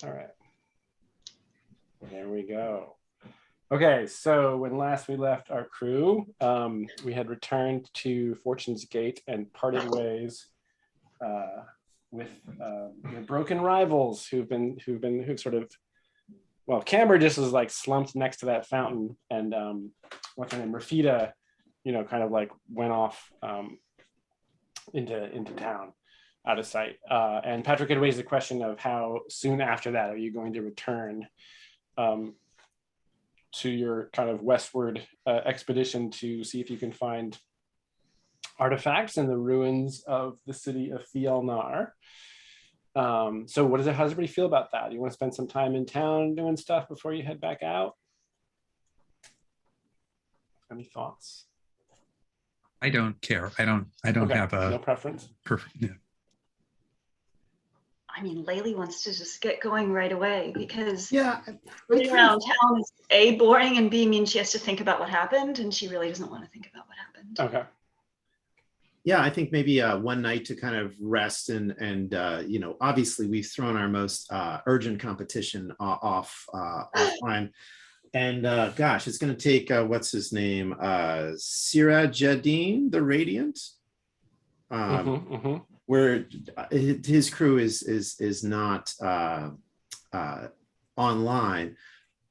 All right. There we go. Okay, so when last we left our crew, we had returned to Fortune's Gate and parted ways with your broken rivals who've sort of, well, Camber just was like slumped next to that fountain, and what's her name, Rafita, kind of like went off into town, out of sight. And Patrick had raised the question of how soon after that are you going to return to your kind of westward expedition to see if you can find artifacts in the ruins of the city of Fielnar. So how does everybody feel about that? You want to spend some time in town doing stuff before you head back out? Any thoughts? I don't care. I don't Okay, have a no preference. perfect. Yeah. I mean, Laylee wants to just get going right away because I around town is A, boring, and B, means she has to think about what happened, and she really doesn't want to think about what happened. Okay. Yeah, I think maybe one night to kind of rest and obviously we've thrown our most urgent competition offline. And gosh, it's going to take what's his name, Siraj Jadin, the Radiant, where his crew is not online.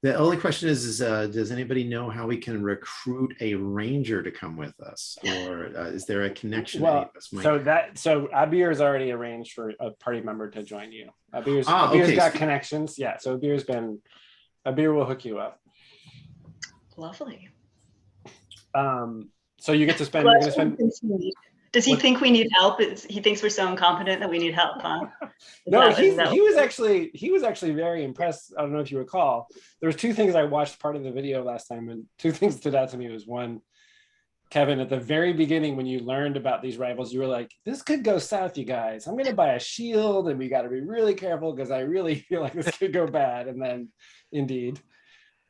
The only question is does anybody know how we can recruit a ranger to come with us, or is there a connection? Well, so Abir has already arranged for a party member to join you. Abir's got connections. Yeah, so Abir will hook you up. Lovely. So you get to spend. Does he think we need help? He thinks we're so incompetent that we need help, huh? No, he was actually very impressed. I don't know if you recall. There was two things I watched part of the video last time, and two things stood out to me. Was one, Kevin, at the very beginning when you learned about these rivals, you were like, "This could go south, you guys. I'm going to buy a shield, and we got to be really careful because I really feel like this could go bad." And then, indeed.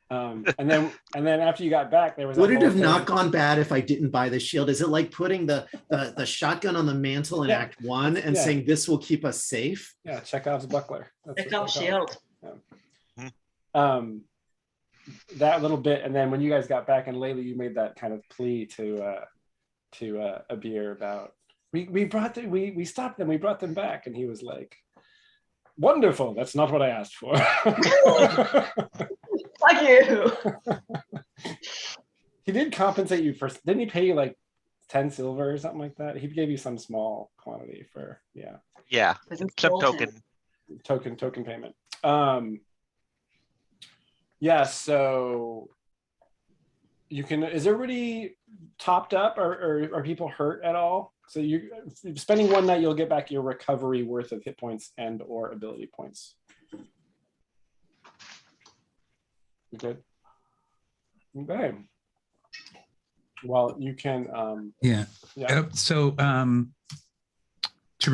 And then after you got back, there was. Would it have not gone bad if I didn't buy the shield? Is it like putting the shotgun on the mantle in Act 1 and saying this will keep us safe? Yeah, Chekhov's buckler. Chekhov's shield. Yeah. That little bit, and then when you guys got back, and Laylee, you made that kind of plea to Abir about we stopped them, we brought them back, and he was like, "Wonderful, that's not what I asked for." Fuck you. He did compensate you for, didn't he pay you like 10 silver or something like that? He gave you some small quantity for, some token payment. So you can, is everybody topped up, or are people hurt at all? So you're spending one night, you'll get back your recovery worth of hit points and or ability points. You good? Okay. Well, you can. So, to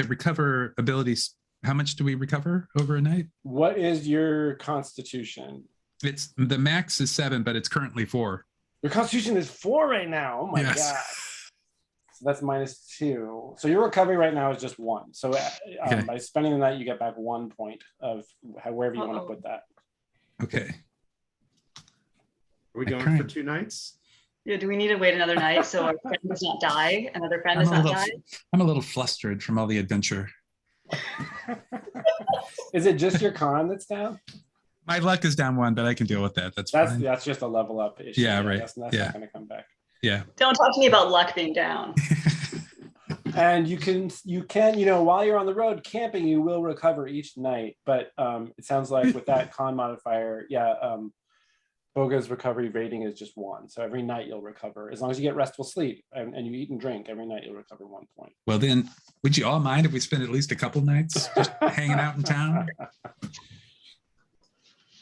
recover abilities, how much do we recover over a night? What is your constitution? It's the max is 7, but it's currently 4. Your constitution is 4 right now. Oh my god. So that's -2. So your recovery right now is just 1. So by spending the night, you get back 1 point of wherever you want to put that. Okay. Are we going for 2 nights? Yeah, do we need to wait another night so our friend does not die? Another friend does not die? I'm a little flustered from all the adventure. Is it just your con that's down? My luck is down 1, but I can deal with that. That's fine. That's just a level up issue. Yeah, right. That's not going to come back. Yeah. Don't talk to me about luck being down. And you can, while you're on the road camping, you will recover each night. But it sounds like with that con modifier, Boga's recovery rating is just 1. So every night you'll recover. As long as you get restful sleep and you eat and drink, every night you'll recover 1 point. Well, then, would you all mind if we spend at least a couple nights just hanging out in town?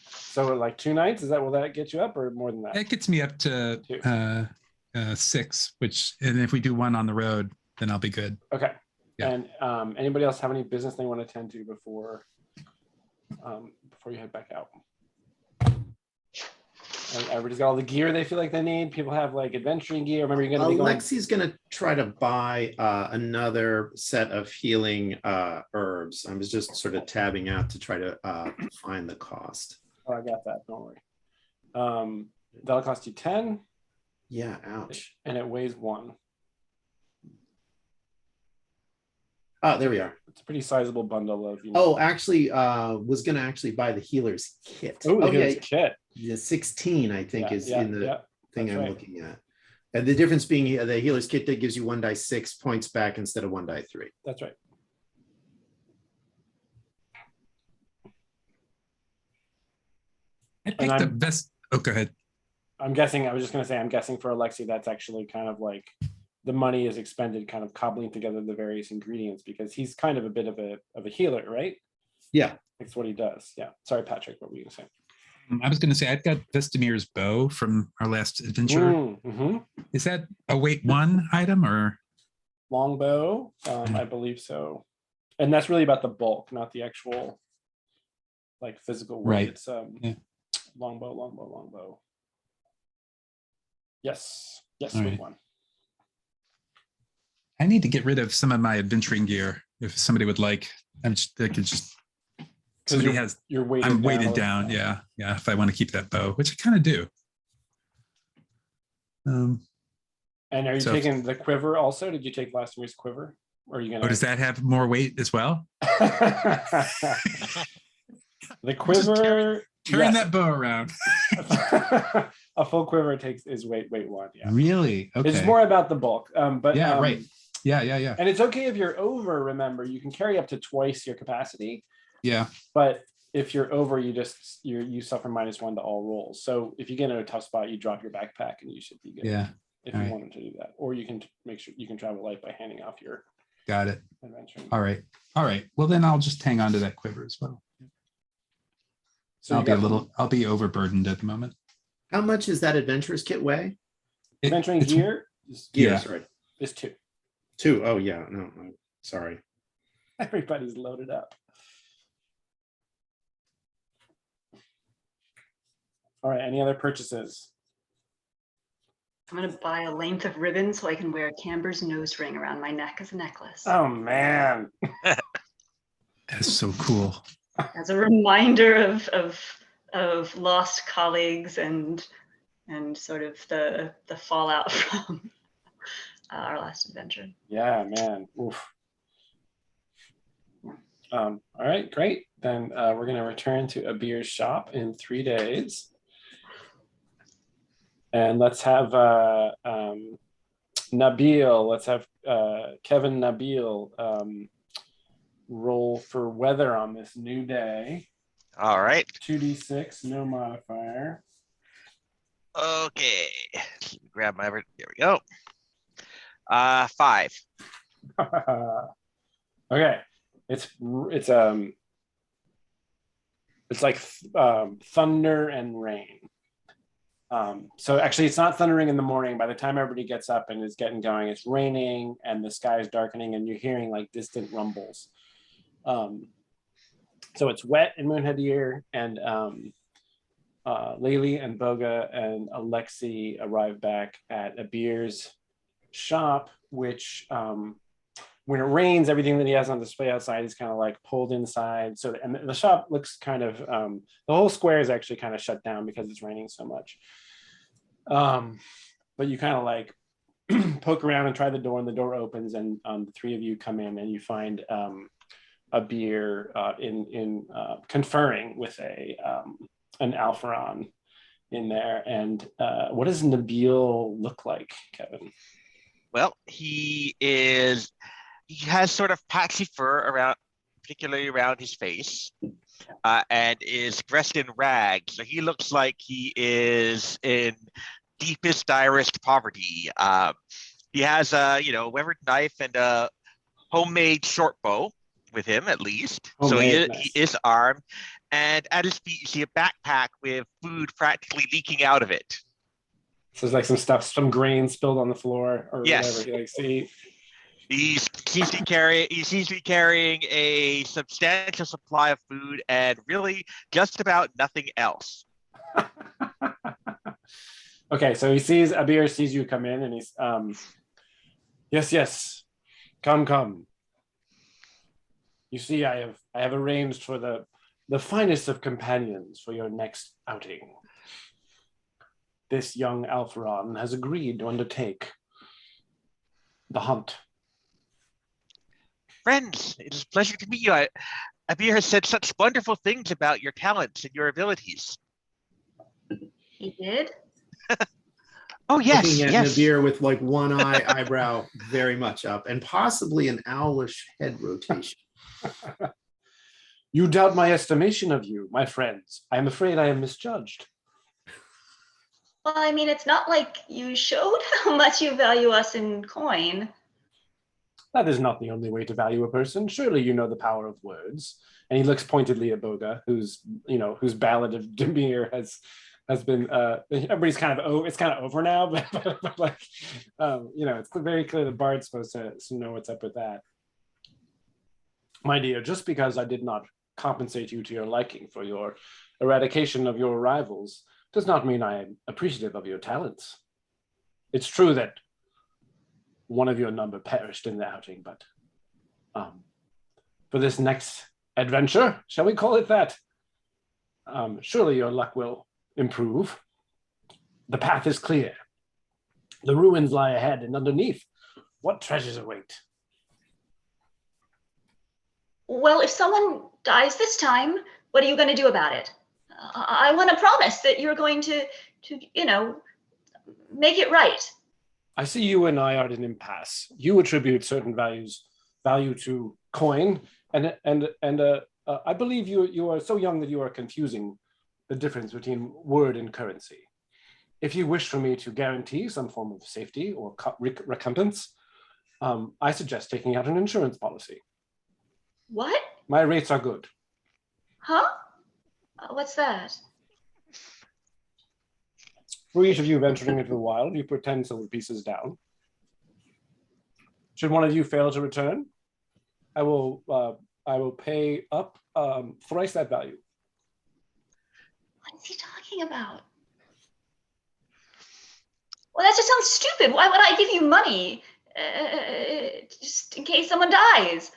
So like 2 nights, will that get you up, or more than that? That gets me up to 6, and if we do 1 on the road, then I'll be good. Okay. Yeah. And anybody else have any business they want to tend to before you head back out? Everybody's got all the gear they feel like they need. People have like adventuring gear. Remember, you're going to be going. Alexi's gonna try to buy another set of healing herbs. I was just sort of tabbing out to try to find the cost. Oh, I got that. Don't worry. That'll cost you 10. Yeah, ouch. And it weighs 1. Oh, there we are. It's a pretty sizable bundle of. Oh, actually, was gonna actually buy the healer's kit. Oh, the kit. The 16, I think, is in the thing that's I'm right. looking at. And the difference being the healer's kit that gives you 1 die 6 points back instead of 1 die 3. That's right. I think the best. Oh, go ahead. I'm guessing. I was just going to say. I'm guessing for Alexi, that's actually kind of like the money is expended, kind of cobbling together the various ingredients because he's kind of a bit of a healer, right? Yeah, that's what he does. Yeah. Sorry, Patrick. What were you going to say? I was going to say I've got Vestimir's bow from our last adventure. Mm-hmm. Is that a weight 1 item or longbow? I believe so. And that's really about the bulk, not the actual like physical weight. Right. It's longbow. Yes, All weight right. 1. I need to get rid of some of my adventuring gear if somebody would like. They could just. Somebody has. You're weighted. I'm weighted down. Yeah. If I want to keep that bow, which I kind of do. And are you taking the quiver also? Did you take last year's quiver? Or are you gonna? Oh, does that have more weight as well? The quiver. Turn that bow around. A full quiver is weight 1. Yeah. Really? Okay. It's more about the bulk. But yeah, right. Yeah. And it's okay if you're over. Remember, you can carry up to twice your capacity. Yeah. But if you're over, you suffer -1 to all rolls. So if you get in a tough spot, you drop your backpack and you should be good. Yeah. If you wanted to do that, or you can make sure you can travel light by handing off your. Got it. Adventure. All right. Well, then I'll just hang on to that quiver as well. So I'll be overburdened at the moment. How much is that adventurer's kit weigh? Adventuring gear? Sorry. Is 2. 2. Oh yeah. No, I'm sorry. Everybody's loaded up. All right. Any other purchases? I'm going to buy a length of ribbon so I can wear Camber's nose ring around my neck as a necklace. Oh, man. That's so cool. As a reminder of lost colleagues and sort of the fallout from our last adventure. Yeah, man. Oof. All right, great. Then we're going to return to Abir's shop in 3 days. And let's have Nabil, let's have Kevin Nabil roll for weather on this new day. All right. 2d6, no modifier. Okay. Grab my, there we go. 5. Okay. It's like thunder and rain. So actually it's not thundering in the morning. By the time everybody gets up and is getting going, it's raining and the sky is darkening and you're hearing like distant rumbles. So it's wet in Moonhead Year, and Laylee and Boga and Alexi arrive back at Abir's shop, which when it rains, everything that he has on display outside is kind of like pulled inside. So, and the shop looks kind of, the whole square is actually kind of shut down because it's raining so much. But you kind of like poke around and try the door, and the door opens, and the 3 of you come in, and you find Abir in conferring with an Alpharon in there. And what does Nabil look like, Kevin? Well, he has sort of patchy fur around, particularly around his face, and is dressed in rags. So he looks like he is in deepest, direst poverty. He has a weathered knife and a homemade short bow with him, at least. Homemade, so nice. he is armed, and at his feet you see a backpack with food practically leaking out of it. So there's like some stuff, some grain spilled on the floor or Yes. whatever he likes to eat. He seems to be carrying a substantial supply of food and really just about nothing else. Okay, so Abir sees you come in and he's yes, come. You see, I have arranged for the finest of companions for your next outing. This young Alpharon has agreed to undertake the hunt. Friends, it is a pleasure to meet you. Abir has said such wonderful things about your talents and your abilities. He did? Oh, yes, Looking at yes. Nabir with like one eyebrow very much up, and possibly an owlish head rotation. You doubt my estimation of you, my friends. I am afraid I am misjudged. Well, I mean, it's not like you showed how much you value us in coin. That is not the only way to value a person. Surely you know the power of words. And he looks pointedly at Boga, whose ballad of Demir has been everybody's kind of it's kind of over now, but like it's very clear the bard's supposed to know what's up with that. My dear, just because I did not compensate you to your liking for your eradication of your rivals does not mean I am appreciative of your talents. It's true that one of your number perished in the outing, but for this next adventure, shall we call it that? Surely your luck will improve. The path is clear. The ruins lie ahead, and underneath, what treasures await? Well, if someone dies this time, what are you going to do about it? I want to promise that you're going to make it right. I see you and I are at an impasse. You attribute certain value to coin, and I believe you are so young that you are confusing the difference between word and currency. If you wish for me to guarantee some form of safety or recompense, I suggest taking out an insurance policy. What? My rates are good. Huh? What's that? For each of you venturing into the wild, you put 10 silver pieces down. Should one of you fail to return, I will pay up thrice that value. What is he talking about? Well, that just sounds stupid. Why would I give you money just in case someone dies?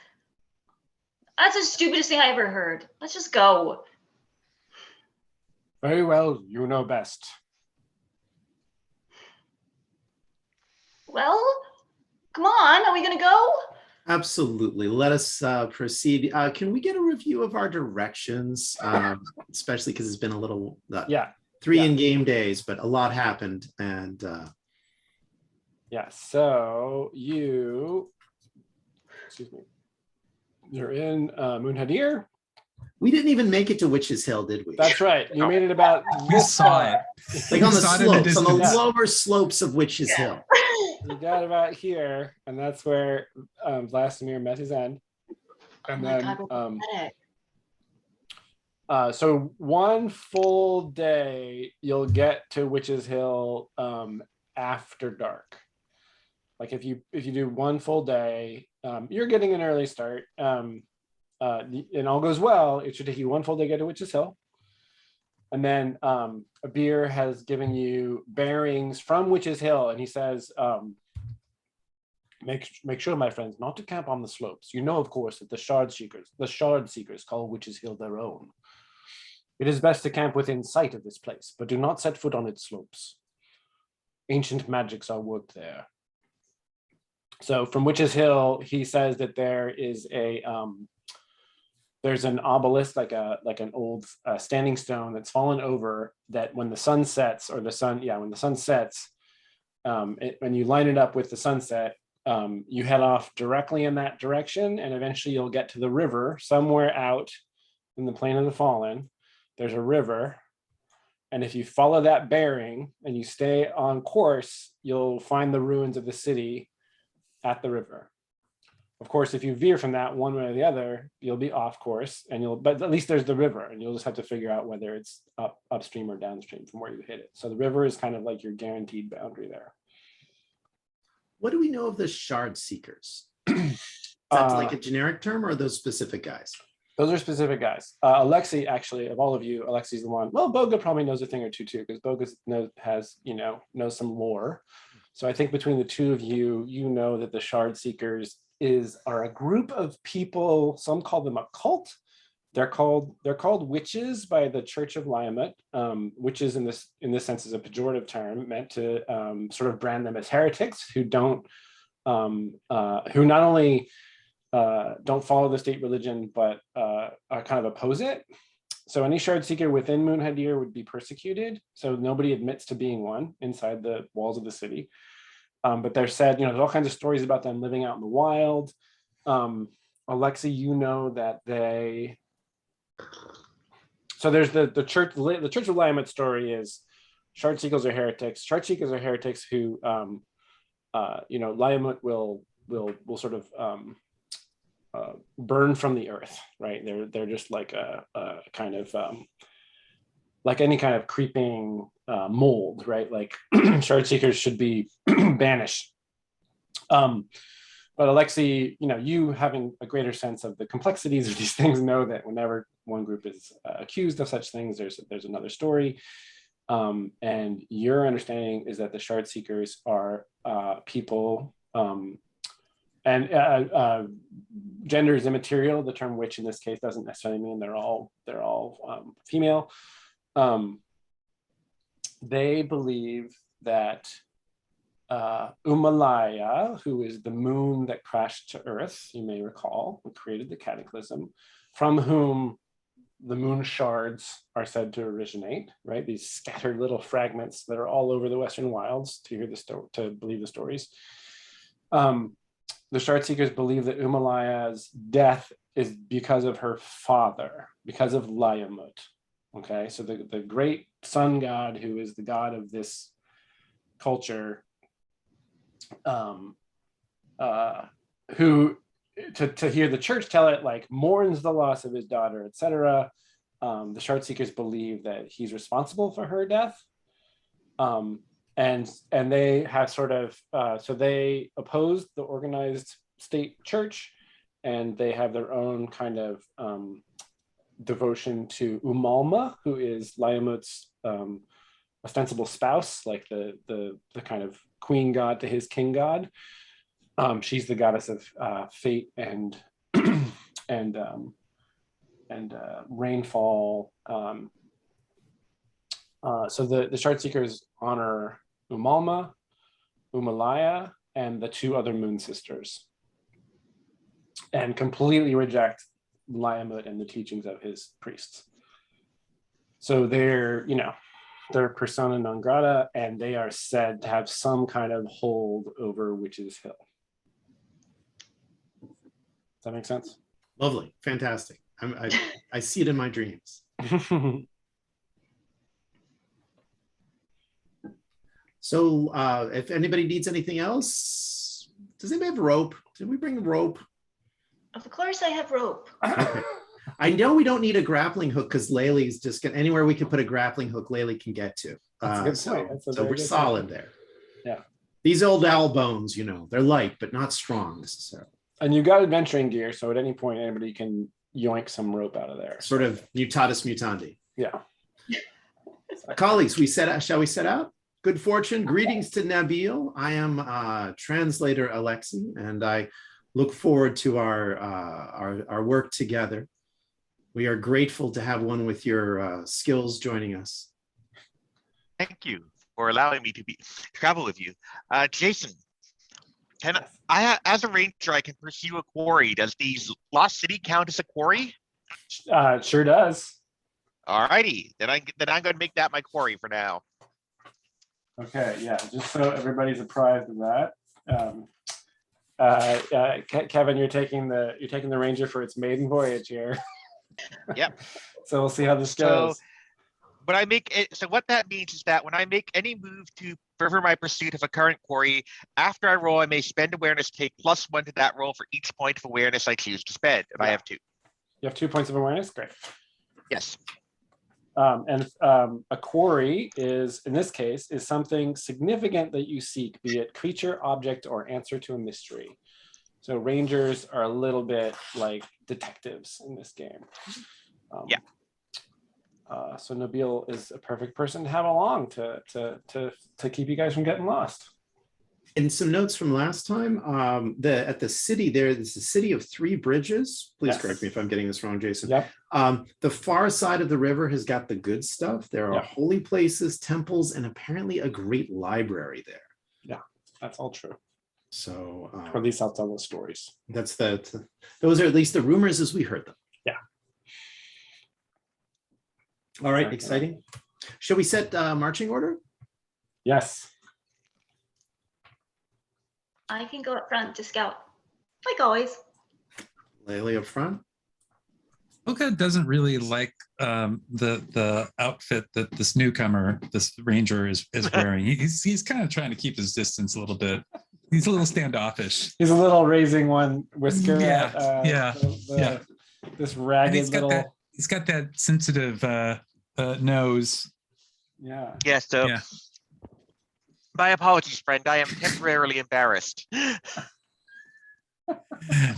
That's the stupidest thing I ever heard. Let's just go. Very well, you know best. Well, come on, are we gonna go? Absolutely. Let us proceed. Can we get a review of our directions, especially because it's been a little 3 in-game days, but a lot happened. And so you're in Moonhadir. we didn't even make it to Witch's Hill, did we? That's right. You made it about We this saw far. it. Like on the saw it in the slopes, on the distance. lower slopes of Witch's Hill. You got about here, and that's where Vladimir met his end. And Oh my God, we're pathetic. so one full day you'll get to Witch's Hill after dark. Like if you do one full day, you're getting an early start. And all goes well, it should take you one full day to get to Witch's Hill. And then Abir has given you bearings from Witch's Hill, and he says, make sure, my friends, not to camp on the slopes. You know, of course, that the shard seekers call Witch's Hill their own. It is best to camp within sight of this place, but do not set foot on its slopes. Ancient magics are worked there. So from Witch's Hill, he says that there is there's an obelisk, like an old standing stone that's fallen over, that when the sun sets, when the sun sets, when you line it up with the sunset, you head off directly in that direction, and eventually you'll get to the river somewhere out in the Plain of the Fallen. There's a river, and if you follow that bearing and you stay on course, you'll find the ruins of the city at the river. Of course, if you veer from that one way or the other, you'll be off course, but at least there's the river, and you'll just have to figure out whether it's upstream or downstream from where you hit it. So the river is kind of like your guaranteed boundary there. What do we know of the shard seekers? Is that like a generic term, or are those specific guys? Those are specific guys. Alexei, actually, of all of you, Alexei's the one. Well, Boga probably knows a thing or two too, because Boga knows some lore. So I think between the two of you, you know that the Shard Seekers are a group of people. Some call them a cult. They're called witches by the Church of Liamut. Witches in this sense is a pejorative term meant to sort of brand them as heretics who not only don't follow the state religion, but kind of oppose it. So any Shard Seeker within Moonhadir would be persecuted. So nobody admits to being one inside the walls of the city. But they're said, there's all kinds of stories about them living out in the wild. Alexei, you know that they. So there's the Church of Liamut story is Shard Seekers are heretics. Shard Seekers are heretics who, Liamut will sort of burn from the earth, right? They're just like a kind of like any kind of creeping mold, right? Like Shard Seekers should be banished. But Alexei, you having a greater sense of the complexities of these things, know that whenever one group is accused of such things, there's another story. And your understanding is that the Shard Seekers are people, and gender is immaterial. The term witch in this case doesn't necessarily mean they're all female. They believe that Umalaya, who is the moon that crashed to Earth, you may recall, who created the cataclysm, from whom the moon shards are said to originate, right? These scattered little fragments that are all over the Western wilds to believe the stories. The Shard Seekers believe that Umalaya's death is because of her father, because of Liamut. Okay, so the great sun god, who is the god of this culture, who to hear the church tell it, like, mourns the loss of his daughter, etc. The Shard Seekers believe that he's responsible for her death. And they have sort of, so they oppose the organized state church, and they have their own kind of devotion to Umalma, who is Liamut's ostensible spouse, like the kind of queen god to his king god. She's the goddess of fate and rainfall. So the Shard Seekers honor Umalma, Umalaya, and the two other moon sisters, and completely reject Liamut and the teachings of his priests. So they're persona non grata, and they are said to have some kind of hold over Witch's Hill. Does that make sense? Lovely, fantastic. I see it in my dreams. So if anybody needs anything else, does anybody have rope? Did we bring rope? Of course I have rope. Okay. I know we don't need a grappling hook because Laylee's just gonna, anywhere we can put a grappling hook, Laylee can get to. So we're solid there. Yeah. These old owl bones, they're light, but not strong necessarily. And you got adventuring gear, so at any point anybody can yoink some rope out of there. Sort of mutatis mutandi. Yeah. Colleagues, shall we set out? Good fortune. Greetings to Nabil. I am translator Alexei, and I look forward to our work together. We are grateful to have one with your skills joining us. Thank you for allowing me to travel with you. Jason, can I, as a ranger, I can pursue a quarry. Does the Lost City count as a quarry? Sure does. All righty, then I'm going to make that my quarry for now. Okay, yeah, just so everybody's apprised of that. Kevin, you're taking the Ranger for its maiden voyage here. Yep. So we'll see how this goes. When I make it, so what that means is that when I make any move to further my pursuit of a current quarry, after I roll, I may spend awareness, take +1 to that roll for each point of awareness I choose to spend. If I have 2. You have 2 points of awareness. Great. Yes. A quarry is, in this case, is something significant that you seek, be it creature, object, or answer to a mystery. So rangers are a little bit like detectives in this game. Yeah. So Nabil is a perfect person to have along to keep you guys from getting lost. And some notes from last time. At the city there's a city of 3 bridges. Please Yes. correct me if I'm getting this wrong, Jason. Yep. The far side of the river has got the good stuff. There are Yep. holy places, temples, and apparently a great library there. That's all true. So Or at least I'll tell those stories. those are at least the rumors as we heard them. Yeah. All right, Okay. exciting. Shall we set marching order? Yes. I can go up front to scout, like always. Laylee up front. Boga doesn't really like the outfit that this newcomer, this ranger, is wearing. He's kind of trying to keep his distance a little bit. He's a little standoffish. He's a little raising one whisker. Yeah, at, yeah, yeah. This And ragged little. he's got that sensitive nose. Yeah. Yeah, so Yeah. my apologies, friend. I am temporarily embarrassed.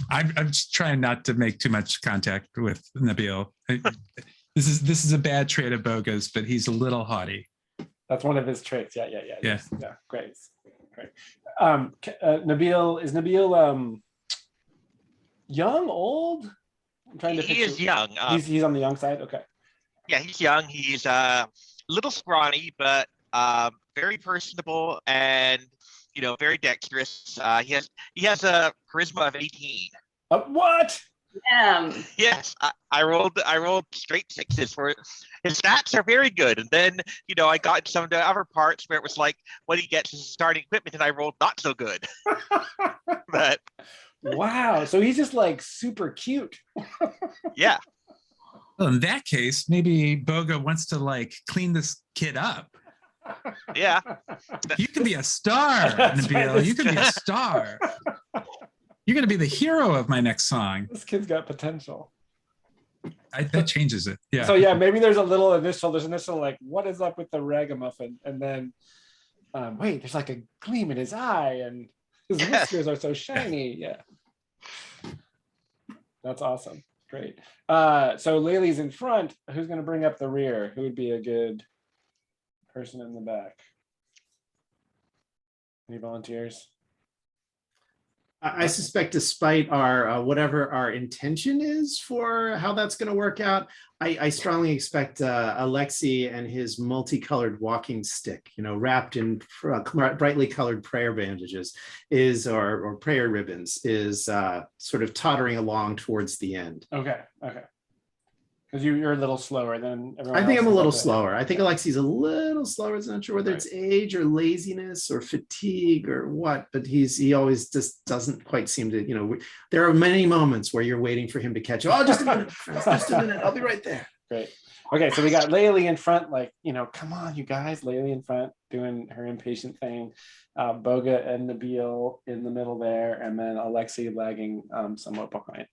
I'm just trying not to make too much contact with Nabil. This is a bad trait of Boga's, but he's a little haughty. That's one of his traits. Yeah. Yeah. Yes. Yeah. Great. Nabil is young, old? I'm trying to He is picture- young. He's on the young side. Okay. Yeah, he's young. He's a little scrawny, but very personable and very dexterous. He has a charisma of 18. What? Yes, I rolled straight 6s for it. His stats are very good. And then I got into some of the other parts where it was like what he gets is starting equipment, and I rolled not so good. But Wow. So he's just like super cute. yeah, Well, in that case, maybe Boga wants to like clean this kid up. yeah. You can be a star, That's Nabil. right, You can be a star. You're going to be the hero of my next song. This kid's got potential. That changes it. Yeah. So yeah, maybe there's initial like, what is up with the ragamuffin? And then wait, there's like a gleam in his eye and his whiskers are so shiny. Yeah. That's awesome. Great. So Laylee's in front. Who's gonna bring up the rear? Who would be a good person in the back? Any volunteers? I suspect, despite our whatever our intention is for how that's going to work out, I strongly expect Alexei and his multicolored walking stick, wrapped in brightly colored prayer bandages, or prayer ribbons, is sort of tottering along towards the end. Okay. Because you're a little slower than everyone I think else I'm a is little up there. slower. I think Alexei's a little slower. It's not sure whether it's age or laziness or fatigue or what, but he always just doesn't quite seem to, there are many moments where you're waiting for him to catch you. Oh, just a minute, friends, just a minute. I'll be right there. Great. Okay, so we got Laylee in front, like, come on, you guys. Laylee in front doing her impatient thing. Boga and Nabil in the middle there, and then Alexei lagging somewhat behind.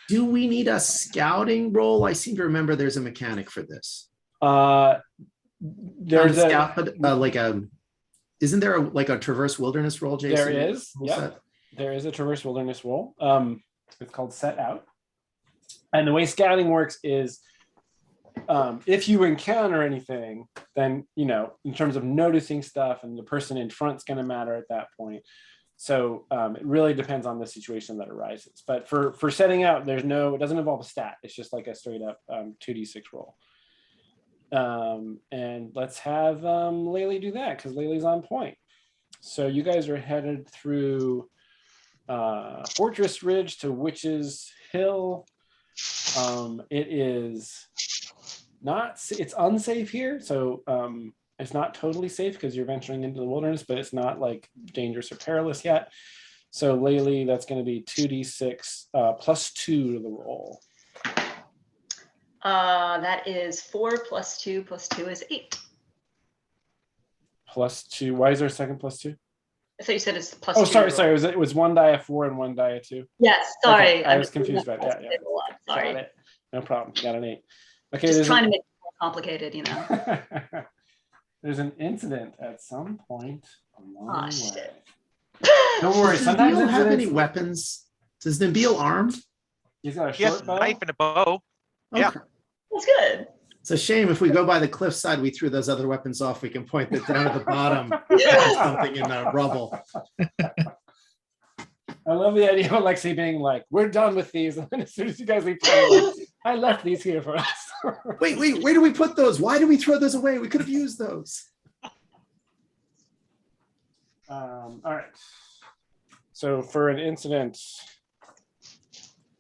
Do we need a scouting role? I seem to remember there's a mechanic for this. There's Not a scout, but isn't there a traverse wilderness role, Jason? there is, What's yeah, that? there is a traverse wilderness role. It's called Set Out, and the way scouting works is, if you encounter anything, then in terms of noticing stuff, and the person in front's going to matter at that point. So it really depends on the situation that arises. But for setting out, it doesn't involve a stat. It's just like a straight up 2d6 roll. And let's have Laylee do that, because Laylee's on point. So you guys are headed through Fortress Ridge to Witch's Hill. It is it's unsafe here. So it's not totally safe because you're venturing into the wilderness, but it's not like dangerous or perilous yet. So Laylee, that's going to be 2d6 plus 2 to the roll. That is 4 plus 2 plus 2 is 8. Plus 2. Why is there a second plus 2? I thought you said it's plus Oh, 2. sorry. It was 1 die of 4 and 1 die of 2. Yes, sorry. Okay, I was confused by that. Yeah. Sorry. Got it. No problem. Got an 8. Okay. Just trying to make it more complicated, There's an incident at some point along Aw, the way. shit. Don't worry. Does Sometimes Nabil have any incidents- weapons? Is Nabil armed? He's got a He has short a bow. knife and a bow. Yeah. Okay. That's good. It's a shame if we go by the cliffside, we threw those other weapons off. We can point that down at the bottom. There's something in the rubble. I love the idea of Alexei being like, "We're done with these," and then as soon as you guys leave, like, I left these here for us. Wait, where do we put those? Why do we throw those away? We could have used those. All right. So for an incident,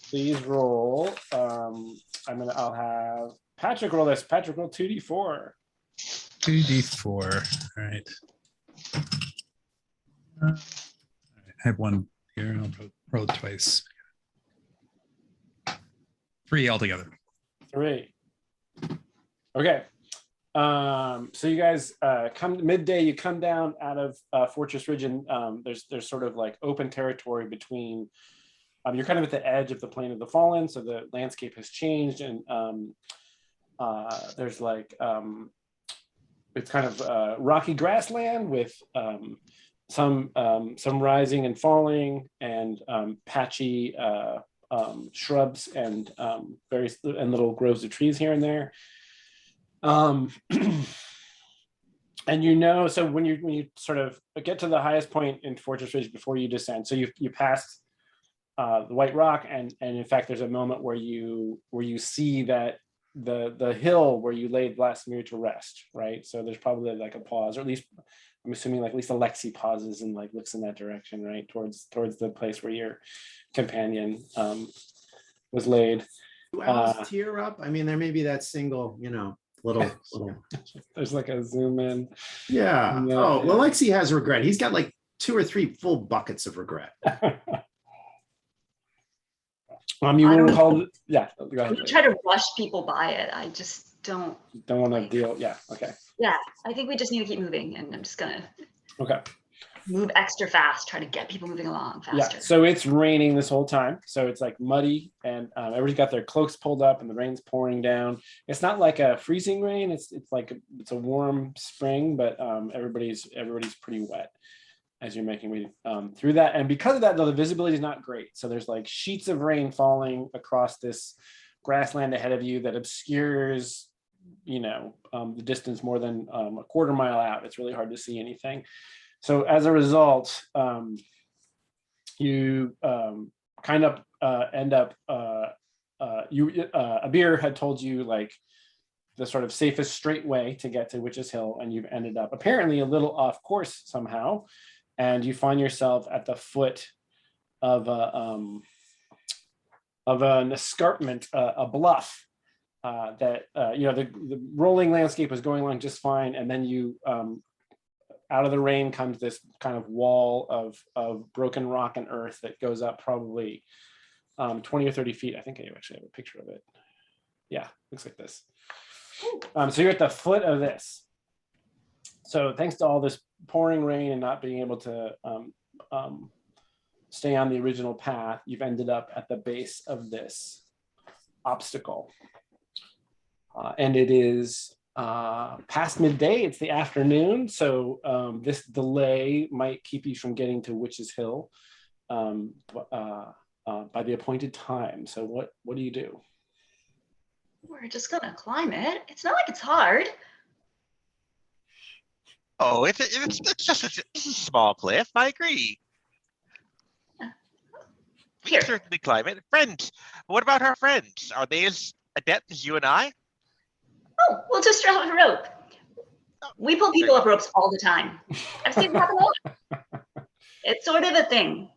please roll. I'll have Patrick roll this. Patrick roll 2d4. 2d4. All right. I have one here. I'll roll it twice. 3 altogether. 3. Okay. So you guys come midday. You come down out of Fortress Ridge, and there's sort of like open territory between. You're kind of at the edge of the Plain of the Fallen, so the landscape has changed, and there's like it's kind of rocky grassland with some rising and falling, and patchy shrubs and various and little groves of trees here and there. And so when you sort of get to the highest point in Fortress Ridge before you descend, so you passed the White Rock, and in fact there's a moment where you see that the hill where you laid Vladimir to rest, right? So there's probably like a pause, or at least I'm assuming like at least Alexei pauses and like looks in that direction, right, towards the place where your companion was laid. Do owls tear up? I mean, there may be that single, little. There's like a zoom in. Yeah. Yeah. Oh, well, Alexei has regret. He's got like 2 or 3 full buckets of regret. You will recall. Yeah. Go I ahead. don't try to rush people by it. I just don't. Don't want to deal. Yeah. Okay. Yeah, I think we just need to keep moving, and I'm just gonna Okay. move extra fast, try to get people moving along faster. Yeah. So it's raining this whole time. So it's like muddy, and everybody's got their cloaks pulled up, and the rain's pouring down. It's not like a freezing rain. It's like it's a warm spring, but everybody's pretty wet as you're making way through that. And because of that, though, the visibility is not great. So there's like sheets of rain falling across this grassland ahead of you that obscures, the distance more than a quarter mile out. It's really hard to see anything. So as a result, you kind of end up, Abir had told you like the sort of safest straight way to get to Witch's Hill, and you've ended up apparently a little off course somehow, and you find yourself at the foot of an escarpment, a bluff that the rolling landscape was going along just fine, and then you out of the rain comes this kind of wall of broken rock and earth that goes up probably 20 or 30 feet. I think I actually have a picture of it. Yeah, looks like this. So you're at the foot of this. So thanks to all this pouring rain and not being able to stay on the original path, you've ended up at the base of this obstacle. And it is past midday, it's the afternoon, so this delay might keep you from getting to Witch's Hill by the appointed time. So what do you do? We're just gonna climb it. It's not like it's hard. Oh, it's just a small cliff. I agree. We Here. can certainly climb it. Friends, what about our friends? Are they as adept as you and I? Oh, we'll just throw a rope. We pull people up ropes all the time. I've seen it happen a lot. It's sort of a thing.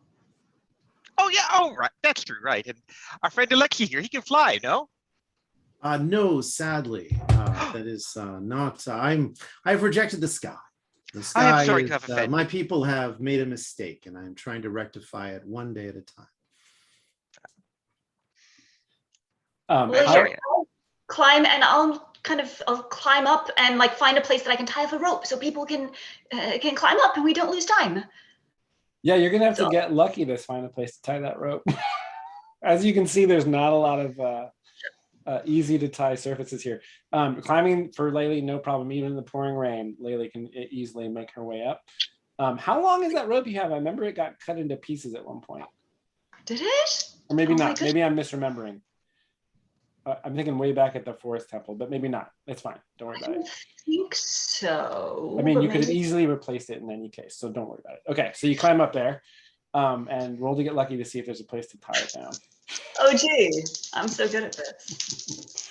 Oh yeah. Oh right. That's true. Right. And our friend Alexei here, he can fly. No. No, sadly, that is not. I've rejected the sky. The I sky am sorry is, to have offended. my people have made a mistake, and I'm trying to rectify it one day at a time. Well, How- here, I'll climb, and I'll climb up and like find a place that I can tie up a rope so people can climb up and we don't lose time. Yeah, you're gonna have to So- get lucky to find a place to tie that rope. As you can see, there's not a lot of easy to tie surfaces here. Climbing for Laylee, no problem. Even in the pouring rain, Laylee can easily make her way up. How long is that rope you have? I remember it got cut into pieces at one point. Did it? Or maybe Oh my not. Maybe I'm misremembering. I'm thinking way back at the Forest Temple, but maybe not. It's fine. Don't worry I about it. don't think so. I mean, but you could have maybe- easily replaced it in any case, so don't worry about it. Okay, so you climb up there, and roll to get lucky to see if there's a place to tie it down. Oh, gee, I'm so good at this.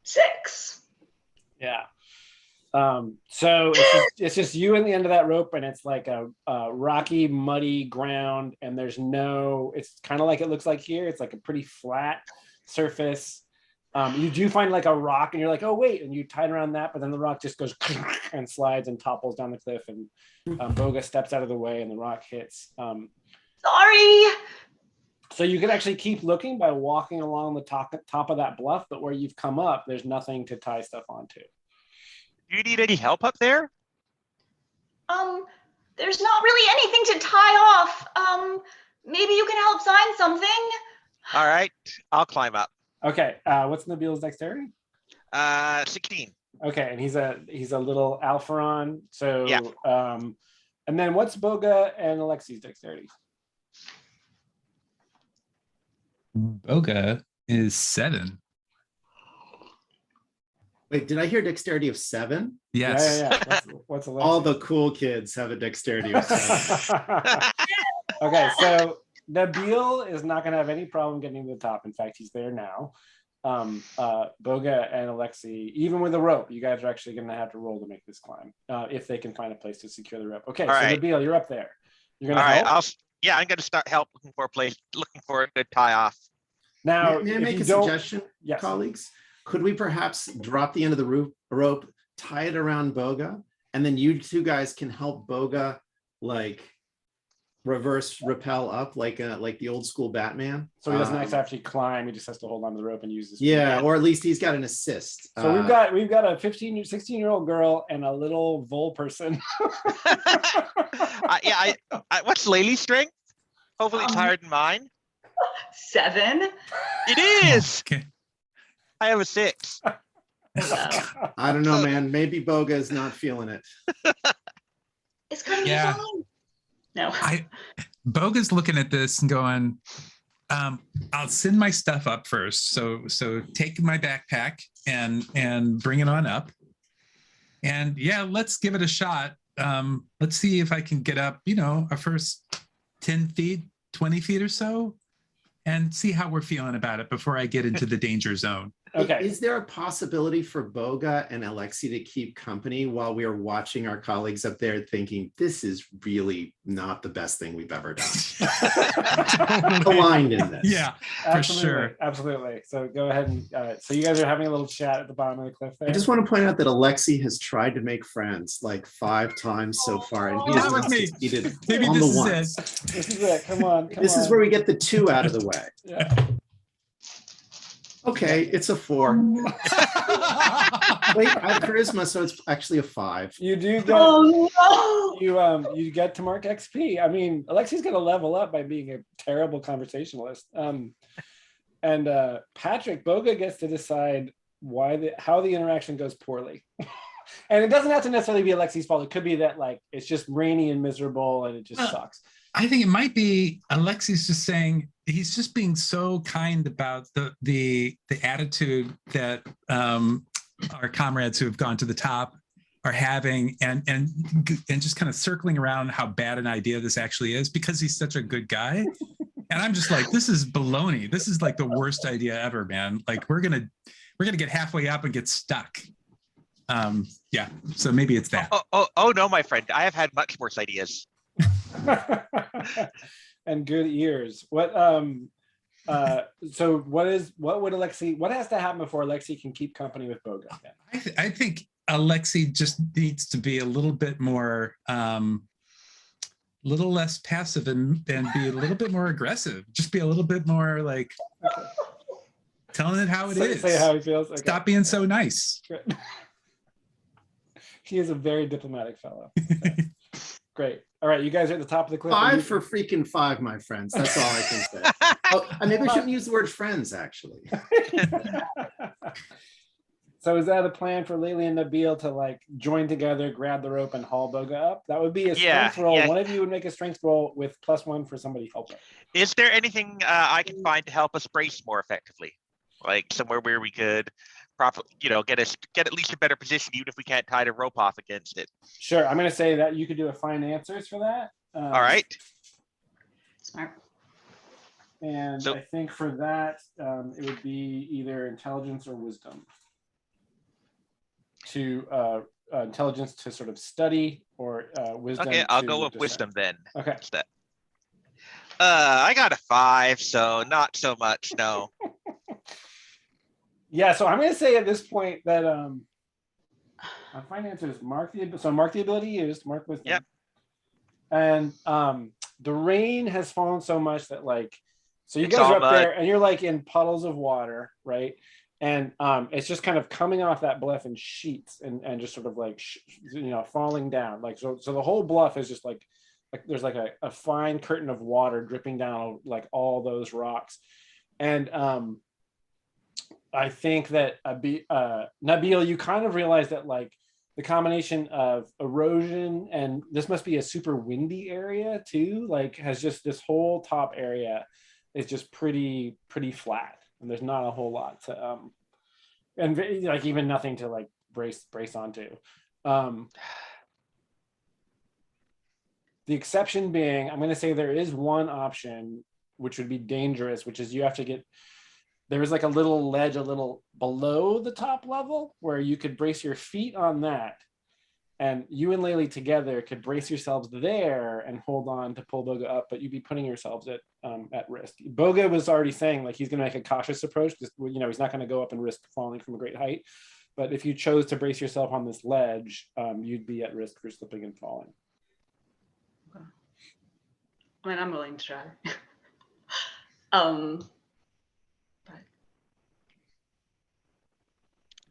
6. Yeah. So it's just you and the end of that rope, and it's like a rocky, muddy ground, and there's no. It's kind of like it looks like here. It's like a pretty flat surface. You do find like a rock, and you're like, oh wait, and you tie it around that, but then the rock just goes and slides and topples down the cliff, and Boga steps out of the way, and the rock hits. Sorry. So you can actually keep looking by walking along the top of that bluff, but where you've come up, there's nothing to tie stuff onto. Do you need any help up there? There's not really anything to tie off. Maybe you can help sign something. All right, I'll climb up. Okay, what's Nabil's dexterity? 16. Okay, and he's a little Alpharon. So Yeah. And then what's Boga and Alexi's dexterity? Boga is 7. Wait, did I hear dexterity of 7? Yes. Yeah. What's Alexi? All the cool kids have a dexterity of 7. Okay, so Nabil is not going to have any problem getting to the top. In fact, he's there now. Boga and Alexi, even with a rope, you guys are actually going to have to roll to make this climb if they can find a place to secure the rope. Okay, All so right. Nabil, you're up there. You're All going to right, help? I'm gonna start looking for a good tie off. Now, May I if make you a don't- suggestion, Yes. colleagues? Could we perhaps drop the end of the rope, tie it around Boga, and then you two guys can help Boga like reverse rappel up like the old school Batman? So he doesn't actually climb, he just has to hold onto the rope and use his Yeah, feet. or at least he's got an assist. So we've got a 16-year-old girl and a little vole person. What's Laylee's strength? Hopefully it's higher than mine. 7. It is. Okay. I have a 6. I don't know, man. Maybe Boga is not feeling it. It's gonna Yeah. be fine. No. Boga's looking at this and going, I'll send my stuff up first. So take my backpack and bring it on up. And yeah, let's give it a shot. Let's see if I can get up, a first 10 feet, 20 feet or so, and see how we're feeling about it before I get into the danger zone. Okay. Is there a possibility for Boga and Alexi to keep company while we are watching our colleagues up there thinking this is really not the best thing we've ever done? Aligned in this. Yeah, Absolutely, sure. absolutely. So go ahead and so you guys are having a little chat at the bottom of the cliff there. I just want to point out that Alexi has tried to make friends like 5 times so far, and he has Not with not me. succeeded Maybe on this the is ones. it. This is it. Come on. This is where we get the 2 out of the way. Yeah. Okay, it's a 4. Wait, I have charisma, so it's actually a 5. You do get Oh no. you get to mark XP. I mean, Alexi's gonna level up by being a terrible conversationalist. And Patrick Boga gets to decide how the interaction goes poorly. And it doesn't have to necessarily be Alexi's fault. It could be that like it's just rainy and miserable and it just sucks. I think it might be Alexi's just saying he's just being so kind about the attitude that our comrades who have gone to the top are having, and just kind of circling around how bad an idea this actually is because he's such a good guy. And I'm just like, this is baloney. This is like the worst idea ever, man. Like we're gonna get halfway up and get stuck. Yeah. So maybe it's that. Oh no, my friend. I have had much worse ideas. And good ears. What so what has to happen before Alexi can keep company with Boga then? I think Alexi just needs to be a little bit more, little less passive and be a little bit more aggressive. Just be a little bit more like telling it how it is. Say how he feels. Okay. Stop being so nice. Great. He is a very diplomatic fellow. Great. All right, you guys are at the top of the cliff. 5 for freaking 5, my friends. That's all I can say. Oh, maybe I shouldn't use the word friends, actually. So is that a plan for Laylee and Nabil to like join together, grab the rope, and haul Boga up? That would be a strength roll. yeah. One of you would make a strength roll with +1 for somebody helping. Is there anything I can find to help us brace more effectively? Like somewhere where we could get at least a better position, even if we can't tie the rope off against it. Sure, I'm going to say that you could do a find answers for that. All right. Smart. And So- I think for that, it would be either intelligence or wisdom. To intelligence to sort of study, or wisdom. Okay, I'll to go with discern. wisdom then. Okay. Instead. I got a 5, so not so much. No. Yeah, so I'm going to say at this point that my find answers mark the ability used, mark wisdom. Yep. And the rain has fallen so much that like, so you It's guys are all up mud. there and you're like in puddles of water, right? And it's just kind of coming off that bluff in sheets and just sort of like falling down. Like so the whole bluff is just like there's like a fine curtain of water dripping down like all those rocks. And I think that Nabil, you kind of realize that like the combination of erosion and this must be a super windy area too, like has just this whole top area is just pretty flat, and there's not a whole lot to and like even nothing to like brace onto. The exception being, I'm going to say there is one option which would be dangerous, which is you have to get, there is like a little ledge a little below the top level where you could brace your feet on that. And you and Laylee together could brace yourselves there and hold on to pull Boga up, but you'd be putting yourselves at risk. Boga was already saying like he's going to make a cautious approach. Just, he's not going to go up and risk falling from a great height. But if you chose to brace yourself on this ledge, you'd be at risk for slipping and falling. I mean, I'm willing to try. But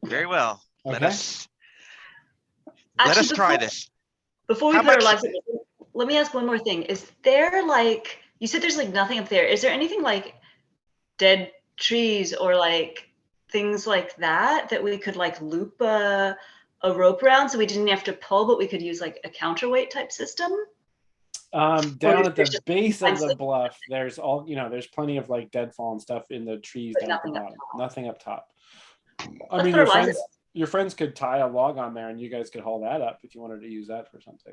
Very well. Okay. Let us actually, try this. Before we How put our much- lives, let me ask one more thing. Is there like, you said there's like nothing up there. Is there anything like dead trees or like things like that we could like loop a rope around so we didn't have to pull, but we could use like a counterweight type system? Down Or at there's the just base of lines the of- bluff, there's all, there's plenty of like deadfall and stuff in the trees But down at the nothing up bottom. top. Nothing up top. I Let's mean, put our lives your friends could tie a log on there and you guys could haul that up if you wanted to use that for something.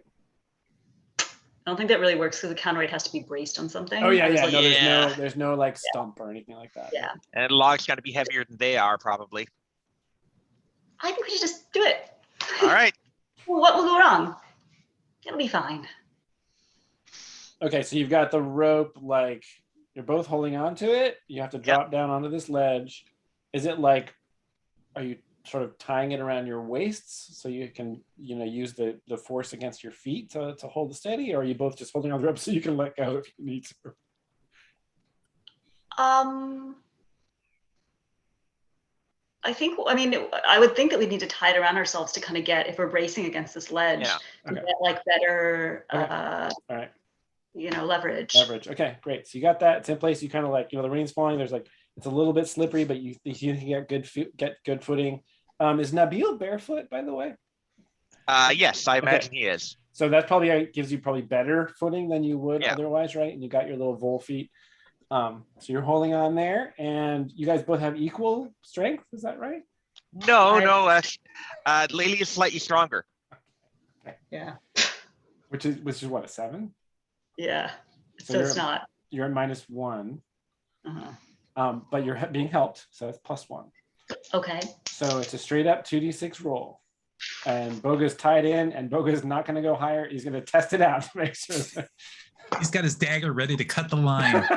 I don't think that really works because the counterweight has to be braced on something. Oh yeah, I was yeah. like, No, Yeah. there's no like stump or anything like that. Yeah. And log's got to be heavier than they are, probably. I think we should just do it. All right. What will go wrong? It'll be fine. Okay, so you've got the rope, like you're both holding on to it. You have to drop down onto this ledge. Is it like, are you sort of tying it around your waists so you can, use the force against your feet to hold it steady? Or are you both just holding on the rope so you can let go if you need to? I would think that we need to tie it around ourselves to kind of get, if we're bracing against this ledge, Yeah. to Okay. get like better, All right. leverage. Leverage. Okay, great. So you got that. It's in place. You kind of like, the rain's falling. There's like, it's a little bit slippery, but you can get good footing. Is Nabil barefoot, by the way? Yes, I imagine he is. So that probably gives you probably better footing than you would Yeah. otherwise, right? And you got your little vole feet. So you're holding on there, and you guys both have equal strength. Is that right? No, Laylee is slightly stronger. Yeah. Which is what, a 7? Yeah. So So you're- it's not. You're at -1, Uh-huh. but you're being helped, so it's +1. Okay. So it's a straight up 2d6 roll. And Boga's tied in, and Boga's not going to go higher. He's going to test it out to make sure. He's got his dagger ready to cut the line.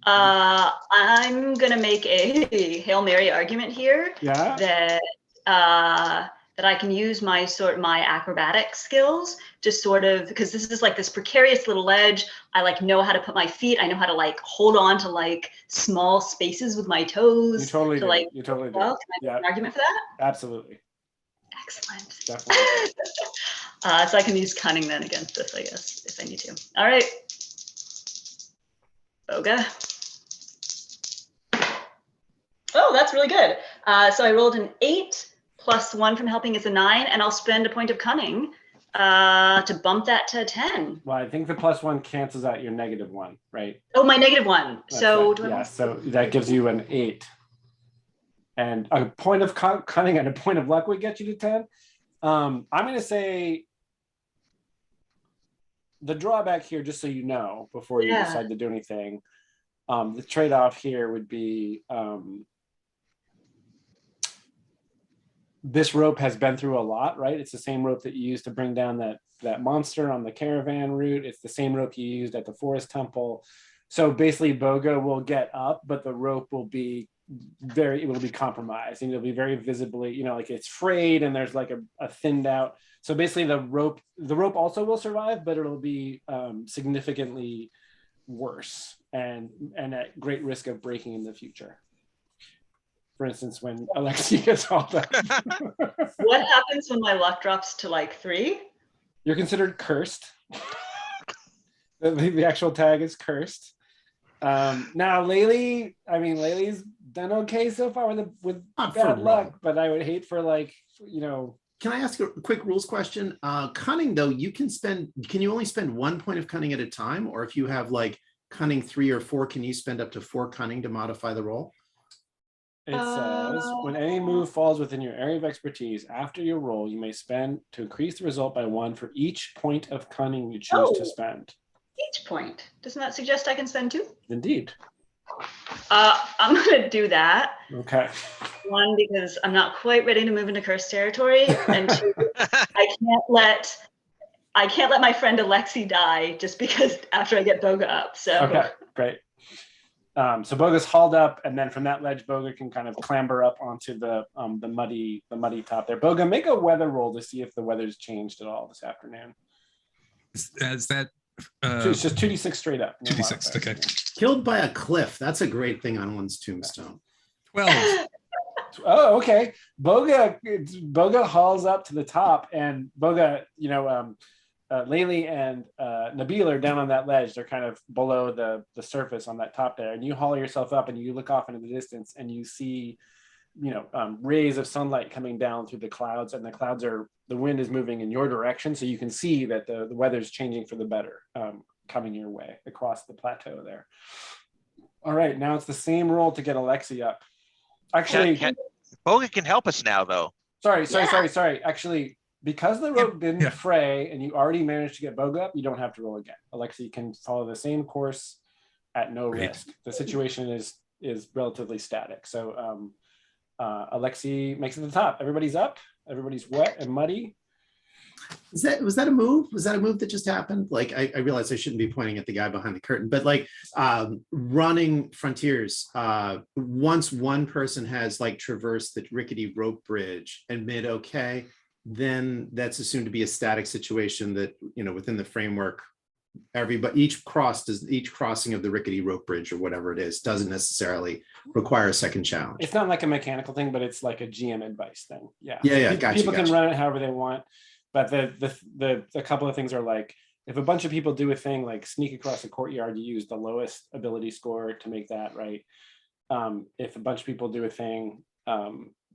I'm gonna make a Hail Mary argument here Yeah. that I can use my acrobatic skills to sort of, because this is like this precarious little ledge. I like know how to put my feet. I know how to like hold on to like small spaces with my toes. You totally do. like, You totally do. Well, can I make Yeah. an argument for that? Absolutely. Excellent. Definitely. So I can use cunning then against this, I guess, if I need to. All right. Boga. Oh, that's really good. So I rolled an 8 plus 1 from helping is a 9, and I'll spend a point of cunning to bump that to 10. Well, I think the +1 cancels out your -1, right? Oh, my -1. That's So right. do I Yeah, roll- so that gives you an 8. And a point of cunning and a point of luck would get you to 10. I'm going to say the drawback here, just so you know, before you Yeah. decide to do anything, the trade-off here would be this rope has been through a lot, right? It's the same rope that you used to bring down that monster on the caravan route. It's the same rope you used at the forest temple. So basically Boga will get up, but the rope will be it will be compromised, and it'll be very visibly, like it's frayed and there's like a thinned out. So basically the rope also will survive, but it'll be significantly worse and at great risk of breaking in the future. For instance, when Alexi gets hauled up. What happens when my luck drops to like 3? You're considered cursed. The actual tag is cursed. Now Laylee's done okay so far with Not bad for luck, wrong. but I would hate for Can I ask a quick rules question? Cunning though, can you only spend 1 point of cunning at a time? Or if you have like cunning 3 or 4, can you spend up to 4 cunning to modify the roll? it says when any move falls within your area of expertise after your roll, you may spend to increase the result by 1 for each point of cunning you choose to spend. Each point. Doesn't that suggest I can spend 2? Indeed. I'm gonna do that. Okay. 1, because I'm not quite ready to move into cursed territory, and 2, I can't let my friend Alexi die just because after I get Boga up. So Okay, great. So Boga's hauled up, and then from that ledge, Boga can kind of clamber up onto the muddy top there. Boga, make a weather roll to see if the weather's changed at all this afternoon. Is that So it's just 2d6 straight up. no 2d6? modifiers. Okay. Killed by a cliff. That's a great thing on one's tombstone. 12. Oh, okay. Boga hauls up to the top, and Boga, Laylee and Nabil are down on that ledge. They're kind of below the surface on that top there, and you haul yourself up, and you look off into the distance, and you see, rays of sunlight coming down through the clouds, and the wind is moving in your direction, so you can see that the weather's changing for the better, coming your way across the plateau there. All right, now it's the same roll to get Alexi up. Actually, Boga can help us now, though. sorry. Actually, because the rope didn't fray and you already managed to get Boga up, you don't have to roll again. Alexi can follow the same course at no risk. The situation is relatively static. So Alexi makes it to the top. Everybody's up. Everybody's wet and muddy. Was that a move? Was that a move that just happened? Like, I realize I shouldn't be pointing at the guy behind the curtain, but like running frontiers, once one person has like traversed the rickety rope bridge and made okay, then that's assumed to be a static situation that, within the framework, each crossing of the rickety rope bridge or whatever it is doesn't necessarily require a second challenge. It's not like a mechanical thing, but it's like a GM advice thing. Yeah. Gotcha, People can run it however they want, but the couple of things are like, if a bunch of people do a thing like sneak across the courtyard, you use the lowest ability score to make that right. If a bunch of people do a thing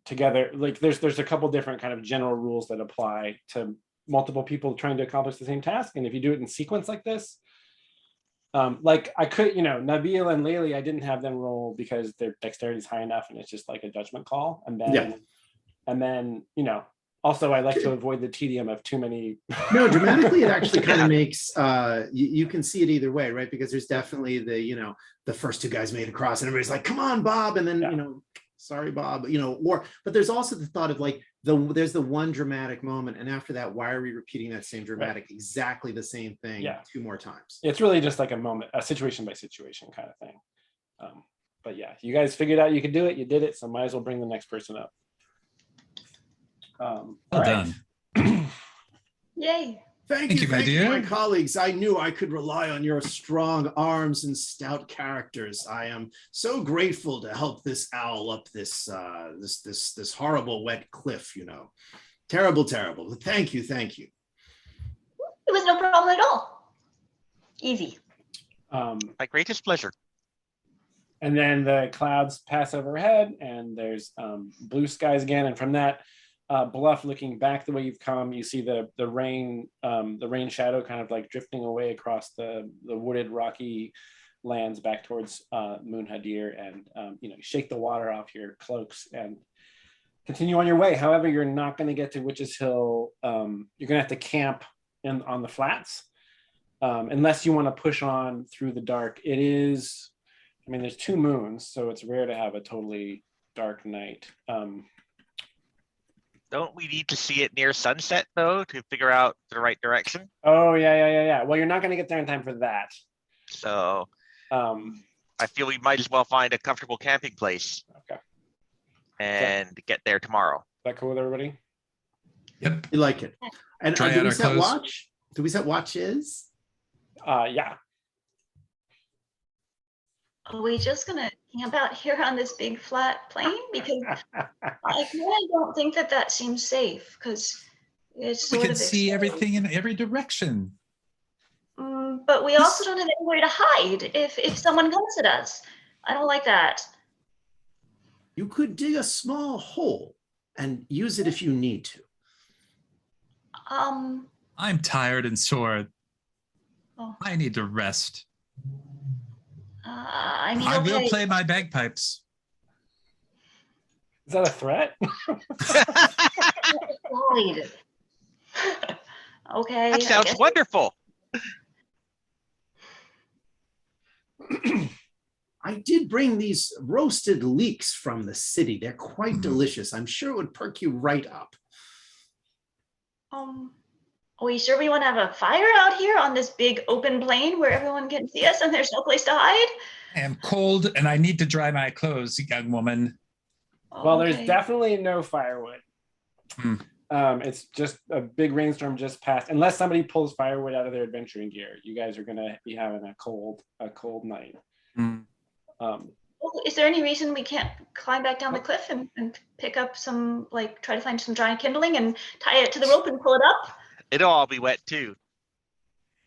together, like there's a couple different kind of general rules that apply to multiple people trying to accomplish the same task. And if you do it in sequence like this, like I could, Nabil and Laylee, I didn't have them roll because their dexterity is high enough, and it's just like a judgment call. And then, also I like to avoid the tedium of too many. No, dramatically, it actually kind of makes, you can see it either way, right? Because there's definitely the first 2 guys made it across and everybody's like, come on, Bob. And then, sorry, Bob, but there's also the thought of like, there's the one dramatic moment, and after that, why are we repeating that same dramatic, exactly the same thing 2 more times? It's really just like a situation by situation kind of thing. But yeah, you guys figured out you could do it. You did it, so might as well bring the next person up. Well done. Yay. Thank you, my colleagues. I knew I could rely on your strong arms and stout characters. I am so grateful to help this owl up this horrible wet cliff. Terrible. Thank you. It was no problem at all. Easy. My greatest pleasure. And then the clouds pass overhead, and there's blue skies again. And from that bluff, looking back the way you've come, you see the rain shadow kind of like drifting away across the wooded rocky lands back towards Moon Hadir, and shake the water off your cloaks and continue on your way. However, you're not going to get to Witch's Hill. You're going to have to camp on the flats unless you want to push on through the dark. It is. I mean, there's 2 moons, so it's rare to have a totally dark night. Don't we need to see it near sunset though to figure out the right direction? Oh yeah. Well, you're not going to get there in time for that. So Um, I feel we might as well find a comfortable camping place. Okay. And get there tomorrow. Is that cool with everybody? Yep. You like it. And Try do out we our set clothes. watch? Do we set watches? Yeah. Are we just gonna camp out here on this big flat plain? Because I really don't think that seems safe, because it's We sort can of see exposed. everything in every direction. But we also don't have anywhere to hide if someone comes at us. I don't like that. You could dig a small hole and use it if you need to. I'm tired and sore. Oh. I need to rest. I mean, I will okay. play my bagpipes. Is that a threat? Hide. Okay. That I sounds guess- wonderful. I did bring these roasted leeks from the city. They're quite delicious. I'm sure it would perk you right up. Are you sure we want to have a fire out here on this big open plain where everyone can see us and there's no place to hide? I am cold and I need to dry my clothes, young woman. Well, there's Okay. definitely no firewood. Hmm. It's just a big rainstorm just passed. Unless somebody pulls firewood out of their adventuring gear, you guys are gonna be having a cold night. Mm. Well, is there any reason we can't climb back down the cliff and pick up some, like, try to find some dry kindling and tie it to the rope and pull it up? It'll all be wet too.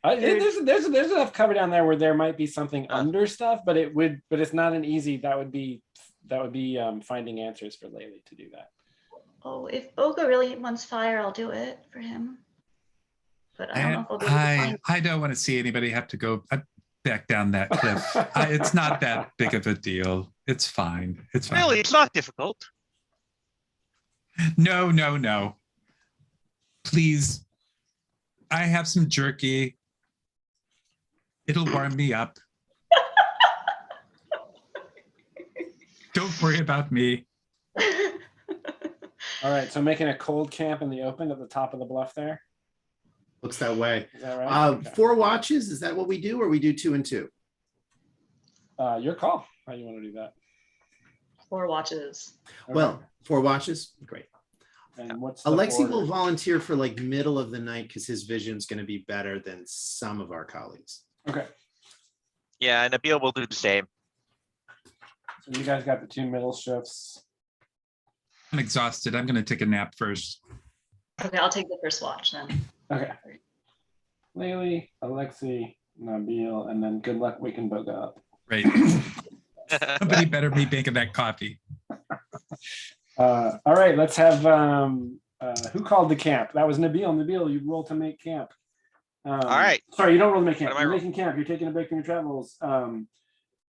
There's enough cover down there where there might be something under stuff, but it's not an easy. That would be finding answers for Laylee to do that. Oh, if Boga really wants fire, I'll do it for him. But I don't know if I'll be able to find. I don't want to see anybody have to go back down that cliff. It's not that big of a deal. It's fine. It's fine. Really, it's not difficult. No. Please. I have some jerky. It'll warm me up. Don't worry about me. All right, so making a cold camp in the open at the top of the bluff there. Looks that way. Is that right? Okay. 4 watches, is that what we do, or we do 2 and 2? Your call. How you want to do that? 4 watches. Okay. Well, 4 watches, great. and what's the Alexi will order? volunteer for like middle of the night because his vision's going to be better than some of our colleagues. Okay, Yeah, and Nabil will do the same. so you guys got the 2 middle shifts. I'm exhausted. I'm going to take a nap first. Okay, I'll take the first watch then. Okay. Laylee, Alexi, Nabil, and then good luck waking Boga up. Right. Somebody better be making that coffee. All right, let's have who called the camp? That was Nabil. Nabil, you roll to make camp. All right. Sorry, you don't roll to make camp. What am I You're rolling? making camp. You're taking a break from your travels.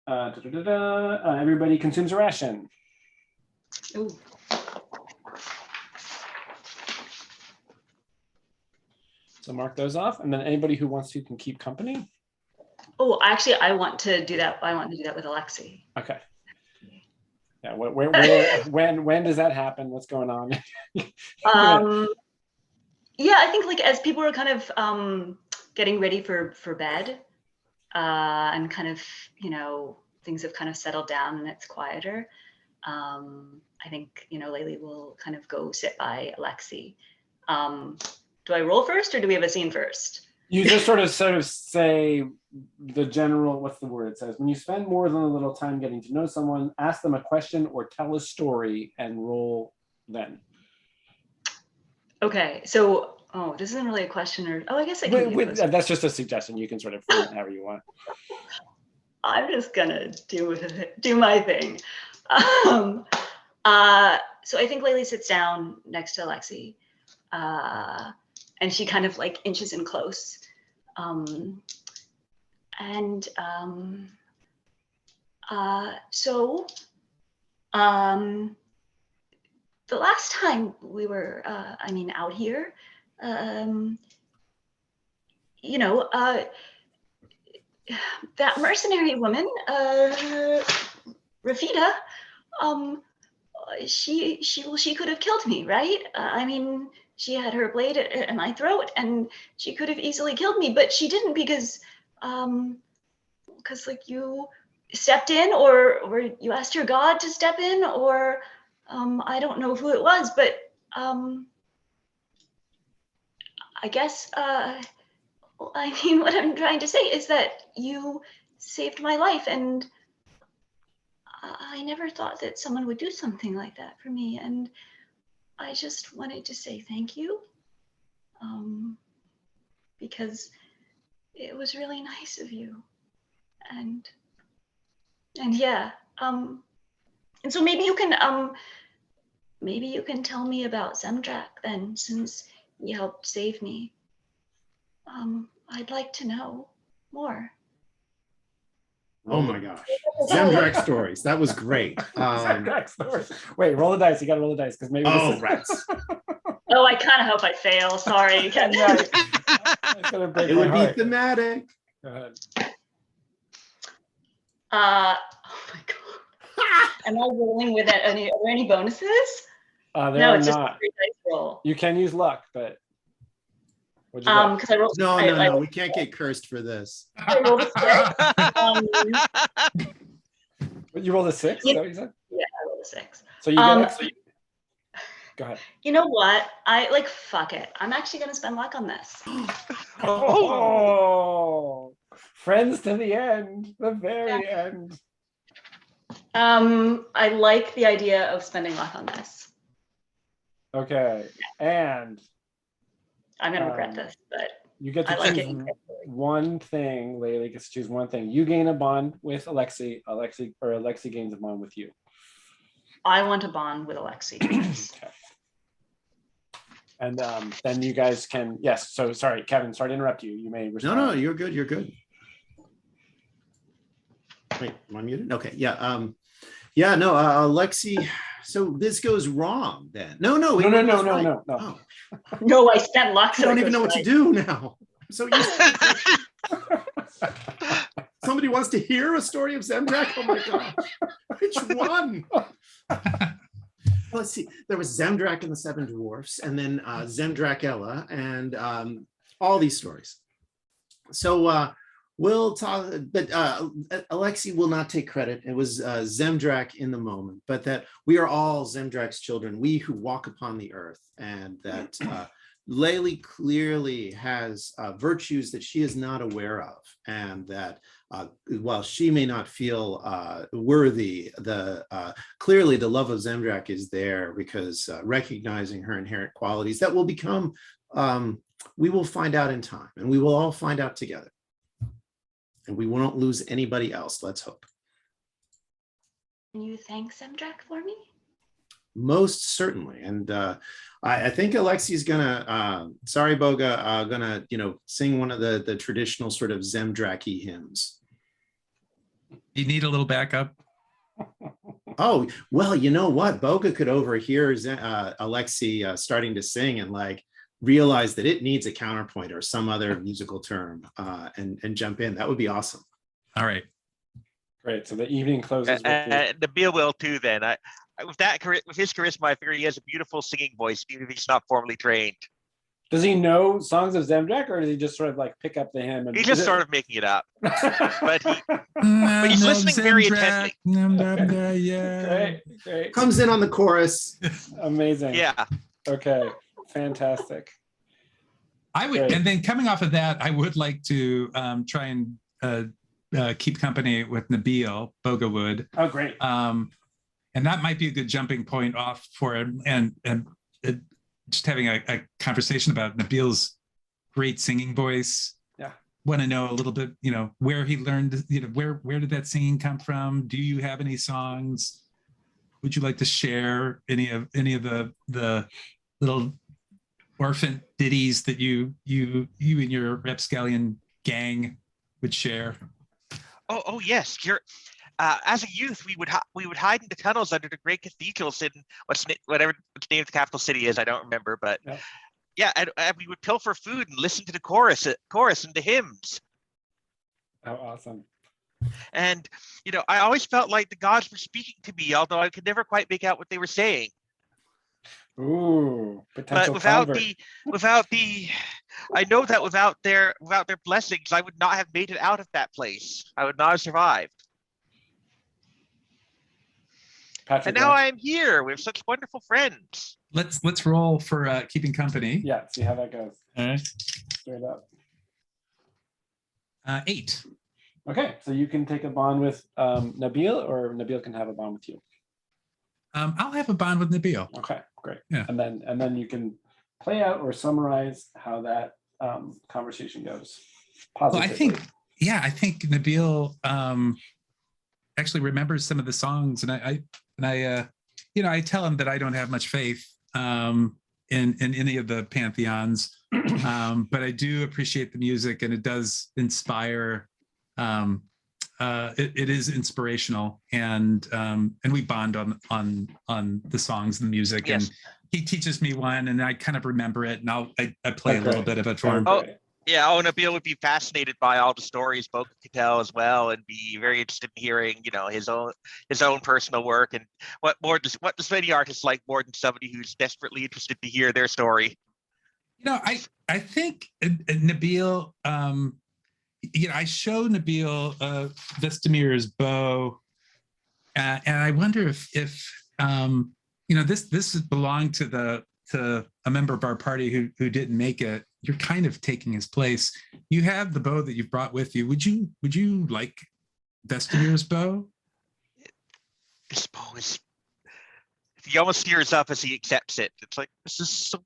Everybody consumes a ration. Ooh. So mark those off, and then anybody who wants to can keep company. Oh, actually, I want to do that. I want to do that with Alexi. Okay. Yeah. When does that happen? What's going on? Yeah, I think like as people are kind of getting ready for bed, and kind of, you know, things have kind of settled down and it's quieter. I think, you know, Laylee will kind of go sit by Alexi. Do I roll first or do we have a scene first? You just sort of say the general, what's the word it says? When you spend more than a little time getting to know someone, ask them a question or tell a story and roll then. Okay, so, oh, this isn't really a question or, oh, I guess I can do this. That's just a suggestion. You can sort of frame it however you want. I'm just gonna do my thing. So I think Laylee sits down next to Alexi, and she kind of like inches in close. So the last time we were, out here, you know, that mercenary woman, Rafita, she could have killed me, right? She had her blade at my throat, and she could have easily killed me, but she didn't because like you stepped in, or you asked your God to step in, or I don't know who it was, but I guess what I'm trying to say is that you saved my life, and I never thought that someone would do something like that for me, and I just wanted to say thank you, because it was really nice of you, and yeah, and so maybe you can tell me about Zemdrak then, since you helped save me. I'd like to know more. Oh my gosh. Zemdrak stories. That was great. Zemdrak stories. Wait, roll the dice. You got to roll the dice because maybe. Oh, this is... rats. Oh, I kind of hope I fail. Sorry. Right. It's gonna break It my would be heart. thematic. Go ahead. Oh my god. Am I rolling with it? Are there any bonuses? There No, are it's just a not. free dice roll. You can use luck, but what'd you get? Because I rolled. No, we can't get cursed for this. I rolled a 6. You rolled a 6? Is that what you said? Yeah, I rolled a 6. So you get extra. Go ahead. You know what? Fuck it. I'm actually gonna spend luck on this. Oh, friends to the end, the very end. I like the idea of spending luck on this. Okay, and I'm gonna regret this, but you get to I like choose it. one thing. Laylee gets to choose one thing. You gain a bond with Alexi. Alexi gains a bond with you. I want to bond with Alexi. Okay. And then you guys can, yes. So sorry, Kevin, sorry to interrupt you. You may respond. No, you're good. You're good. Wait, am I muted? Okay. Yeah. Alexi. So this goes wrong then. No. No. Oh, No, I spent luck. I So don't it even know goes what right. to do now. So somebody wants to hear a story of Zemdrak? Oh my gosh. Which one? Let's see. There was Zemdrak and the Seven Dwarfs, and then Zemdrakella, and all these stories. So we'll talk, but Alexi will not take credit. It was Zemdrak in the moment, but that we are all Zemdrak's children, we who walk upon the earth, and that Laylee clearly has virtues that she is not aware of, and that while she may not feel worthy, clearly the love of Zemdrak is there, because recognizing her inherent qualities that will become, we will find out in time, and we will all find out together. And we won't lose anybody else, let's hope. Can you thank Zemdrak for me? Most certainly. And I think Alexi's gonna, sorry Boga, gonna, sing one of the traditional sort of Zemdracky hymns. You need a little backup. Oh, well, you know what? Boga could overhear Alexi starting to sing and realize that it needs a counterpoint or some other musical term and jump in. That would be awesome. All right. Great. So the evening closes with Nabil will too. Then with his charisma, I figure he has a beautiful singing voice, even if he's not formally trained. Does he know songs of Zemdrak, or does he just sort of pick up the hymn? And He's just sort of making it up, but he's listening very intently. Yeah. Great. Comes in on the chorus. Amazing. Yeah. Okay. Fantastic. I would, and then coming off of that, I would like to try and keep company with Nabil Bogawood. Oh, great. And that might be a good jumping point off for him, and just having a conversation about Nabil's great singing voice. Yeah. want to know a little bit, where he learned, where did that singing come from? Do you have any songs? Would you like to share any of the little orphan ditties that you and your rapscallion gang would share? Oh yes, you're. As a youth, we would hide in the tunnels under the great cathedrals in whatever the name of the capital city is. I don't remember, but Yeah. yeah, and we would pilfer food and listen to the chorus and the hymns. Oh, awesome. And I always felt like the gods were speaking to me, although I could never quite make out what they were saying. Ooh, But potential without convert. I know that without their blessings, I would not have made it out of that place. I would not have survived. Patrick, And now I am here with such wonderful friends. Let's roll for keeping company. yeah, see how that goes. All right. Straight up. 8. Okay, so you can take a bond with Nabil, or Nabil can have a bond with you. I'll have a bond with Nabil. Okay, great. Yeah. And then you can play out or summarize how that conversation goes. Well, Positively. I think Nabil actually remembers some of the songs, and I tell him that I don't have much faith in any of the pantheons, but I do appreciate the music, and it does inspire. It is inspirational, and we bond on the songs and the music. Yes. And he teaches me one, and I kind of remember it, and I play a That's little great. bit of it for him. Oh, yeah, Nabil would be fascinated by all the stories Bo could tell as well, and be very interested in hearing, his own personal work, and what does many artists like more than somebody who's desperately interested to hear their story. I think Nabil, I show Nabil Vestimir's bow, and I wonder if this belonged to a member of our party who didn't make it. You're kind of taking his place. You have the bow that you've brought with you. Would you like Vestimir's bow? This bow is. He almost tears up as he accepts it. It's like, this is so,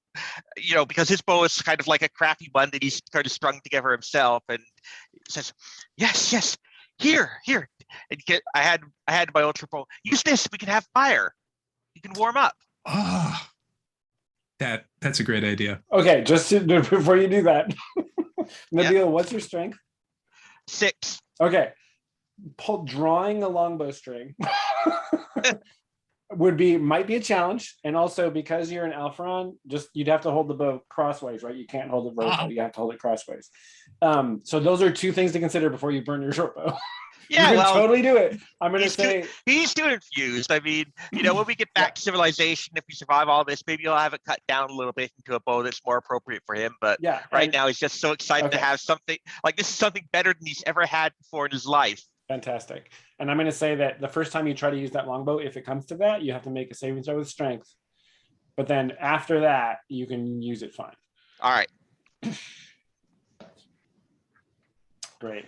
because his bow is kind of like a crappy one that he's kind of strung together himself, and he says, yes, here. And I had my ultra bow. Use this. We can have fire. You can warm up. Oh, that's a great idea. Okay, before you do that, Nabil, what's your strength? 6. Okay, drawing a longbow string might be a challenge, and also because you're an Alpharon, you'd have to hold the bow crossways, right? You can't hold it vertical. You have to hold it crossways. So those are two things to consider before you burn your short bow. Yeah, you can totally do it. I'm gonna say he's too infused. I mean, when we get back to civilization, if we survive all this, maybe I'll have it cut down a little bit into a bow that's more appropriate for him. But right now, he's just so excited to have something like this is something better than he's ever had before in his life. Fantastic. And I'm going to say that the first time you try to use that longbow, if it comes to that, you have to make a saving throw with strength. But then after that, you can use it fine. All right. Great.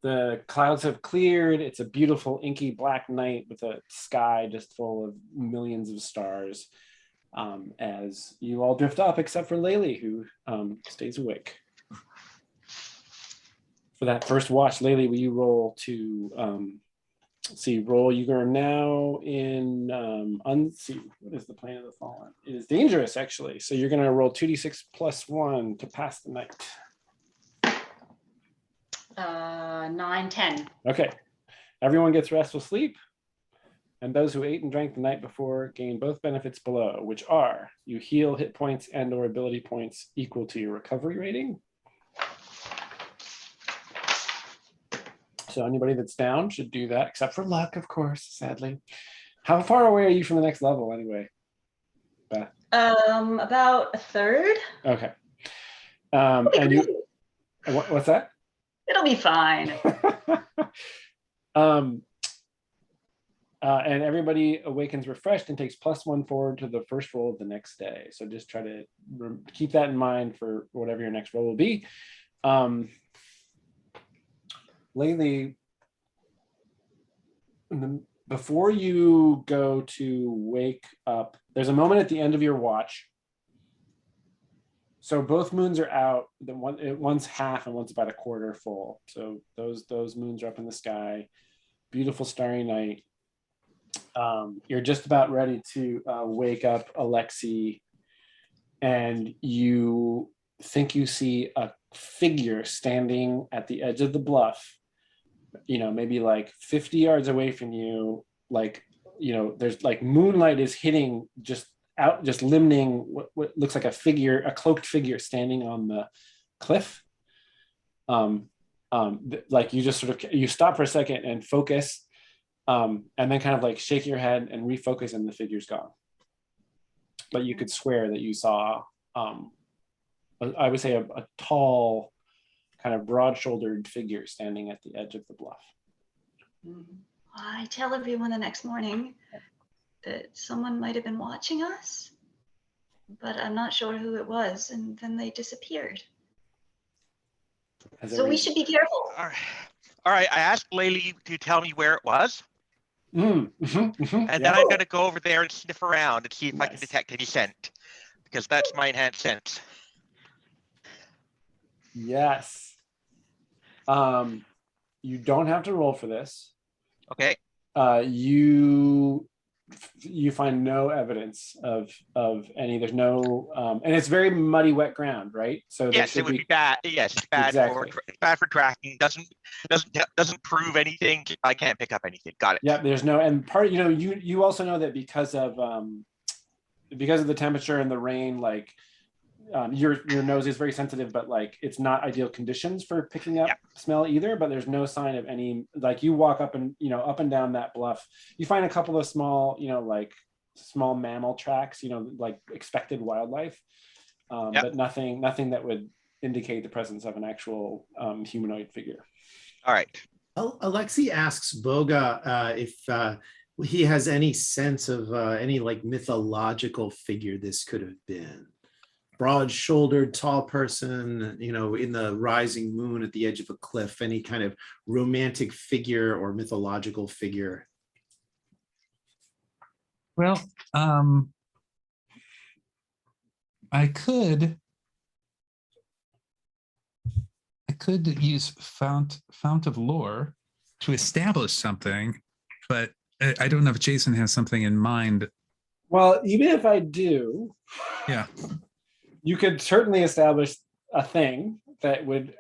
The clouds have cleared. It's a beautiful inky black night with a sky just full of millions of stars, as you all drift off, except for Laylee, who stays awake. For that first watch, Laylee, will you roll to roll? You are now in what is the plane of the fallen? It is dangerous, actually. So you're going to roll 2d6 plus 1 to pass the night. 9, 10. Okay. Everyone gets restful sleep, and those who ate and drank the night before gain both benefits below, which are you heal hit points and or ability points equal to your recovery rating. So anybody that's down should do that, except for luck, of course, sadly. How far away are you from the next level anyway, Beth? About a third. Okay. And you, what's that? It'll be fine. And everybody awakens refreshed and takes +1 forward to the first roll of the next day. So just try to keep that in mind for whatever your next roll will be. Laylee, before you go to wake up, there's a moment at the end of your watch. So both moons are out. One's half and one's about a quarter full. So those moons are up in the sky. Beautiful starry night. You're just about ready to wake up Alexei, and you think you see a figure standing at the edge of the bluff, maybe like 50 yards away from you. Like, there's like moonlight is hitting just limiting what looks like a cloaked figure standing on the cliff. Like you just sort of, you stop for a second and focus, and then kind of like shake your head and refocus, and the figure's gone. But you could swear that you saw, I would say, a tall, kind of broad-shouldered figure standing at the edge of the bluff. I tell everyone the next morning that someone might have been watching us, but I'm not sure who it was, and then they disappeared. So we should be careful. All right. I asked Laylee to tell me where it was. And then I'm going to go over there and sniff around and see if I can detect any scent, because that's my enhanced sense. Yes. You don't have to roll for this. Okay. You find no evidence of any. There's no, and it's very muddy, wet ground, right? So yes, it would be bad. Yes, it's bad Exactly. bad for tracking. Doesn't prove anything. I can't pick up anything. Got it. Yeah, there's no, and part, you also know that because of the temperature and the rain, like your nose is very sensitive, but like it's not ideal conditions for picking up smell either. But there's no sign of any, like you walk up and down that bluff, you find a couple of small, like small mammal tracks, like expected wildlife, but nothing that would indicate the presence of an actual humanoid figure. All right. Alexei asks Boga if he has any sense of any like mythological figure this could have been. Broad-shouldered, tall person, in the rising moon at the edge of a cliff, any kind of romantic figure or mythological figure. Well, I could use Fount of Lore to establish something, but I don't know if Jason has something in mind. Well, even if I do, you could certainly establish a thing that would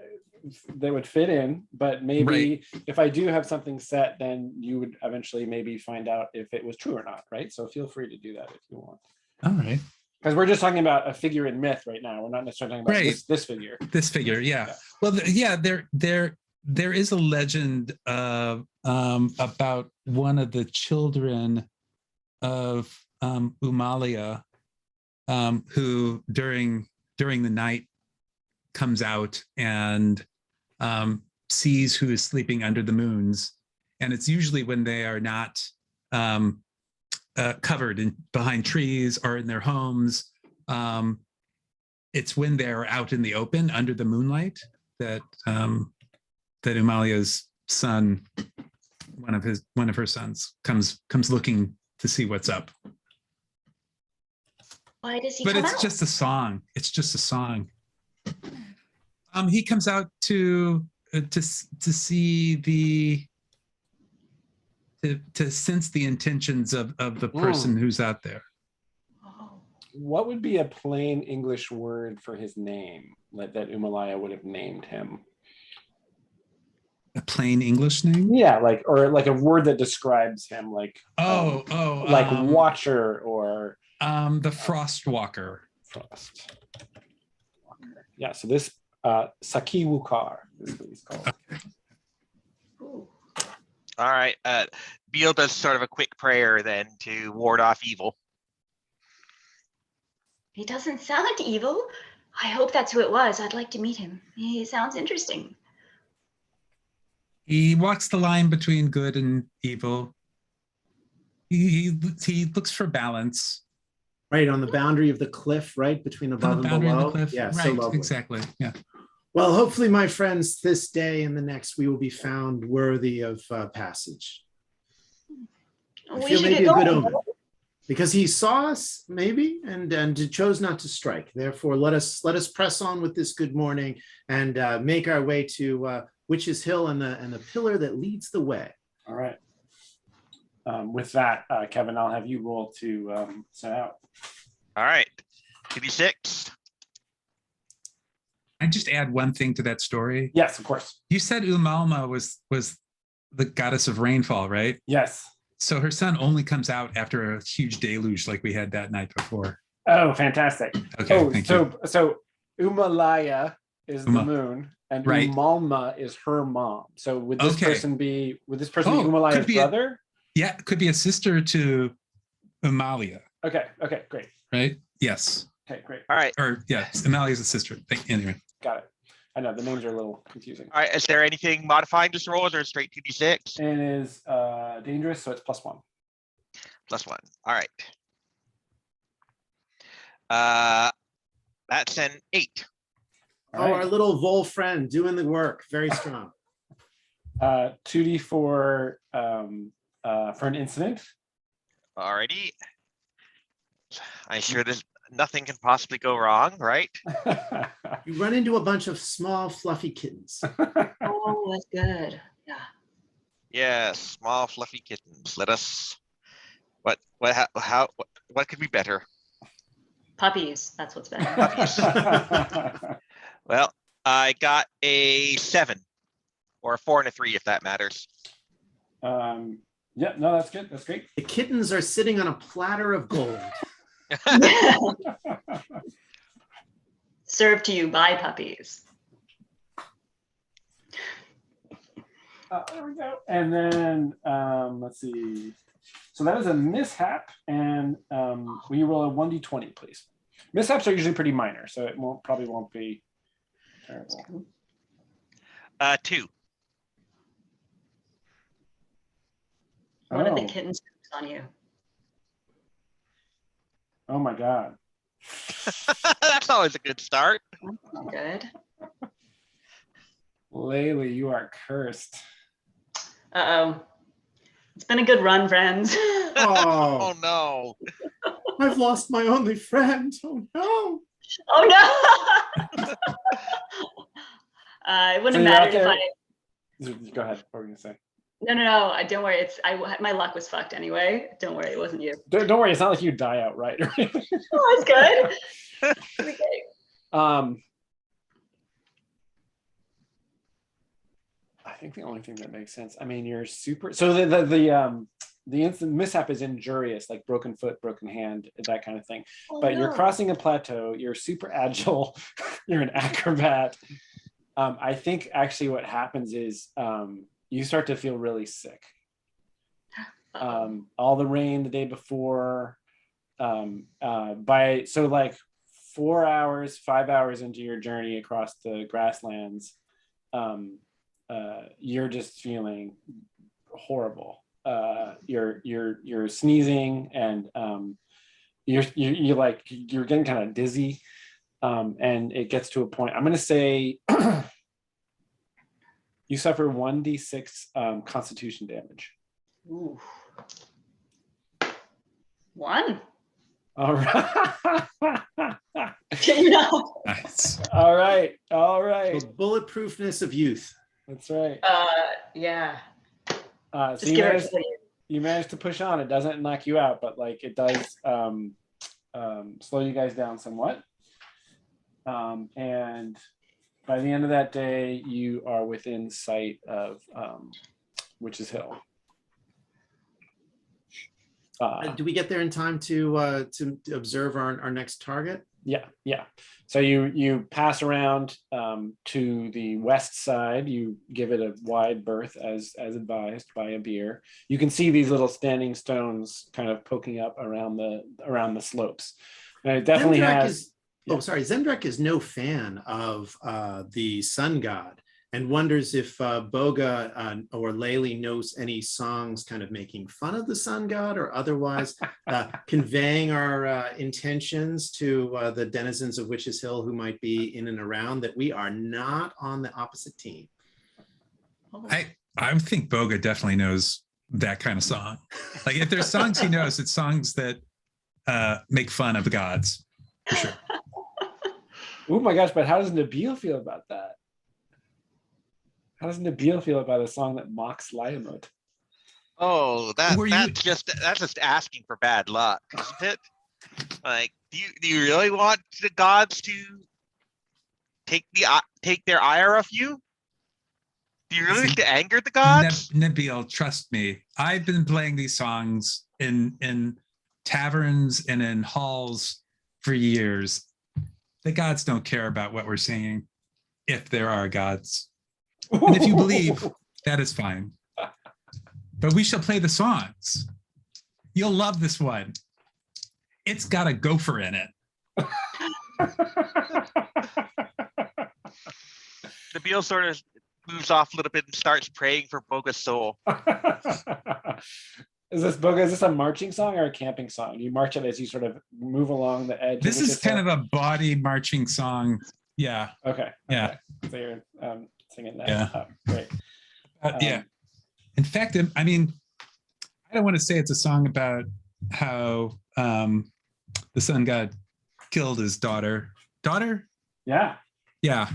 fit in, but maybe if I do have something set, then you would eventually maybe find out if it was true or not, right? So feel free to do that if you want. All right. Because we're just talking about a figure in myth right now. We're not necessarily talking about this figure. This figure, yeah. Well, there is a legend about one of the children of Umalia, who during the night comes out and sees who is sleeping under the moons, and it's usually when they are not covered behind trees or in their homes. It's when they're out in the open under the moonlight that Umalia's son, one of her sons, comes looking to see what's up. Why does he But come it's out? just a song. It's just a song. He comes out to see to sense the intentions of the person who's out there. Oh. What would be a plain English word for his name that Umalia would have named him? A plain English name? Yeah, or a word that describes him, like watcher or the Frostwalker. Frost. Yeah, so this Sakiwukar is what he's called. Ooh. All right. Beal does sort of a quick prayer then to ward off evil. He doesn't sound evil. I hope that's who it was. I'd like to meet him. He sounds interesting. He walks the line between good and evil. He looks for balance. Right on the boundary of the cliff, right between above and below. Yeah, right, so lovely. Exactly. Yeah. Well, hopefully, my friends, this day and the next, we will be found worthy of passage. I We feel should maybe get a good going. omen. because he saw us maybe and chose not to strike. Therefore, let us press on with this good morning and make our way to Witch's Hill and the pillar that leads the way. All right. With that, Kevin, I'll have you roll to set out. All right. 2d6. I just add one thing to that story. Yes, of course. You said Umalma was the goddess of rainfall, right? Yes. So her son only comes out after a huge deluge like we had that night before. Oh, fantastic. Okay, Oh, thank you. so Umalaya is the moon, and Right. Umalma is her mom. So would this Okay. person be Oh, Umalaya's could be brother? Yeah, it could be a sister to Amalia, Okay, great. right? Yes. Okay, great. All right. Or yes, Amalia's a sister. Anyway. Got it. I know the names are a little confusing. All right. Is there anything modifying this roll, or is it straight 2d6? It is dangerous, so it's +1. +1. All right. That's an 8. All Oh, right. our little Vol friend doing the work. Very strong. 2d4 for an incident. Alrighty. I'm sure there's nothing can possibly go wrong, right? You run into a bunch of small, fluffy kittens. Oh, that's good. Yeah. Yes, small fluffy kittens. Let us. What could be better? Puppies. That's what's better. Well, I got a 7 or a 4 and a 3, if that matters. Yeah, no, that's good. That's great. The kittens are sitting on a platter of gold. Served to you by puppies. There we go. And then let's see. So that is a mishap, and will you roll a 1d20, please? Mishaps are usually pretty minor, so it probably won't be terrible. 2. One of the Oh. kittens poops on you. Oh my God. That's always a good start. Good. Laylee, you are cursed. Uh-oh. It's been a good run, friends. Oh Oh, no. I've lost my only friend. Oh no. Oh no! It wouldn't So have you're out mattered if there- I. Go ahead. What were you gonna say? No. Don't worry. My luck was fucked anyway. Don't worry, it wasn't you. Don't worry. It's not like you die outright. Right? Oh, it's good. Okay. I think the only thing that makes sense. I mean, you're super. So the instant mishap is injurious, like broken foot, broken hand, that kind of thing. Oh, But you're no. crossing a plateau. You're super agile. You're an acrobat. I think actually what happens is you start to feel really sick. Uh-oh. All the rain the day before. So like 4 hours, 5 hours into your journey across the grasslands, you're just feeling horrible. You're sneezing and you're getting kind of dizzy, and it gets to a point. I'm gonna say you suffer 1d6 constitution damage. Ooh. 1. All right. No. Nice. All right. The bulletproofness of youth. That's right. Yeah. So Just give her. you managed to push on. It doesn't knock you out, but like it does slow you guys down somewhat. And by the end of that day, you are within sight of Witch's Hill. Do we get there in time to observe our next target? Yeah. So you pass around to the west side. You give it a wide berth as advised by a beer. You can see these little standing stones kind of poking up around the slopes. And it definitely Zemdrak has. Zemdrak is no fan of the sun god and wonders if Boga or Laylee knows any songs kind of making fun of the sun god or otherwise conveying our intentions to the denizens of Witch's Hill who might be in and around, that we are not on the opposite team. I think Boga definitely knows that kind of song. Like if there's songs he knows, it's songs that make fun of the gods. For sure. Oh my gosh, but how does Nabil feel about that? How does Nabil feel about a song that mocks Liamut? Oh, Were you- that's just asking for bad luck, isn't it? Like, do you really want the gods to take their ire of you? Do you really See, wish to anger the gods? Nabil, trust me. I've been playing these songs in taverns and in halls for years. The gods don't care about what we're singing, if there are gods. And if you believe, that is fine. But we shall play the songs. You'll love this one. It's got a gopher in it. Nabil sort of moves off a little bit and starts praying for Boga's soul. Is this Boga? Is this a marching song or a camping song? You march it as you sort of move along the edge. This is kind of a body marching song. Yeah. Okay. Yeah. Okay. So you're singing that. Yeah. Oh, great. Yeah. In fact, I mean, I don't want to say it's a song about how the sun god killed his daughter. Daughter? Yeah. Yeah.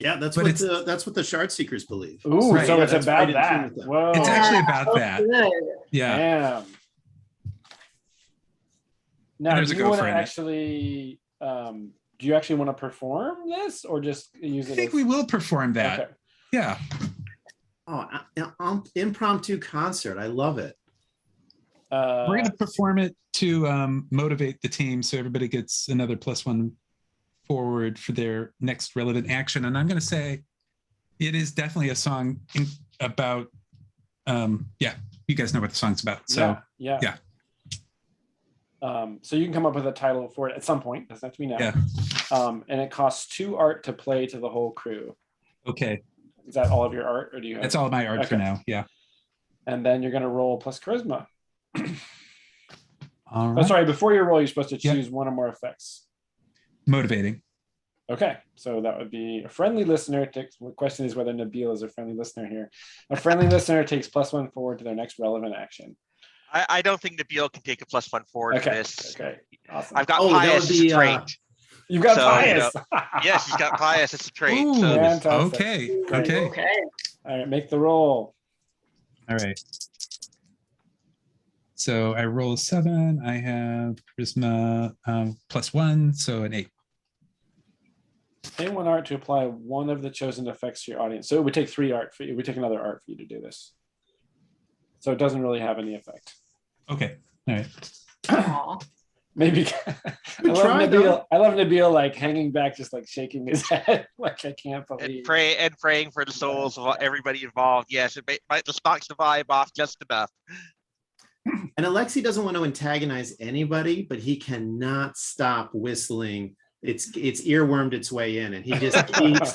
Yeah, that's But what the Shard Seekers believe. Ooh, Right, so yeah, it's that's about right in tune that. with them. Whoa. It's actually about Oh, that. good. Yeah. Damn. Now, there's do a you want to gopher in it. actually? Do you actually want to perform this, or just use I it? think as, we will perform that. Okay. Yeah. Oh, impromptu concert. I love it. We're going to perform it to motivate the team so everybody gets another +1 forward for their next relevant action. And I'm going to say it is definitely a song about, yeah, you guys know what the song's about. So yeah. So you can come up with a title for it at some point. Doesn't have to be now. Yeah. And it costs 2 art to play to the whole crew. Okay. Is that all of your art, or do you have? That's all my art for Okay. now. Yeah. And then you're going to roll plus charisma. All Oh, right. sorry. Before you roll, you're supposed to Yep. choose one or more effects. Motivating. Okay, so that would be a friendly listener. The question is whether Nabil is a friendly listener here. A friendly listener takes +1 forward to their next relevant action. I don't think Nabil can take a +1 forward for Okay. this. Okay. Awesome. I've got Oh, that pious would as a be, trait. You've got so, you pious. Yes, he's got pious as a trait. Ooh, So Fantastic. okay. Great. Okay. Okay. All right, make the roll. All right. So I roll a 7. I have charisma +1, so an 8. Pay 1 art to apply one of the chosen effects to your audience. So it would take 3 art for you. It would take another art for you to do this. So it doesn't really have any effect. Okay. All right. Aw. Maybe I love Nabil like hanging back, just like shaking his head, like I can't and believe. praying for the souls of everybody involved. Yes, it might just knocks the vibe off just enough. And Alexi doesn't want to antagonize anybody, but he cannot stop whistling. It's earwormed its way in, and he just keeps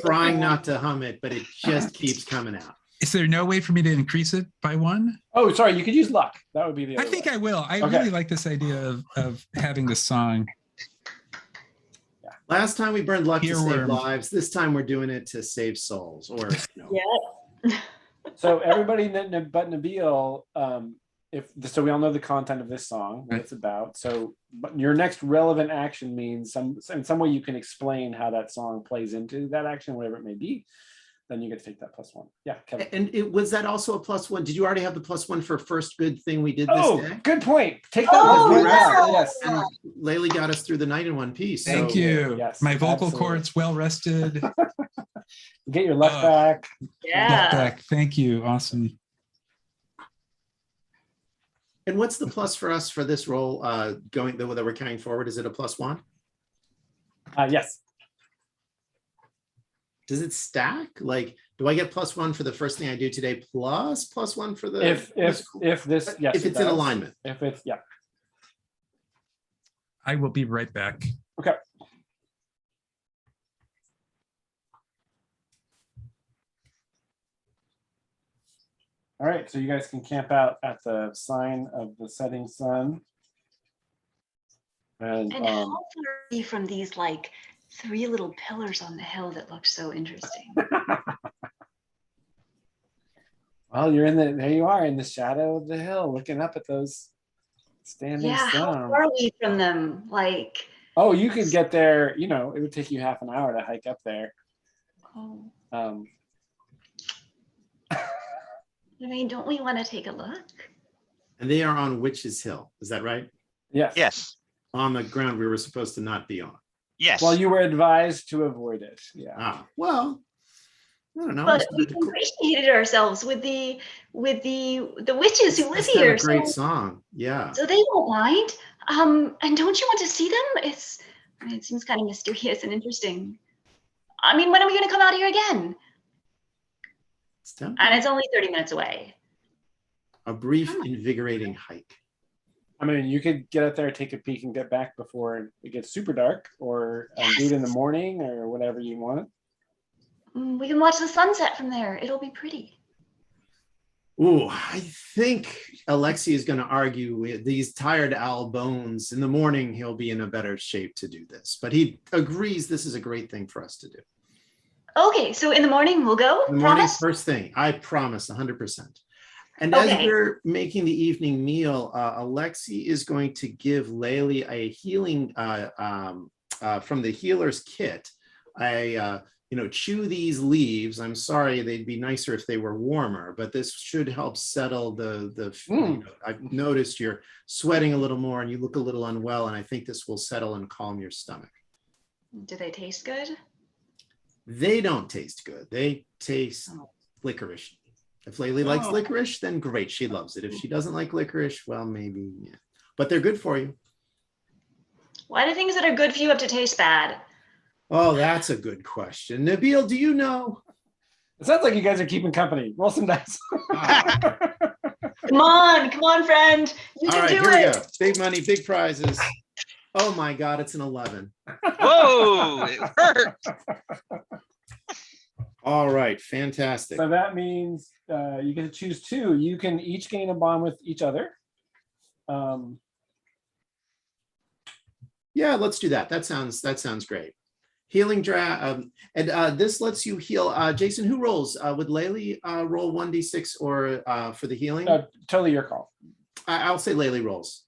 trying not to hum it, but it just keeps coming out. Is there no way for me to increase it by 1? Oh, sorry. You could use luck. That would be the I other think way. I will. I Okay. really like this idea of having the song. Last time we burned luck to save Earworm. lives. This time we're doing it to save souls. Or Yeah. So everybody but Nabil, so we all know the content of this song, what Right. it's about. So but your next relevant action means in some way you can explain how that song plays into that action, whatever it may be. Then you get to take that +1. Yeah, Kevin. And was that also a +1? Did you already have the +1 for first good thing we did this Oh, day? good point. Take that. Oh, as yeah. Yes. And Laylee got us through the night in one piece. Thank so- you. yes, My vocal absolutely. cords well rested. Get your luck back. Yeah. Back. Thank you. Awesome. And what's the plus for us for this role that we're carrying forward? Is it a +1? Yes. Does it stack? Like, do I get +1 for the first thing I do today plus +1 for the If this, yes. if it it's in does. alignment? If it's, yeah. I will be right back. Okay. All right, so you guys can camp out at the sign of the setting sun. And And how far are you from these like 3 little pillars on the hill that look so interesting? well, there you are in the shadow of the hill, looking up at those Standing Yeah, how stone. far are we from them? Like, Oh, you could get there, you know, it would take you half an hour to hike up there. oh, Um, I mean, don't we want to take a look? And they are on Witch's Hill. Is that right? yes. Yes, On the ground we were supposed to not be on. yes. Well, you were advised to avoid it. Yeah. Ah, well, I don't know. But we ingratiated ourselves with the witches who live It's got here, a great so, song. Yeah. so they won't mind. And don't you want to see them? I mean, it seems kind of mysterious and interesting. I mean, when are we going to come out here again? It's tempting. And it's only 30 minutes away. A brief, invigorating hike. I mean, you could get out there, take a peek, and get back before it gets super dark, or do it in the morning, or whatever you want. We can watch the sunset from there. It'll be pretty. Ooh, I think Alexi is going to argue with these tired owl bones. In the morning, he'll be in a better shape to do this. But he agrees this is a great thing for us to do. Okay, so in the morning we'll go. In the morning, Promise? first thing. I promise, 100%. And as Okay. we're making the evening meal, Alexi is going to give Laylee a healing from the healer's kit. Chew these leaves. I'm sorry, they'd be nicer if they were warmer, but this should help settle I've noticed you're sweating a little more and you look a little unwell, and I think this will settle and calm your stomach. Do they taste good? They don't taste good. They taste licorice. If Laylee likes licorice, then great, she loves it. If she doesn't like licorice, well, maybe, yeah. But they're good for you. Why do things that are good for you have to taste bad? Oh, that's a good question. Nabil, do you know? It sounds like you guys are keeping company. Roll some dice. Come on, friend. You All can right, do here we it. go. Big money, big prizes. Oh my God, it's an 11. Whoa, it hurt. All right, fantastic. So that means you get to choose two. You can each gain a bond with each other. Yeah, let's do that. That sounds great. Healing draft, and this lets you heal. Jason, who rolls? Would Laylee roll 1d6 or for the healing? Totally your call. I'll say Laylee rolls.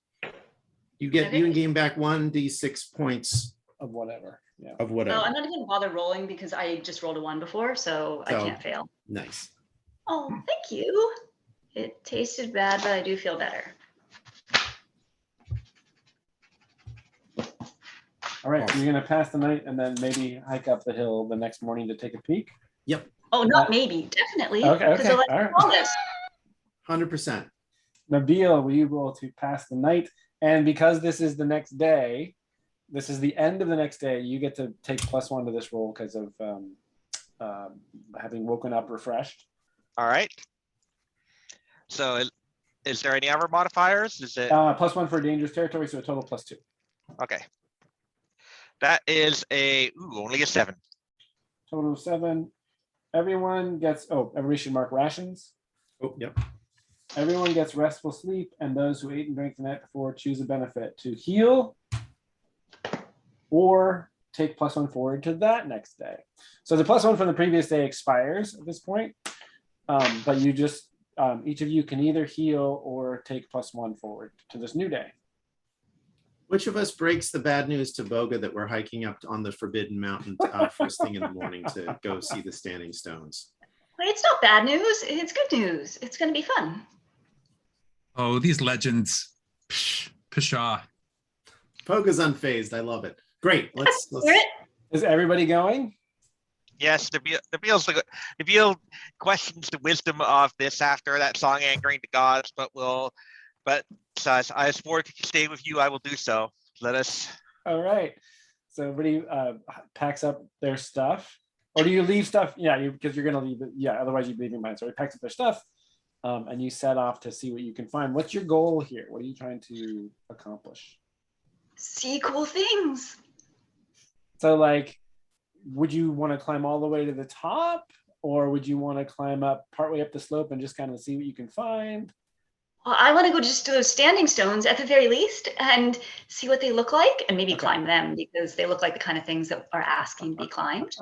You can gain back 1d6 points Of whatever. Yeah. of whatever. Oh, I'm not even gonna bother rolling because I just rolled a 1 before, so I can't fail. Nice. Oh, thank you. It tasted bad, but I do feel better. All right. So you're gonna pass the night and then maybe hike up the hill the next morning to take a peek. Oh, not maybe, definitely. Okay, because I like all to right. promise. 100%. Nabil, were you able to pass the night? And because this is the next day, this is the end of the next day, you get to take +1 to this roll because of having woken up refreshed. All right. So is there any other modifiers? Is it +1 for dangerous territory, so a total +2. okay? That is only a 7. Total of 7. Everyone gets, everybody should mark rations. Oh, yep. Everyone gets restful sleep, and those who ate and drank the night before choose a benefit to heal or take +1 forward to that next day. So the +1 from the previous day expires at this point, but you just, each of you can either heal or take +1 forward to this new day. Which of us breaks the bad news to Boga that we're hiking up on the Forbidden Mountain first thing in the morning to go see the Standing Stones? Wait, it's not bad news. It's good news. It's going to be fun. Oh, these legends. Pshaw. Boga's unfazed. I love it. Great. Let's Hear it? Is everybody going? Yes, Nabil questions the wisdom of this after that song "Angering the Gods," but I swore to stay with you. I will do so. Let us. All right. So everybody packs up their stuff, or do you leave stuff? Yeah, because you're gonna leave it. Yeah, otherwise you'd be leaving mine. So everybody packs up their stuff, and you set off to see what you can find. What's your goal here? What are you trying to accomplish? See cool things. So, like, would you want to climb all the way to the top, or would you want to climb up partway up the slope and just kind of see what you can find? Well, I want to go just to those standing stones at the very least and see what they look like and maybe climb them because they look like the kind of things that are asking to be climbed.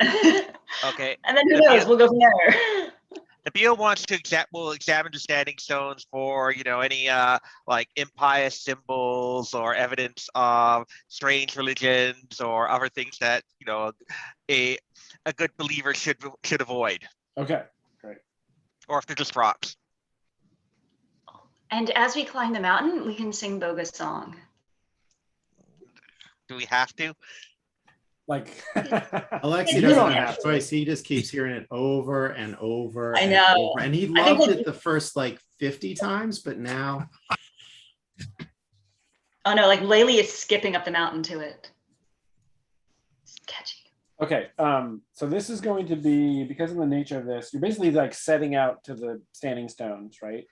Okay. And then who knows? We'll go from there. Nabil wants to will examine the standing stones for, any like impious symbols or evidence of strange religions or other things that, a good believer should avoid. Okay, great. Or if they're just rocks. And as we climb the mountain, we can sing Boga's song. Do we have to? Like Alexi You doesn't don't have have a to. choice. He just keeps hearing it over and over. I and know. over. And he I think loved that- it the first like 50 times, but now Oh no, like Laylee is skipping up the mountain to it. It's catchy. Okay, so this is going to be, because of the nature of this, you're basically like setting out to the standing stones, right?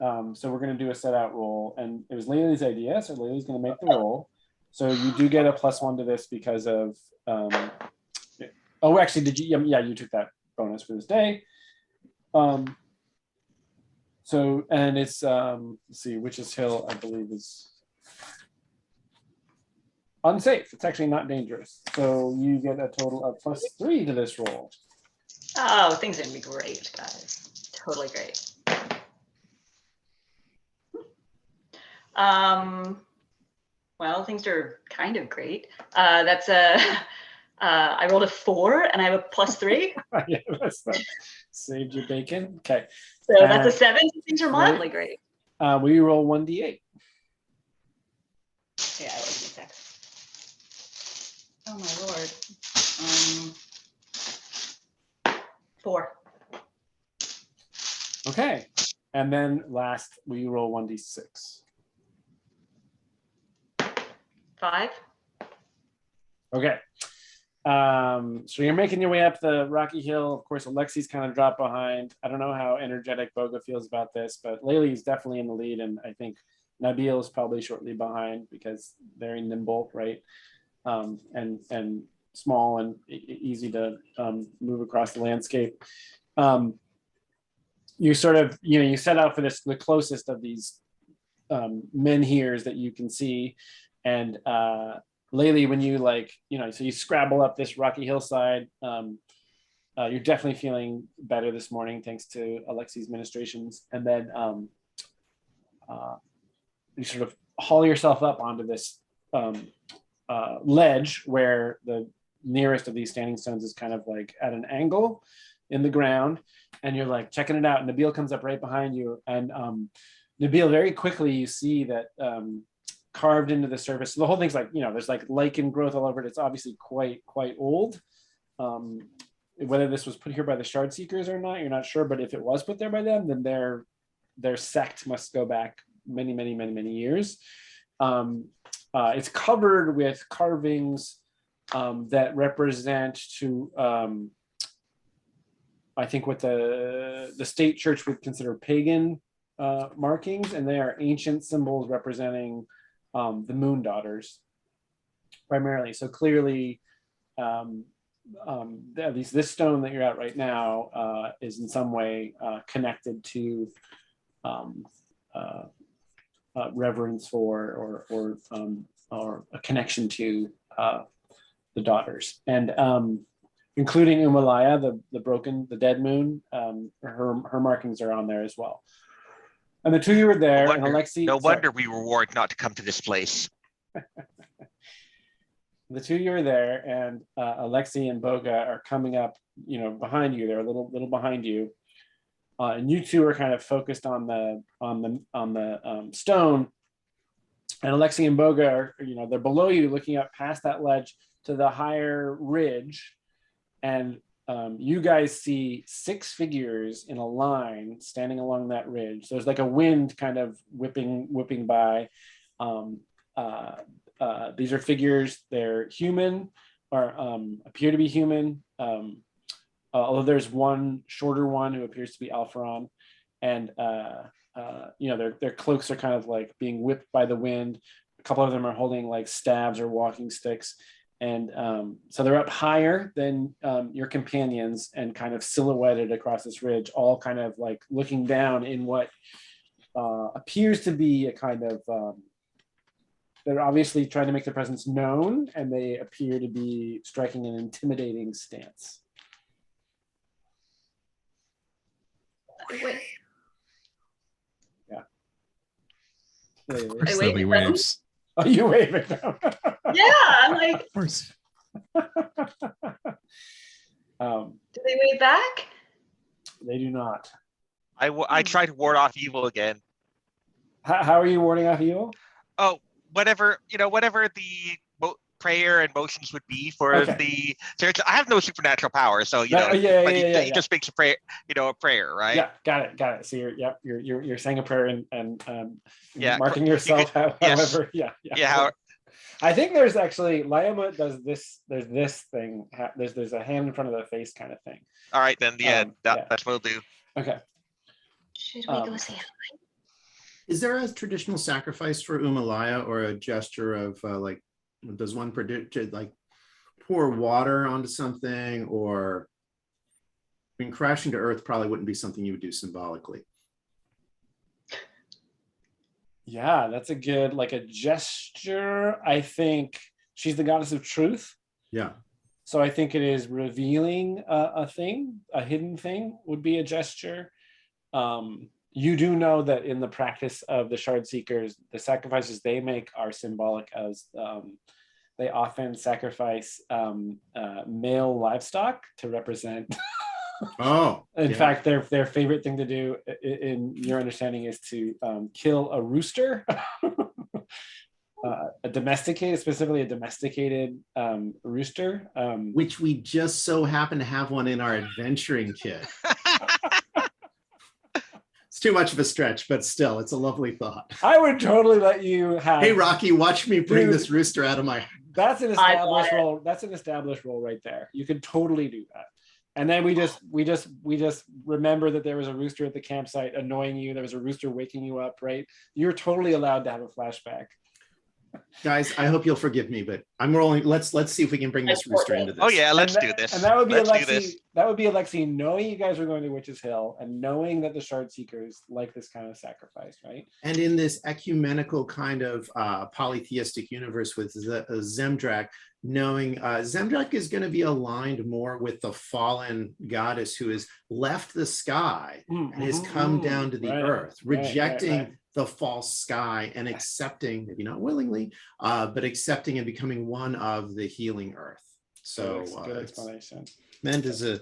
So we're going to do a set out roll, and it was Laylee's idea, so Laylee's going to make the roll. So you do get a +1 to this because of, oh, actually, did you? Yeah, you took that bonus for this day. So, and it's, let's see, Witch's Hill, I believe, is unsafe. It's actually not dangerous. So you get a total of +3 to this roll. Oh, things are gonna be great, guys. Totally great. Well, things are kind of great. That's a, I rolled a 4 and I have a +3. Yeah, that saved your bacon. Okay. So that's a 7. Things are Right. mildly great. We roll 1d8. Yeah, I like these decks. Oh my lord. 4. Okay. And then last, we roll 1d6. 5. Okay. So you're making your way up the rocky hill. Of course, Alexi's kind of dropped behind. I don't know how energetic Boga feels about this, but Laylee's definitely in the lead, and I think Nabil is probably shortly behind because they're nimble, right? And small and easy to move across the landscape. You sort of, you set out for this, the closest of these menhirs that you can see, and Laylee, when you so you scrabble up this rocky hillside, you're definitely feeling better this morning thanks to Alexi's ministrations. And then you sort of haul yourself up onto this ledge where the nearest of these standing stones is kind of like at an angle in the ground. And you're like checking it out. And Nabil comes up right behind you. And Nabil, very quickly, you see that carved into the surface. So the whole thing's like, there's like lichen growth all over it. It's obviously quite old. Whether this was put here by the Shard Seekers or not, you're not sure. But if it was put there by them, then their sect must go back many years. It's covered with carvings that represent I think what the state church would consider pagan markings, and they are ancient symbols representing the moon daughters primarily. So clearly, at least this stone that you're at right now is in some way connected to reverence for or a connection to the daughters, and including Umalaya, the dead moon. Her markings are on there as well. And the two of you were there, and Alexi. No wonder we were warned not to come to this place. The two of you are there, and Alexi and Boga are coming up, behind you. They're a little behind you, and you two are kind of focused on the stone. And Alexi and Boga are, they're below you, looking up past that ledge to the higher ridge, and you guys see 6 figures in a line standing along that ridge. So there's like a wind kind of whipping by. These are figures. They're human, or appear to be human. Although there's one shorter one who appears to be Alpharon, and their cloaks are kind of like being whipped by the wind. A couple of them are holding like staves or walking sticks. And so they're up higher than your companions and kind of silhouetted across this ridge, all kind of like looking down in what appears to be a kind of, they're obviously trying to make their presence known, and they appear to be striking an intimidating stance. Wait, Flavors. I Slowly wave at them? waves. Oh, you wave at them. yeah, I'm like, Of course. do they wave back? They do not. I try to ward off evil again. How are you warding off evil? Oh, whatever, whatever the prayer and motions would be for Okay. the church. I have no supernatural power, so Yeah, yeah, but yeah, he just makes a prayer, a prayer, right? Yeah, got it. So you're saying a prayer and Yeah, marking you yourself. yes. However, yeah. Yeah. I think there's actually Liamut does this. There's this thing. There's a hand in front of the face kind of thing. All right, then. Yeah, Yeah. that's what we'll do. Okay. Should we go say hi? Is there a traditional sacrifice for Umalaya or a gesture of like, does one predict like pour water onto something, or I mean, crashing to earth probably wouldn't be something you would do symbolically. Yeah, that's a good like a gesture. I think she's the goddess of truth. Yeah. So I think it is revealing a thing, a hidden thing would be a gesture. You do know that in the practice of the Shard Seekers, the sacrifices they make are symbolic as they often sacrifice male livestock to represent. Oh. In yeah. fact, their favorite thing to do, in your understanding, is to kill a rooster. Specifically a domesticated rooster. Which we just so happen to have one in our adventuring kit. It's too much of a stretch, but still, it's a lovely thought. I would totally let you have. Hey, Rocky, watch me bring Dude. this rooster out of my. That's an I want established it. role. That's an established role right there. You could totally do that. And then we just remember that there was a rooster at the campsite annoying you. There was a rooster waking you up, right? You're totally allowed to have a flashback. Guys, I hope you'll forgive me, but I'm rolling. Let's see if we can bring this rooster into this. Oh yeah, let's And do this. And that would be Let's do Alexi. this. That would be Alexi knowing you guys were going to Witch's Hill and knowing that the Shard Seekers like this kind of sacrifice, right? And in this ecumenical kind of polytheistic universe with Zemdrak, knowing Zemdrak is going to be aligned more with the fallen goddess who has left the sky and has come down to the earth, rejecting the false sky and accepting, maybe not willingly, but accepting and becoming one of the healing earth. So Good explanation. Meant as a.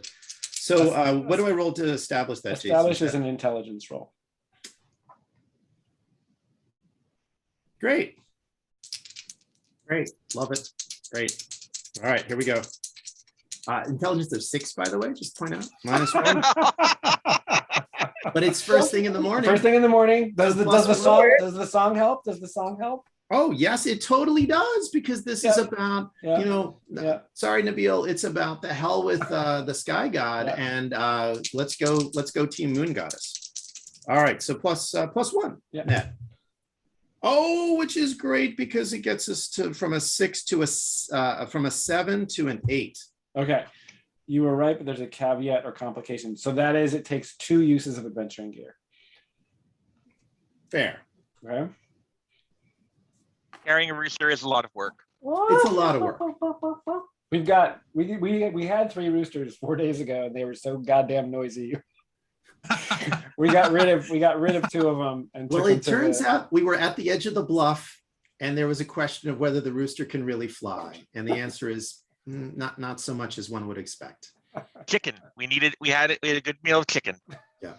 So what do I roll to establish that? Establish Jason? as an intelligence roll. Great. Love it. Great. All right, here we go. Intelligence of 6, by the way, just point out. -1. But it's first thing in the morning. First thing in the morning. Does the Plus song help? Does the song help? Oh, yes, it totally does, because this is about, Yeah. sorry, Nabil, it's about the hell with the sky god, and let's go Team Moon Goddess. All right, so plus 1 net. Oh, which is great because it gets us to from a 6 to from a 7 to an 8. Okay. You were right, but there's a caveat or complication. So that is, it takes 2 uses of adventuring gear. Fair. Okay. Carrying a rooster is a lot of work. It's a lot of work. We had 3 roosters 4 days ago, and they were so goddamn noisy. we got rid of 2 of them. And Well, it turns out we were at the edge of the bluff, and there was a question of whether the rooster can really fly, and the answer is not so much as one would expect. Chicken. We had a good meal of chicken. Yeah.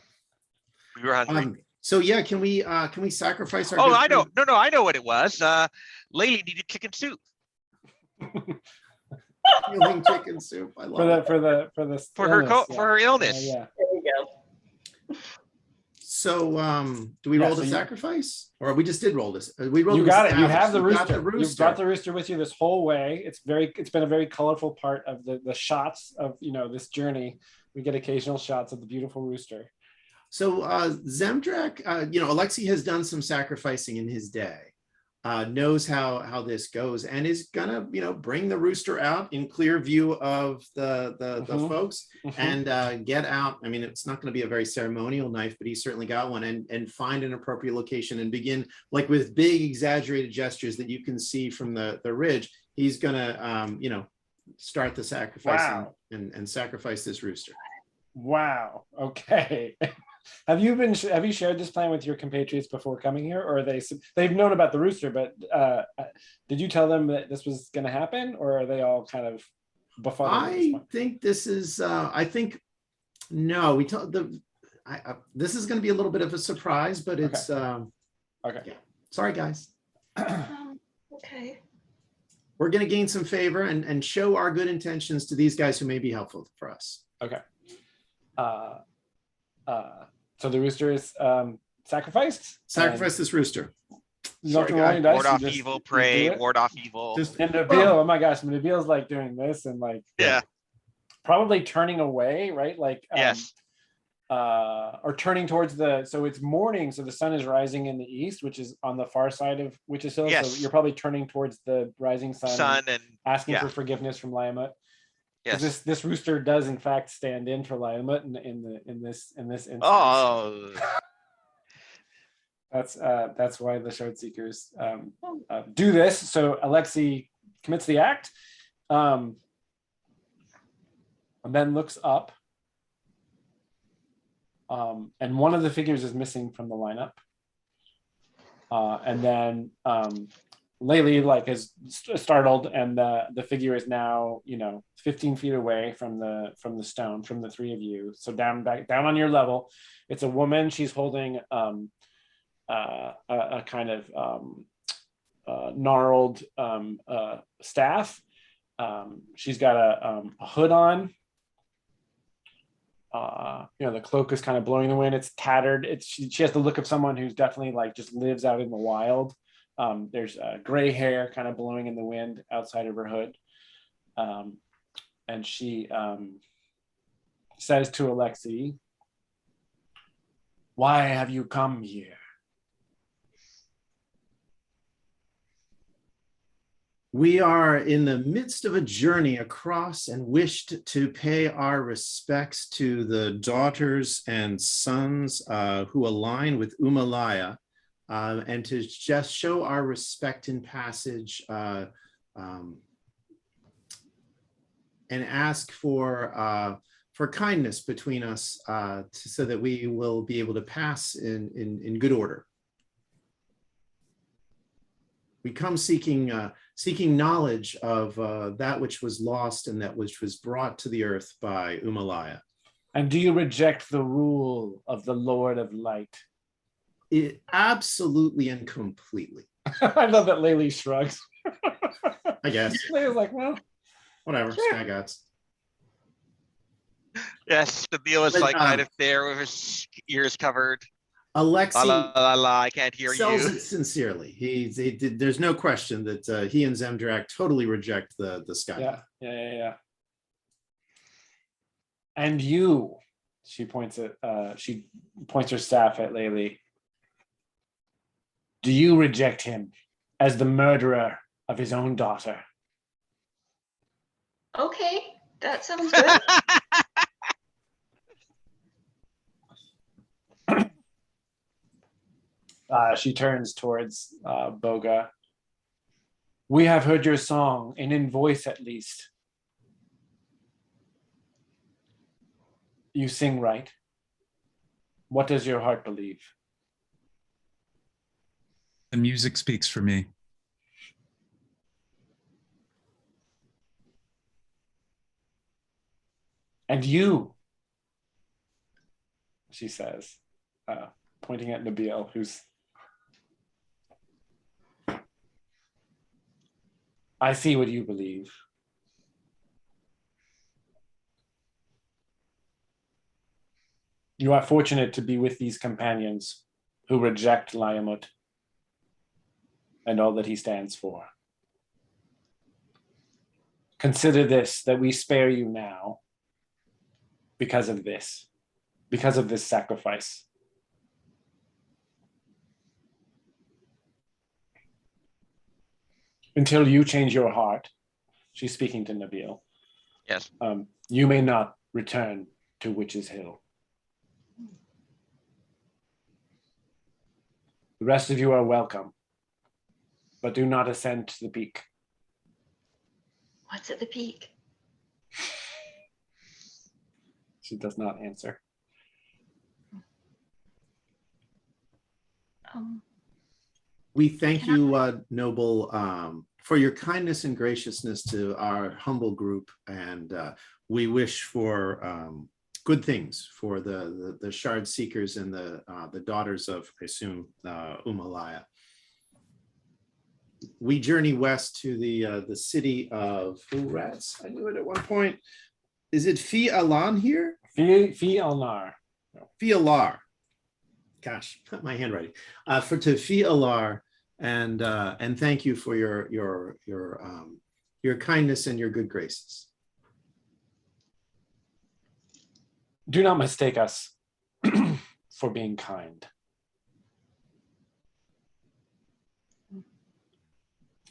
We were hungry. So yeah, can we sacrifice our? Oh, I know. No, I know what it was. Laylee needed chicken soup. Healing chicken soup. I love it. For her illness. Yeah. There we go. So do we roll the sacrifice, or we just did roll this? We rolled. You got it. You have the We got rooster. You've got the rooster with you this whole way. It's been a very colorful part of the shots of this journey. We get occasional shots of the beautiful rooster. So Zemdrak, Alexi has done some sacrificing in his day, knows how this goes, and is gonna bring the rooster out in clear view of the folks and get out. I mean, it's not going to be a very ceremonial knife, but he's certainly got one, and find an appropriate location and begin, like with big exaggerated gestures that you can see from the ridge. He's gonna start the sacrifice and sacrifice this rooster. Wow. Okay. Have you shared this plan with your compatriots before coming here, or are they've known about the rooster, but did you tell them that this was going to happen, or are they all kind of befuddled at this I point? think this is, I think, no, we told this is going to be a little bit of a surprise, but it's, Okay. yeah. Sorry, guys. Okay. We're going to gain some favor and show our good intentions to these guys who may be helpful for us. Okay. So the rooster is sacrificed. Sacrifice this rooster. You don't have to Sorry, roll guy. any dice, Ward you off just- evil, you pray, do it. ward off evil. Just And Nabil, oh my gosh, Nabil's like doing this and like Yeah, probably turning away, right? Like yes. or turning towards so it's morning, so the sun is rising in the east, which is on the far side of Witch's Hill. Yes. So you're probably turning towards the rising sun, Sun and asking yeah. for forgiveness from Liamut. 'Cause yes. This rooster does in fact stand in for Liamut in this instance. Oh, That's why the Shard Seekers do this. So Alexei commits the act, and then looks up, and one of the figures is missing from the lineup, and then Laylee like is startled, and the figure is now 15 feet away from the stone, from the three of you. So down on your level. It's a woman. She's holding a kind of gnarled staff. She's got a hood on. The cloak is kind of blowing in the wind. It's tattered. She has the look of someone who's definitely like just lives out in the wild. There's gray hair kind of blowing in the wind outside of her hood. And she says to Alexei, "Why have you come here?" We are in the midst of a journey across and wished to pay our respects to the daughters and sons who align with Umalaya, and to just show our respect in passage, and ask for kindness between us, so that we will be able to pass in good order. We come seeking knowledge of that which was lost and that which was brought to the earth by Umalaya. And do you reject the rule of the Lord of Light? Absolutely and completely. I love that Laylee shrugs. I guess. Laylee's like, well, Whatever. Sure. Sky Gods. Yes, the Nabil is But, like kind of there with his ears covered. Alexei La la la, I can't hear sells you. it sincerely. He did. There's no question that he and Zemdrak totally reject the Sky. yeah. And you, she points her staff at Laylee. Do you reject him as the murderer of his own daughter? Okay, that sounds good. She turns towards Boga. We have heard your song, and in voice at least. You sing right. What does your heart believe? The music speaks for me. And you, she says, pointing at Nabil, who's... I see what you believe. You are fortunate to be with these companions who reject Liamut and all that he stands for. Consider this, that we spare you now because of this sacrifice. Until you change your heart, she's speaking to Nabil. Yes. You may not return to Witch's Hill. The rest of you are welcome, but do not ascend to the peak. What's at the peak? She does not answer. We thank Can I- you, Noble, for your kindness and graciousness to our humble group, and we wish for good things for the Shard Seekers and the daughters of, I assume, Umalaya. We journey west to the city of rats. I knew it at one point. Is it Fi Alan here? Fi Alnar. Fi Alar. Gosh, my handwriting. To Fi Alar, and thank you for your kindness and your good graces. Do not mistake us for being kind.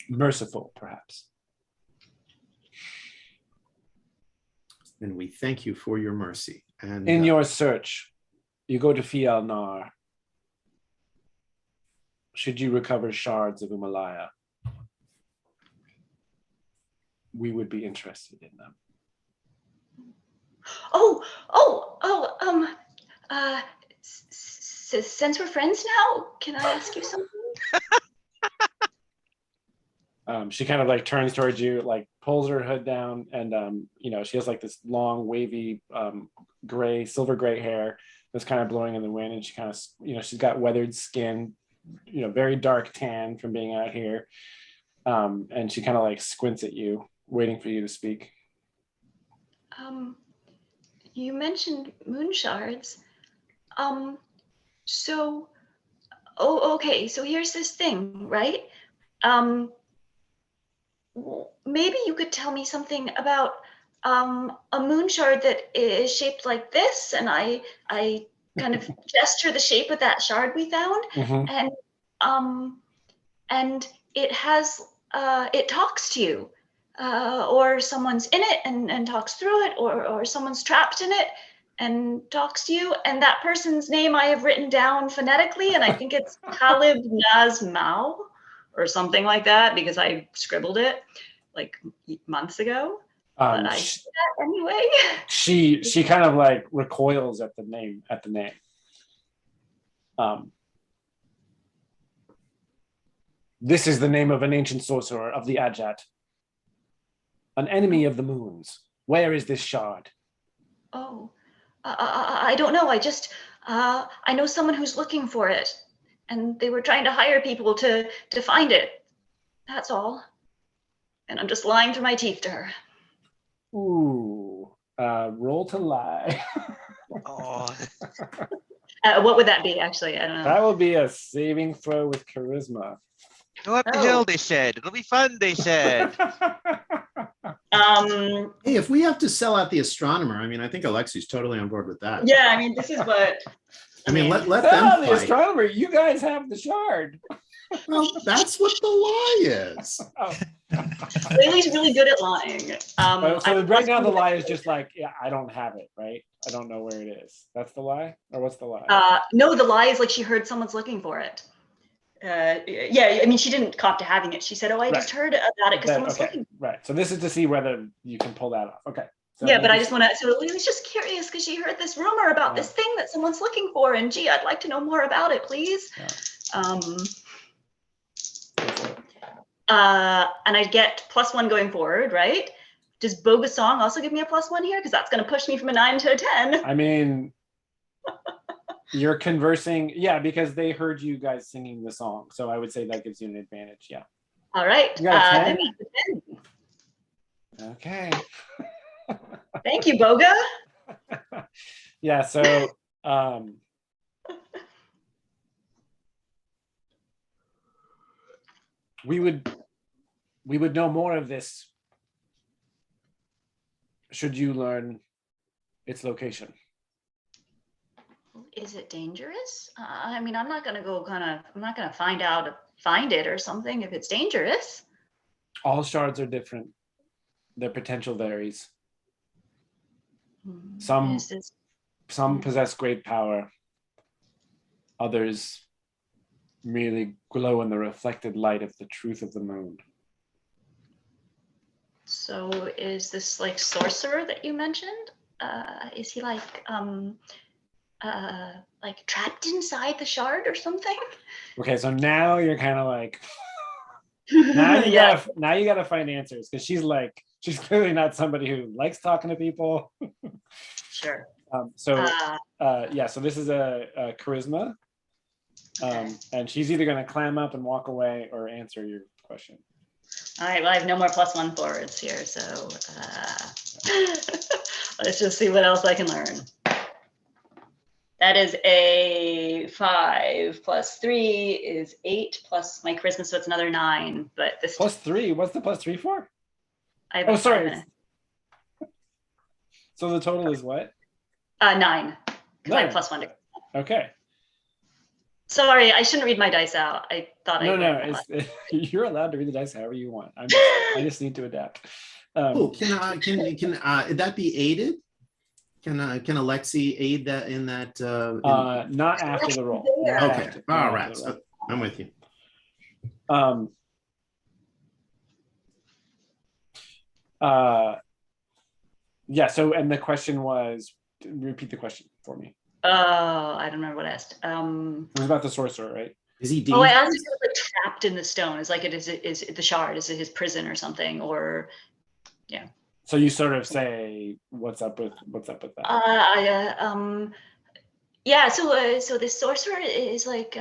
Merciful, perhaps. And we thank you for your mercy. And In your search, you go to Fi Alnar. Should you recover shards of Umalaya, we would be interested in them. Since we're friends now, can I ask you something? She kind of like turns towards you, like pulls her hood down, and she has like this long, wavy, silver gray hair that's kind of blowing in the wind, and she kind of, she's got weathered skin, very dark tan from being out here, and she kind of like squints at you, waiting for you to speak. You mentioned moon shards. Okay, so here's this thing, right? Maybe you could tell me something about a moon shard that is shaped like this, and I kind of gesture the shape of that shard we found, Mm-hmm. and it has it talks to you, or someone's in it and talks through it, or someone's trapped in it and talks to you, and that person's name I have written down phonetically, and I think it's Talib Nazmau or something like that, because I scribbled it like months ago. But I did that anyway. She kind of like recoils at the name. This is the name of an ancient sorcerer of the Ajat, an enemy of the moons. Where is this shard? Oh, I don't know. I know someone who's looking for it, and they were trying to hire people to find it. That's all. And I'm just lying through my teeth to her. Ooh, roll to lie. Oh, What would that be, actually? I don't know. That will be a saving throw with charisma. go up the hill, they said. It'll be fun, they said. hey, if we have to sell out the astronomer, I mean, I think Alexi's totally on board with that. Yeah, I mean, this is what. I mean, let Tell them the fight. astronomer, you guys have the shard. Well, that's what the lie is. Oh. Bailey's really good at lying. So right now the lie is just like, yeah, I don't have it, right? I don't know where it is. That's the lie? Or what's the lie? No, the lie is like she heard someone's looking for it. Yeah, I mean, she didn't cop to having it. She said, I just heard about it because someone's looking. Right. So this is to see whether you can pull that off. Okay. So yeah, but I just want to, so Lily's just curious because she heard this rumor about Yeah. this thing that someone's looking for, and gee, I'd like to know more about it, please. Yeah. And I get +1 going forward, right? Does Boga Song also give me a +1 here? Because that's going to push me from a 9 to a 10. I mean, you're conversing, yeah, because they heard you guys singing the song. So I would say that gives you an advantage. Yeah. All right. You got a 10? Then we have a 10. Okay. Thank you, Boga. Yeah. So, we would know more of this should you learn its location. Is it dangerous? I mean, I'm not going to go I'm not going to find it or something if it's dangerous. All shards are different. Their potential varies. Some possess great power. Others merely glow in the reflected light of the truth of the moon. So is this like sorcerer that you mentioned? Is he like like trapped inside the shard or something. Okay, so now you're kind of like, Yeah. now you gotta find answers because she's clearly not somebody who likes talking to people. Sure. So so this is a charisma, Okay. and she's either gonna clam up and walk away or answer your question. All right, well, I have no more +1 forwards here, so let's just see what else I can learn. That is a 5 + 3 is 8 plus my charisma, so it's another 9. But this +3. What's the +3 for? I have Oh, a 5 sorry. and So the total is what? 9. Because I have 9. +1 to. Okay. Sorry, I shouldn't read my dice out. I thought I No, read it's, you're allowed to read the dice however you want. I just need to adapt. Oh, can that be aided? Can Alexi aid that in that? Not after the roll. Not Okay, after- all not right, after the roll. so I'm with you. Yeah, so and the question was, repeat the question for me. Oh, I don't remember what I asked. It was about the sorcerer, right? Is he Oh, I dangerous? asked if he was like trapped in the stone. Is like is it the shard? Is it his prison or something? Or So you sort of say, what's up with that? yeah. So this sorcerer is like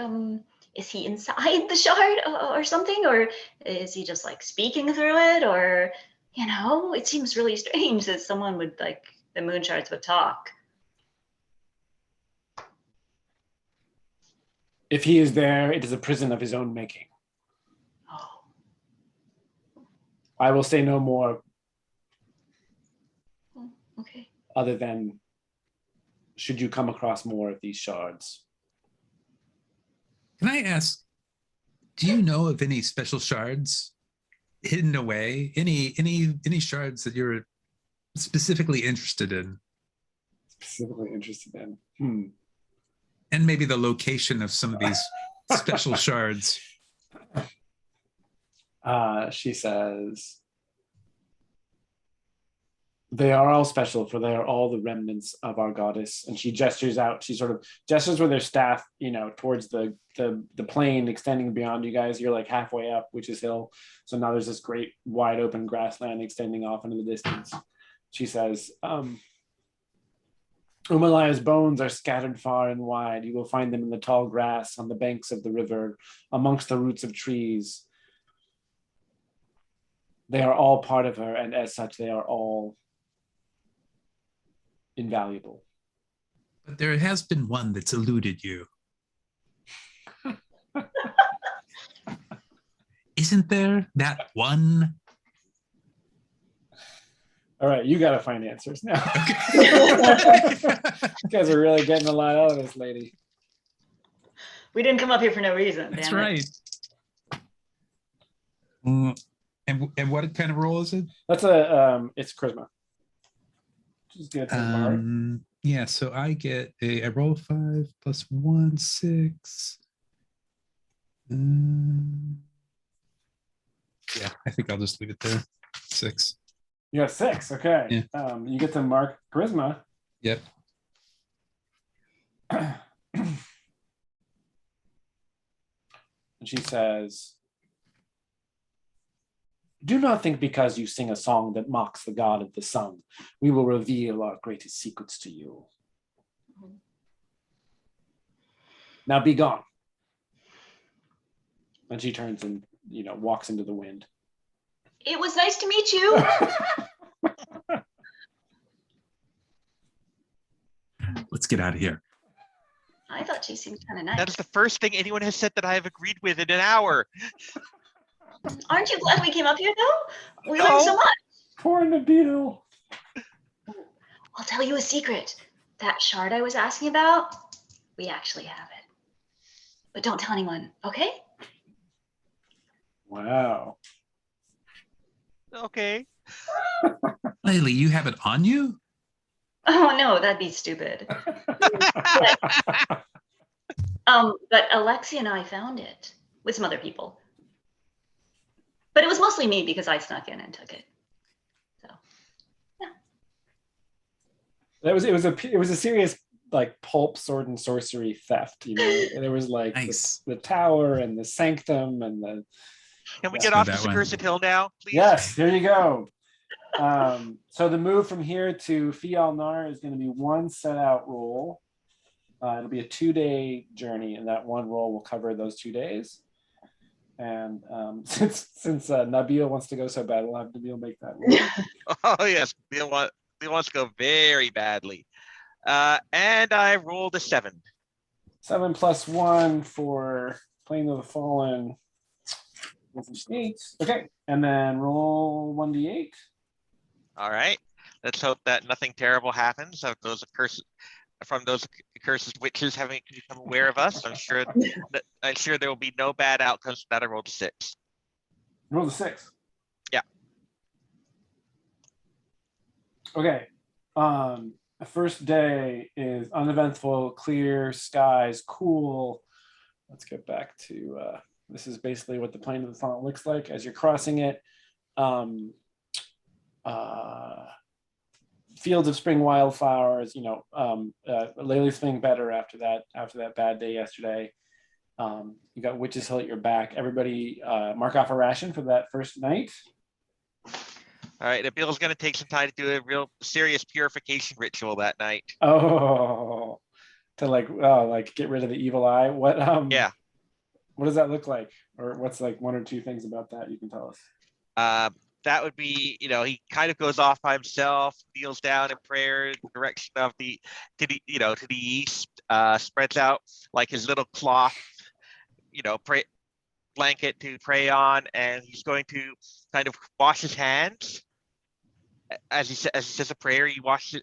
is he inside the shard or something, or is he just like speaking through it, or it seems really strange that someone would like the moon shards would talk. If he is there, it is a prison of his own making. Oh, I will say no more okay. other than should you come across more of these shards. Can I ask, do you know of any special shards hidden away? Any shards that you're specifically interested in? Specifically interested in. And maybe the location of some of these special shards. She says, they are all special, for they are all the remnants of our goddess. And she gestures out. She sort of gestures with her staff, towards the plain extending beyond you guys. You're like halfway up, which is hill. So now there's this great wide open grassland extending off into the distance. She says, Umalaya's bones are scattered far and wide. You will find them in the tall grass on the banks of the river, amongst the roots of trees. They are all part of her, and as such, they are all invaluable. But there has been one that's eluded you. Isn't there that one? All right, you got to find answers now. Okay. You guys are really getting a lot out of this lady. We didn't come up here for no reason. That's damn it. right. And what kind of roll is it? That's it's charisma. Just get to Yeah, so I roll 5 + 1, 6. Yeah, I think I'll just leave it there. 6. You got 6. Okay. Yeah. You get to mark charisma. Yep. And she says, do not think because you sing a song that mocks the god of the sun, we will reveal our greatest secrets to you. Now be gone. And she turns and, walks into the wind. It was nice to meet you. Let's get out of here. I thought she seemed kind of nice. That is the first thing anyone has said that I have agreed with in an hour. Aren't you glad we came up here though? We No. learned so much. Poor Nabil. I'll tell you a secret. That shard I was asking about, we actually have it. But don't tell anyone, okay? Wow. Okay. Laylee, you have it on you? Oh no, that'd be stupid. But Alexi and I found it with some other people. But it was mostly me because I snuck in and took it. So It was a serious like pulp sword and sorcery theft. You know, there was like Nice. the tower and the sanctum and the Can we Yeah. get So off that this one. accursed hill now, please? yes. Here you go. So the move from here to Fial Nar is going to be one set out roll. It'll be a 2-day journey, and that one roll will cover those 2 days. And since Nabil wants to go so bad, we'll have Nabil make that roll. Oh yes, Bill wants to go very badly. And I rolled a 7. 7 + 1 for Plane of the Fallen. 8. Okay, and then roll 1d8. All right. Let's hope that nothing terrible happens of those accursed witches having become aware of us. I'm sure there will be no bad outcomes from that. I rolled a 6. Roll the 6. Yeah. Okay. The first day is uneventful, clear skies, cool. Let's get back to this is basically what the Plane of the Fallen looks like as you're crossing it. Fields of spring wildflowers, you know, Layla's feeling better after that bad day yesterday. You got Witch's Hill at your back. Everybody mark off a ration for that first night. All right. Bill's going to take some time to do a real serious purification ritual that night. Oh, to like get rid of the evil eye. What Yeah. What does that look like? Or what's like 1 or 2 things about that you can tell us? That would be, he kind of goes off by himself, kneels down in prayer in the direction of to the east, spreads out like his little cloth, blanket to pray on, and he's going to kind of wash his hands. As he says a prayer, he washes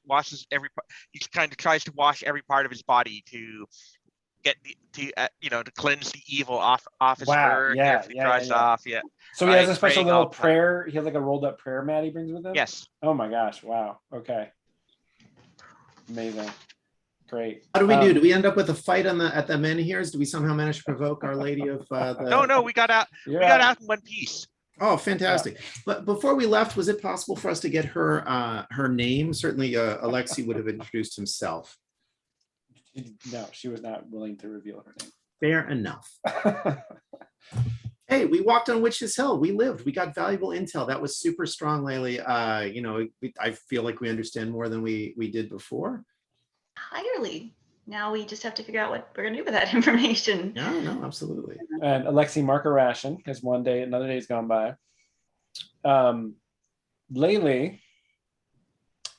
he kind of tries to wash every part of his body to get to cleanse the evil off his fur. Dries off. Yeah. So he has a special little prayer. He has like a rolled up prayer mat he brings with him. Yes. Oh my gosh! Wow. Okay. Amazing. Great. How do we do? Do we end up with a fight at the Menhirs? Do we somehow manage to provoke Our Lady of the? No, we got out. We got out in one piece. Oh, fantastic! Yeah. But before we left, was it possible for us to get her name? Certainly, Alexei would have introduced himself. No, she was not willing to reveal her name. Fair enough. Hey, we walked on Witch's Hill. We lived. We got valuable intel. That was super strong, Laylee. I feel like we understand more than we did before. Entirely. Now we just have to figure out what we're going to do with that information. No, absolutely. And Alexei, mark a ration because one day, another day's gone by. Laylee,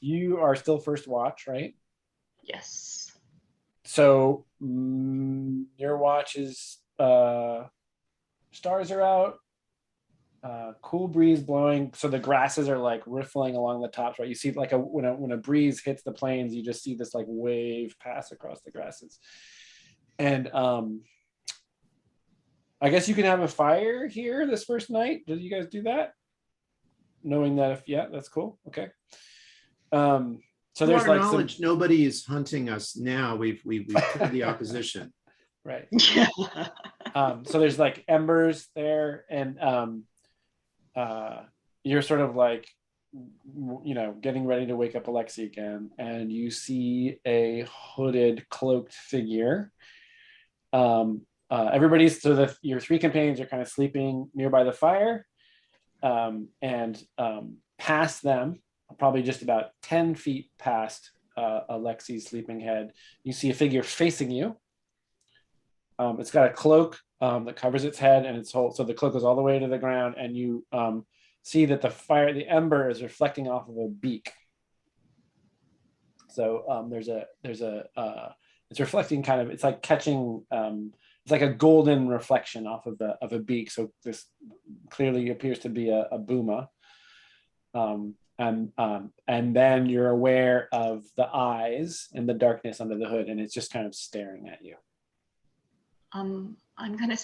you are still first watch, right? Yes. So your watch is stars are out, cool breeze blowing, so the grasses are like riffling along the tops, right? You see like when a breeze hits the plains, you just see this like wave pass across the grasses. And I guess you can have a fire here this first night. Did you guys do that? Knowing that that's cool. Okay. So to there's our like knowledge, nobody is hunting us now. We've killed the opposition. Right. Yeah. So there's like embers there, and you're sort of like, getting ready to wake up Alexei again, and you see a hooded, cloaked figure. Your 3 companions are kind of sleeping nearby the fire, and past them, probably just about 10 feet past Alexei's sleeping head, you see a figure facing you. It's got a cloak that covers its head and its whole, so the cloak goes all the way to the ground, and you see that the ember is reflecting off of a beak. So it's reflecting kind of, it's like catching, it's like a golden reflection off of a beak. So this clearly appears to be a buma. And then you're aware of the eyes in the darkness under the hood, and it's just kind of staring at you. I'm gonna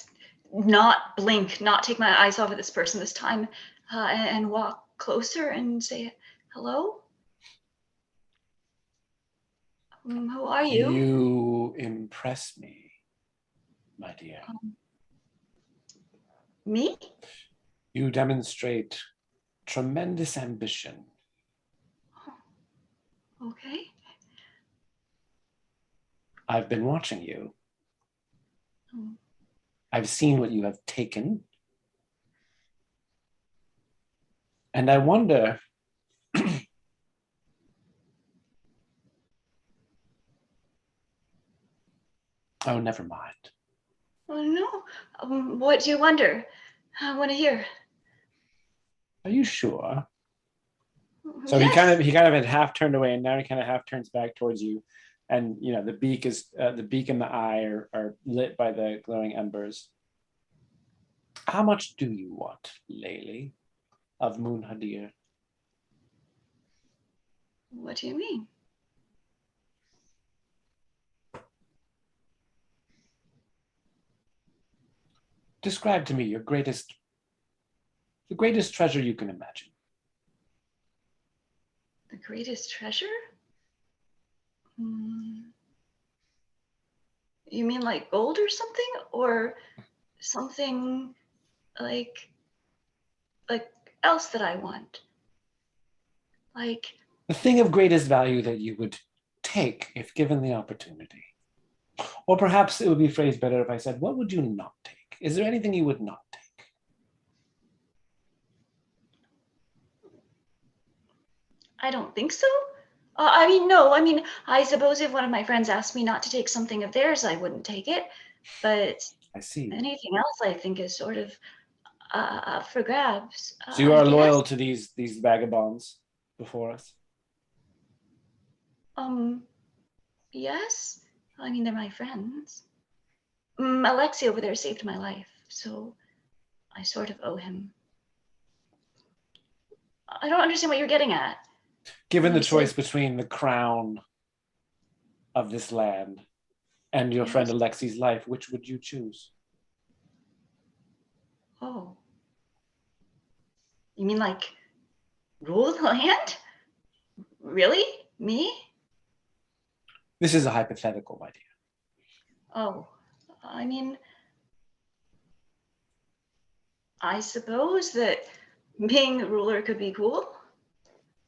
not blink, not take my eyes off of this person this time, and walk closer and say, hello? Who are you? You impress me, my dear. Me? You demonstrate tremendous ambition. Okay. I've been watching you. Hmm. I've seen what you have taken. And I wonder, oh, never mind. Oh no. What do you wonder? I want to hear. Are you sure? So Yes. he kind of had half turned away, and now he kind of half turns back towards you, and you know the beak and the eye are lit by the glowing embers. How much do you want, Layli, of Moon Hadir? What do you mean? Describe to me the greatest treasure you can imagine. The greatest treasure? Hmm. You mean like gold or something? Or something like else that I want? Like, The thing of greatest value that you would take if given the opportunity. Or perhaps it would be phrased better if I said, what would you not take? Is there anything you would not take? I don't think so. I mean, no, I mean, I suppose if one of my friends asked me not to take something of theirs, I wouldn't take it. But I see. anything else, I think, is sort of for grabs. So you I are guess. loyal to these vagabonds before us? Yes. I mean, they're my friends. Alexei over there saved my life, so I sort of owe him. I don't understand what you're getting at. Given the You choice said- between the crown of this land and your friend Yes. Alexei's life, which would you choose? Oh. You mean like rule the land? Really? Me? This is a hypothetical, my dear. Oh, I mean, I suppose that being a ruler could be cool.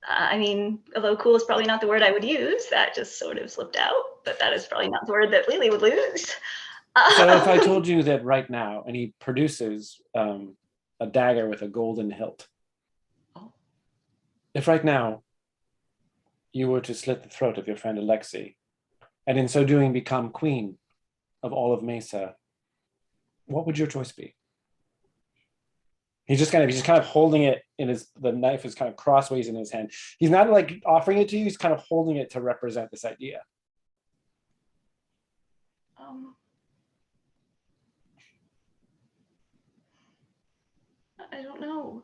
I mean, although cool is probably not the word I would use, that just sort of slipped out, but that is probably not the word that Lily would lose. So if I told you that right now, and he produces a dagger with a golden hilt. Oh. If right now you were to slit the throat of your friend Alexei, and in so doing become queen of all of Mesa, what would your choice be? He's just kind of holding it in the knife is kind of crossways in his hand. He's not like offering it to you, he's kind of holding it to represent this idea. I don't know.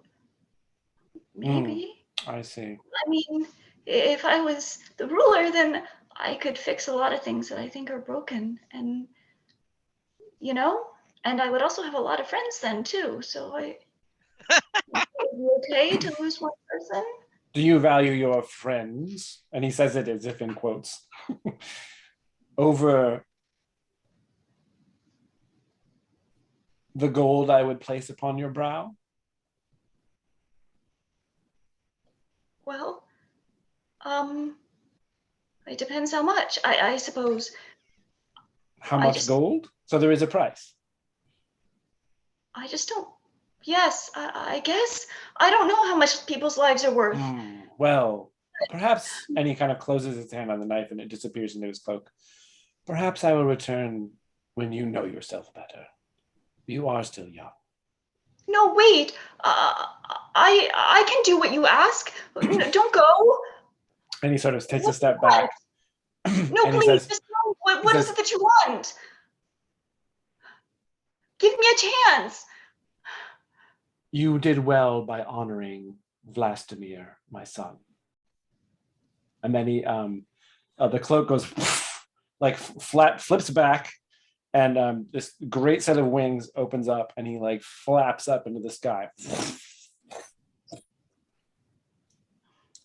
Maybe. I see. I mean, if I was the ruler, then I could fix a lot of things that I think are broken. And, and I would also have a lot of friends then too. So it would be okay to lose one person. Do you value your friends? And he says it as if in quotes. Over the gold I would place upon your brow? Well, it depends how much. I suppose. How much gold? So there is a price. I just don't. Yes, I guess. I don't know how much people's lives are worth. Well, perhaps, and he kind of closes his hand on the knife and it disappears into his cloak. Perhaps I will return when you know yourself better. You are still young. No, wait. I can do what you ask. No, don't go. And he sort of takes a step back. No, and please. says, Just no. What is it that you want? Give me a chance. You did well by honoring Vlastimir, my son. And then he, the cloak goes like flips back, and this great set of wings opens up, and he like flaps up into the sky.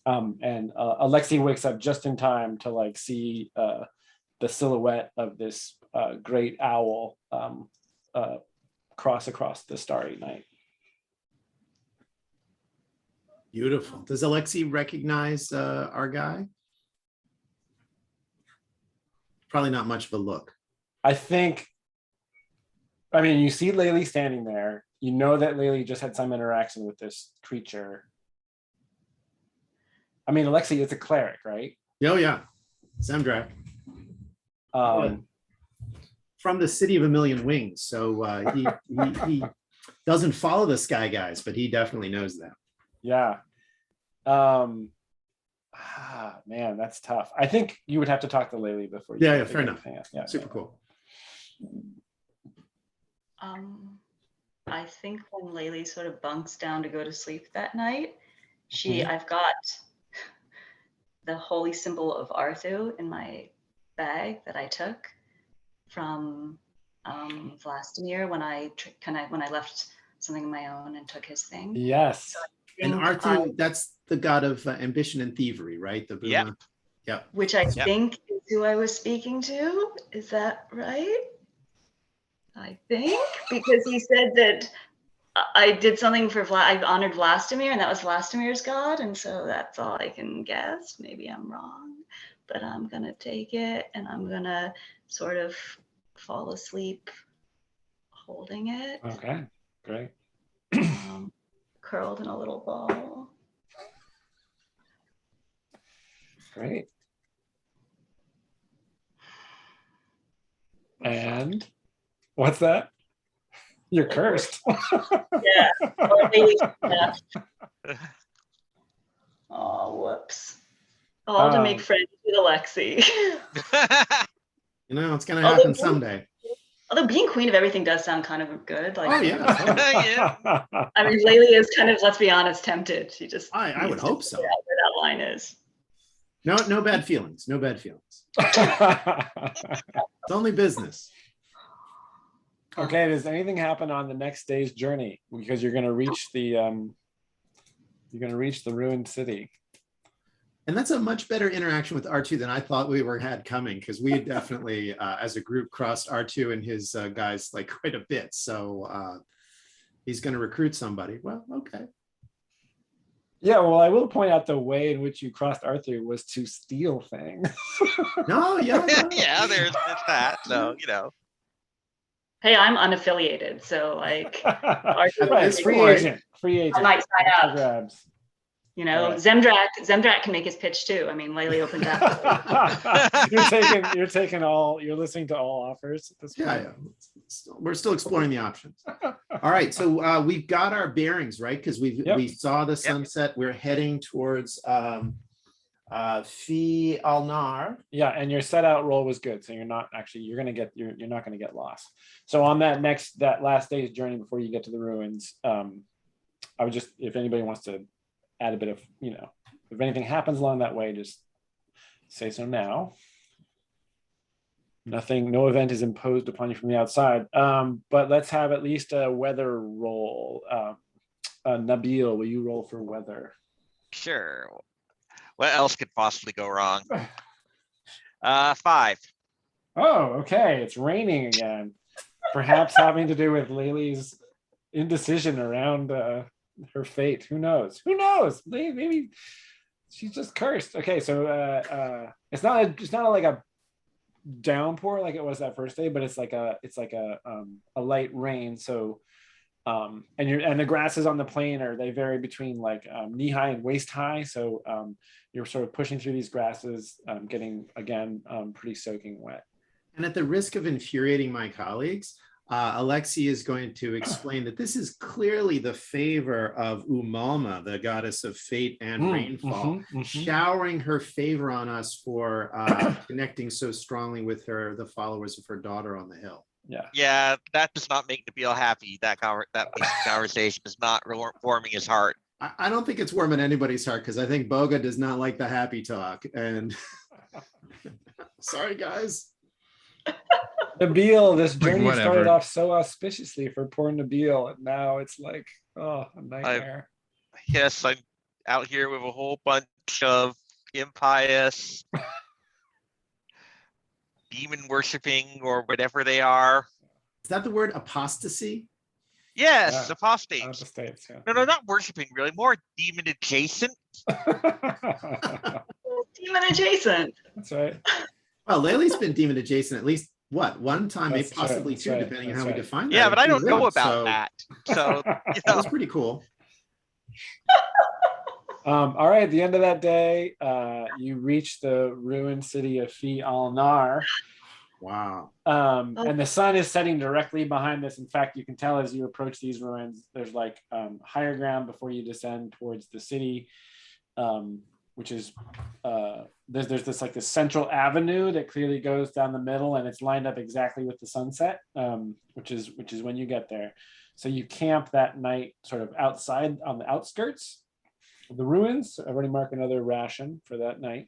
And Alexei wakes up just in time to like see the silhouette of this great owl cross across the starry night. Beautiful. Does Alexei recognize our guy? probably not much of a look. I think, I mean, you see Laylee standing there. You know that Laylee just had some interaction with this creature. I mean, Alexi is a cleric, right? Oh yeah, Zemdrak Um, from the City of a Million Wings. So he doesn't follow the Sky Guys, but he definitely knows them. yeah. Man, that's tough. I think you would have to talk to Laylee before you. Yeah, figure fair enough. anything out. Yeah, Super yeah. cool. I think when Laylee sort of bunks down to go to sleep that night, Mhm. I've got the holy symbol of Arthu in my bag that I took from Vlastimir when I left something of my own and took his thing. Yes. And Think Arthu, that's the god of ambition and thievery, right? The Yep. Buma. Yep. which I Yep. think is who I was speaking to. Is that right? I think because he said that I did something for I honored Vlastimir, and that was Vlastimir's god, and so that's all I can guess. Maybe I'm wrong, but I'm gonna take it, and I'm gonna sort of fall asleep holding it, Okay. Great. curled in a little ball. Great. And what's that? You're cursed. Yeah. Or maybe, yeah. Oh, whoops. All to make friends with Alexi. You know, it's gonna Although- happen someday. Although being queen of everything does sound kind of good. Like, Oh yeah, totally. I mean, Laylee is kind of, let's be honest, tempted. She just I would needs to hope so. figure out where that line is. No bad feelings. No bad feelings. It's only business. Okay, does anything happen on the next day's journey? Because you're gonna reach the ruined city. And that's a much better interaction with R2 than I thought we had coming, because we definitely, as a group, crossed R2 and his guys like quite a bit. So he's going to recruit somebody. Well, okay. Yeah, well, I will point out the way in which you crossed Arthur was to steal things. No, yeah. Yeah, there's that. So, you know. Hey, I'm unaffiliated, so like, Right, this free point- agent. Free agent. I might sign Up for up. grabs. You know, Alright. Zemdrak can make his pitch too. I mean, Laylee opened up. You're listening to all offers at this point. Yeah. We're still exploring the options. All right. So we've got our bearings, right? Because we saw the sunset. We're heading towards Fi Alnar. Yeah, and your set out roll was good, so you're not gonna get lost. So on that last day's journey before you get to the ruins, I would just, if anybody wants to add a bit of, if anything happens along that way, just say so now. No event is imposed upon you from the outside. But let's have at least a weather roll. Nabil, will you roll for weather? Sure. What else could possibly go wrong? 5. Oh, okay. It's raining again. Perhaps having to do with Laylee's indecision around her fate. Who knows? Maybe she's just cursed. Okay, so it's not like a downpour like it was that first day, but it's like a light rain. So and the grasses on the plain they vary between like knee high and waist high. So you're sort of pushing through these grasses, getting again pretty soaking wet. And at the risk of infuriating my colleagues, Alexi is going to explain that this is clearly the favor of Umalma, the goddess of fate and rainfall, showering her favor on us for connecting so strongly with the followers of her daughter on the hill. Yeah, that does not make Nabil happy. That conversation is not warming his heart. I don't think it's warming anybody's heart, because I think Boga does not like the happy talk. And sorry, guys. Nabil, this Like, journey whatever. started off so auspiciously for poor Nabil, and now it's like, a nightmare. Yes, I'm out here with a whole bunch of impious, demon worshipping or whatever they are. Is that the word apostasy? Yes, Yeah, apostates. Out of the States, yeah. No, not worshipping, really. More demon adjacent. Demon adjacent. That's right. Well, Laylee's been demon adjacent at least what, one time, maybe That's right, possibly that's two, right, depending on that's how we right. define that. Yeah, in but I don't know Q1. about So that. So, you that know, was pretty cool. All right, at the end of that day, you reach the ruined city of Fi Al Nar. Wow. And the sun is setting directly behind this. In fact, you can tell as you approach these ruins, there's like higher ground before you descend towards the city, which is there's this like this central avenue that clearly goes down the middle, and it's lined up exactly with the sunset, which is when you get there. So you camp that night sort of outside on the outskirts of the ruins. I've already marked another ration for that night.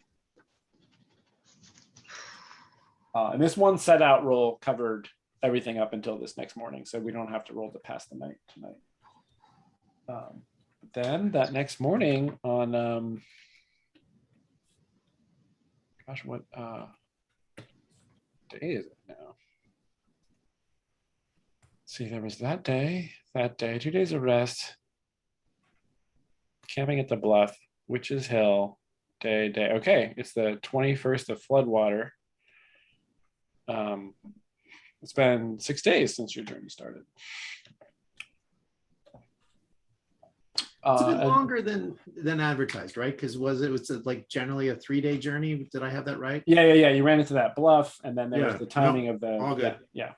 And this one set out roll covered everything up until this next morning, so we don't have to roll to pass the night tonight. Then that next morning on, gosh, what day is it now? See, there was that day, 2 days of rest, camping at the bluff, Witch's Hill, day. Okay, it's the 21st of Floodwater. It's been 6 days since your journey started. It's a bit And- longer than advertised, right? Because was it like generally a 3-day journey? Did I have that right? Yeah. You ran into that bluff, and then there was Yeah, the timing of the. all good. Yeah,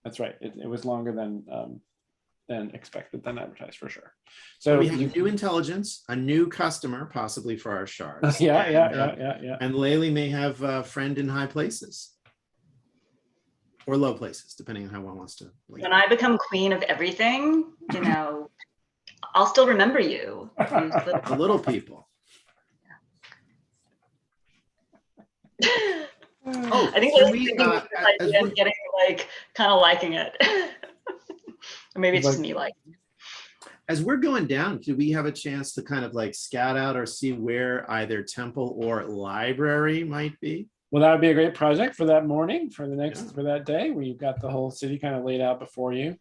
that's right. It was longer than expected, than advertised for sure. So we have you, new intelligence, a new customer, possibly for our shards. yeah. And Laylee may have a friend in high places. Or low places, depending on how one wants to. When I become queen of everything, you know, I'll still remember you. The little people. Oh, I think can Lily's we, thinking of this as idea we- and getting like kind of liking it. Or maybe it's just Like- me like. As we're going down, do we have a chance to kind of like scout out or see where either temple or library might be? Well, that would be a great project for that morning, for the next Yeah. for that day, where you've got the whole city kind of laid out before you. is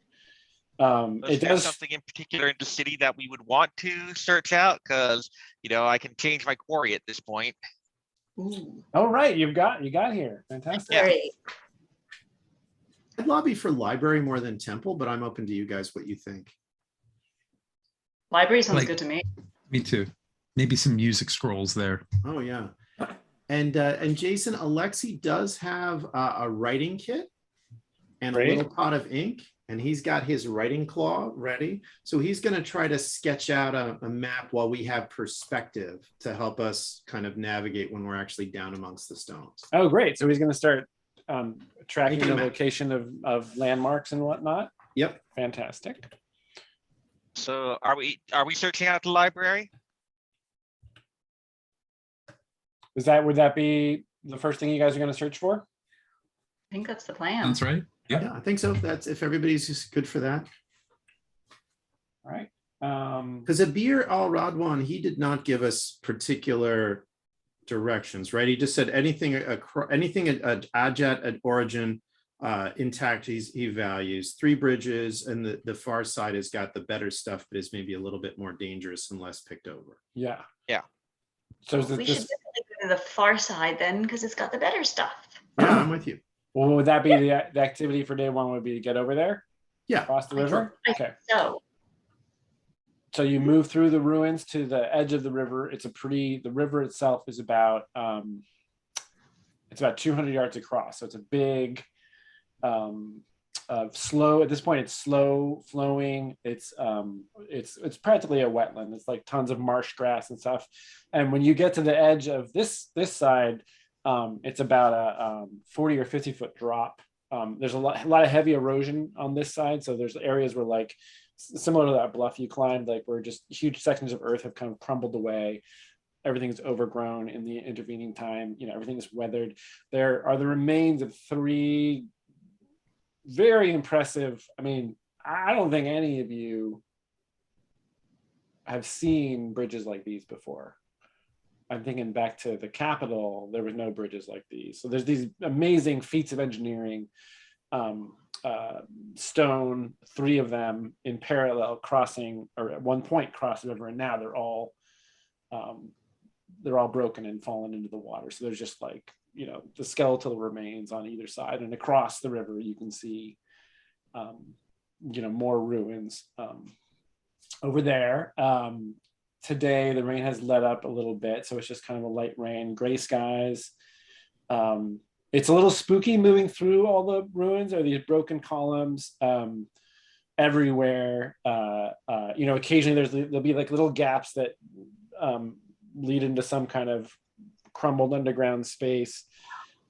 It there does. something in particular in the city that we would want to search out? Because, you know, I can change my quarry at this point. Ooh, Oh, right, you got here. Fantastic. great. I'd lobby for library more than temple, but I'm open to you guys what you think. Library sounds Like- good to me. Me too. Maybe some music scrolls there. Oh, yeah. And Jason, Alexi does have a writing kit and Great. a little pot of ink, and he's got his writing claw ready. So he's going to try to sketch out a map while we have perspective to help us kind of navigate when we're actually down amongst the stones. Oh, great. So he's going to start tracking Making the a map. location of landmarks and whatnot. Yep. Fantastic. So are we searching out the library? Would that be the first thing you guys are going to search for? I think that's the plan. That's right. Yep. Yeah, I think so. That's if everybody's just good for that. All right. Because Abir Al Radwan, he did not give us particular directions, right? He just said anything Ajat at origin intact. He values 3 bridges, and the far side has got the better stuff, but is maybe a little bit more dangerous and less picked over. Yeah. Yeah. So is We this, should definitely go to the far side then, because it's got the better stuff. Yeah, I'm with you. well, would that be the activity for day one? Would be to get over there, Yeah, across the I river? think Okay. So, So you move through the ruins to the edge of the river. The river itself is about it's about 200 yards across. So it's a big, slow, at this point, it's slow flowing. It's practically a wetland. It's like tons of marsh grass and stuff. And when you get to the edge of this side, it's about a 40 or 50 foot drop. There's a lot of heavy erosion on this side. So there's areas where, like, similar to that bluff you climbed, like where just huge sections of earth have kind of crumbled away. Everything's overgrown in the intervening time. You know, everything is weathered. There are the remains of 3 very impressive. I mean, I don't think any of you have seen bridges like these before. I'm thinking back to the Capitol, there was no bridges like these. So there's these amazing feats of engineering, stone, 3 of them in parallel crossing, or at one point cross the river, and now they're all broken and fallen into the water. So there's just like the skeletal remains on either side, and across the river you can see more ruins over there. Today the rain has let up a little bit, so it's just kind of a light rain, gray skies. It's a little spooky moving through all the ruins or these broken columns everywhere. Occasionally there'll be like little gaps that lead into some kind of crumbled underground space.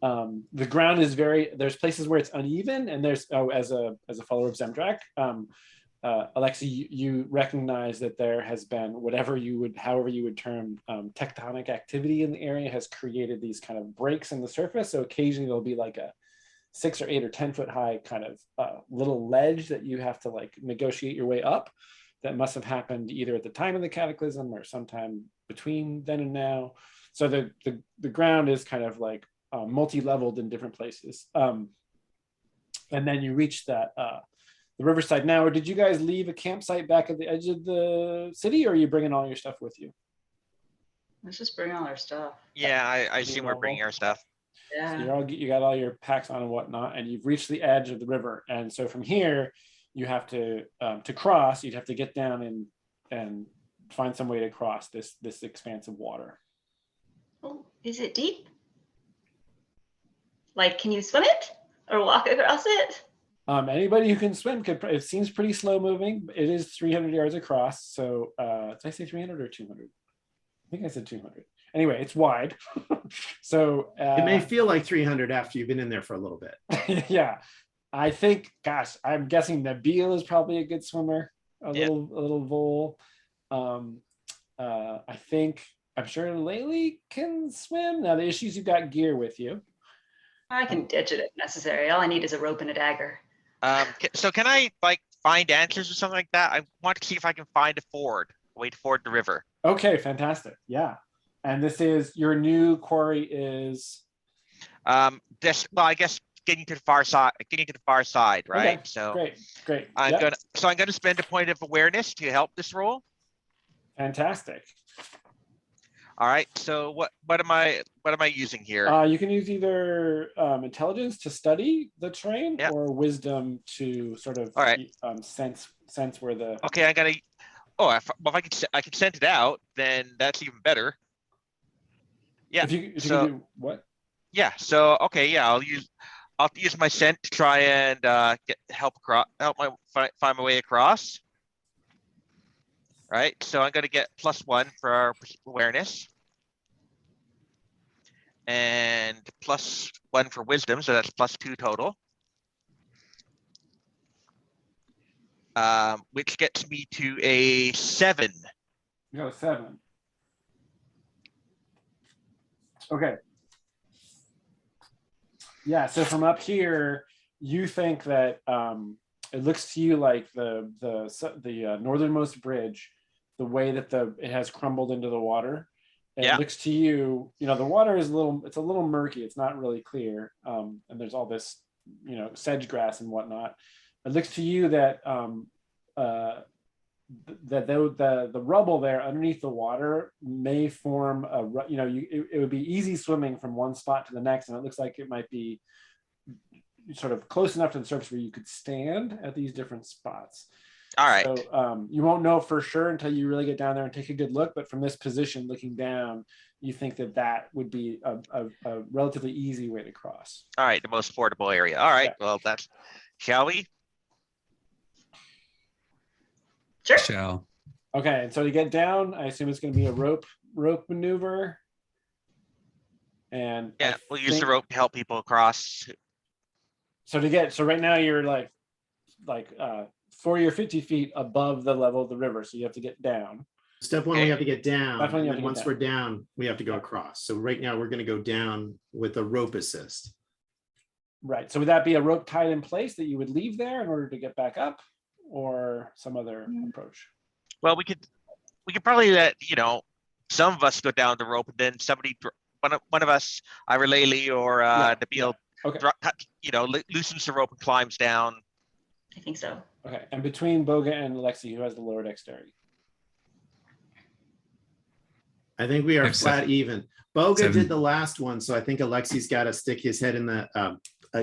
The ground is there's places where it's uneven, and there's as a follower of Zemdrak, Alexi, you recognize that there has been however you would term tectonic activity in the area has created these kind of breaks in the surface. So occasionally there'll be like a 6 or 8 or 10 foot high kind of little ledge that you have to like negotiate your way up. That must have happened either at the time of the cataclysm or sometime between then and now. So the ground is kind of like multi-leveled in different places. And then you reach that the riverside now. Or did you guys leave a campsite back at the edge of the city, or are you bringing all your stuff with you? Let's just bring all our stuff. Yeah, I assume we're bringing our stuff. Yeah. So you got all your packs on and whatnot, and you've reached the edge of the river. And so from here, you have to cross. You'd have to get down and find some way to cross this expanse of water. Oh, is it deep? Like, can you swim it or walk across it? Anybody who can swim could. It seems pretty slow moving. It is 300 yards across. So did I say 300 or 200? I think I said 200. Anyway, it's wide. So it may feel like 300 after you've been in there for a little bit. Yeah, I think. Gosh, I'm guessing Nabil is probably a good swimmer. A little vole. I'm sure Laylee can swim. Now the issue is you've got gear with you. I can ditch it if necessary. All I need is a rope and a dagger. So can I like find answers or something like that? I want to see if I can find a way to ford the river. Okay, fantastic. Yeah. And this is your new quarry is I guess getting to the far side, right? Okay, So great. I'm gonna spend a point of awareness to help this roll. Fantastic. All right. So what am I using here? You can use either intelligence to study the terrain or wisdom to sort of sense where the. Okay, if I can send it out, then that's even better. Yeah. If you can do what? Yeah. So I'll use my scent to try and find my way across. Right. So I'm gonna get +1 for our awareness. And +1 for wisdom, so that's +2 total. Which gets me to a 7. You got a 7. Okay. Yeah, so from up here, you think that it looks to you like the northernmost bridge, the way that it has crumbled into the water. It looks to you, the water is a little murky. It's not really clear, and there's all this, sedge grass and whatnot. It looks to you that the rubble there underneath the water may form it would be easy swimming from one spot to the next, and it looks like it might be sort of close enough to the surface where you could stand at these different spots. All right. So you won't know for sure until you really get down there and take a good look. But from this position, looking down, you think that would be a relatively easy way to cross. All right, the most fordable area. All right. Yeah. Well, shall we? Sure. Shall. Okay, and so to get down, I assume it's going to be a rope maneuver. And we'll use the rope to help people across. So right now you're like 40 or 50 feet above the level of the river, so you have to get down. Step 1, we have to get down. And once we're down, we have to go across. So right now we're going to go down with a rope assist. Right. So would that be a rope tied in place that you would leave there in order to get back up, or some other approach? Well, we could probably let some of us go down the rope, and then one of us, either Laylee or Nabil, loosens the rope and climbs down. I think so. Okay, and between Boga and Alexi, who has the lower dexterity? I think we are I've flat even. Boga seven. did the last one, so I think Alexi's got to stick his head in the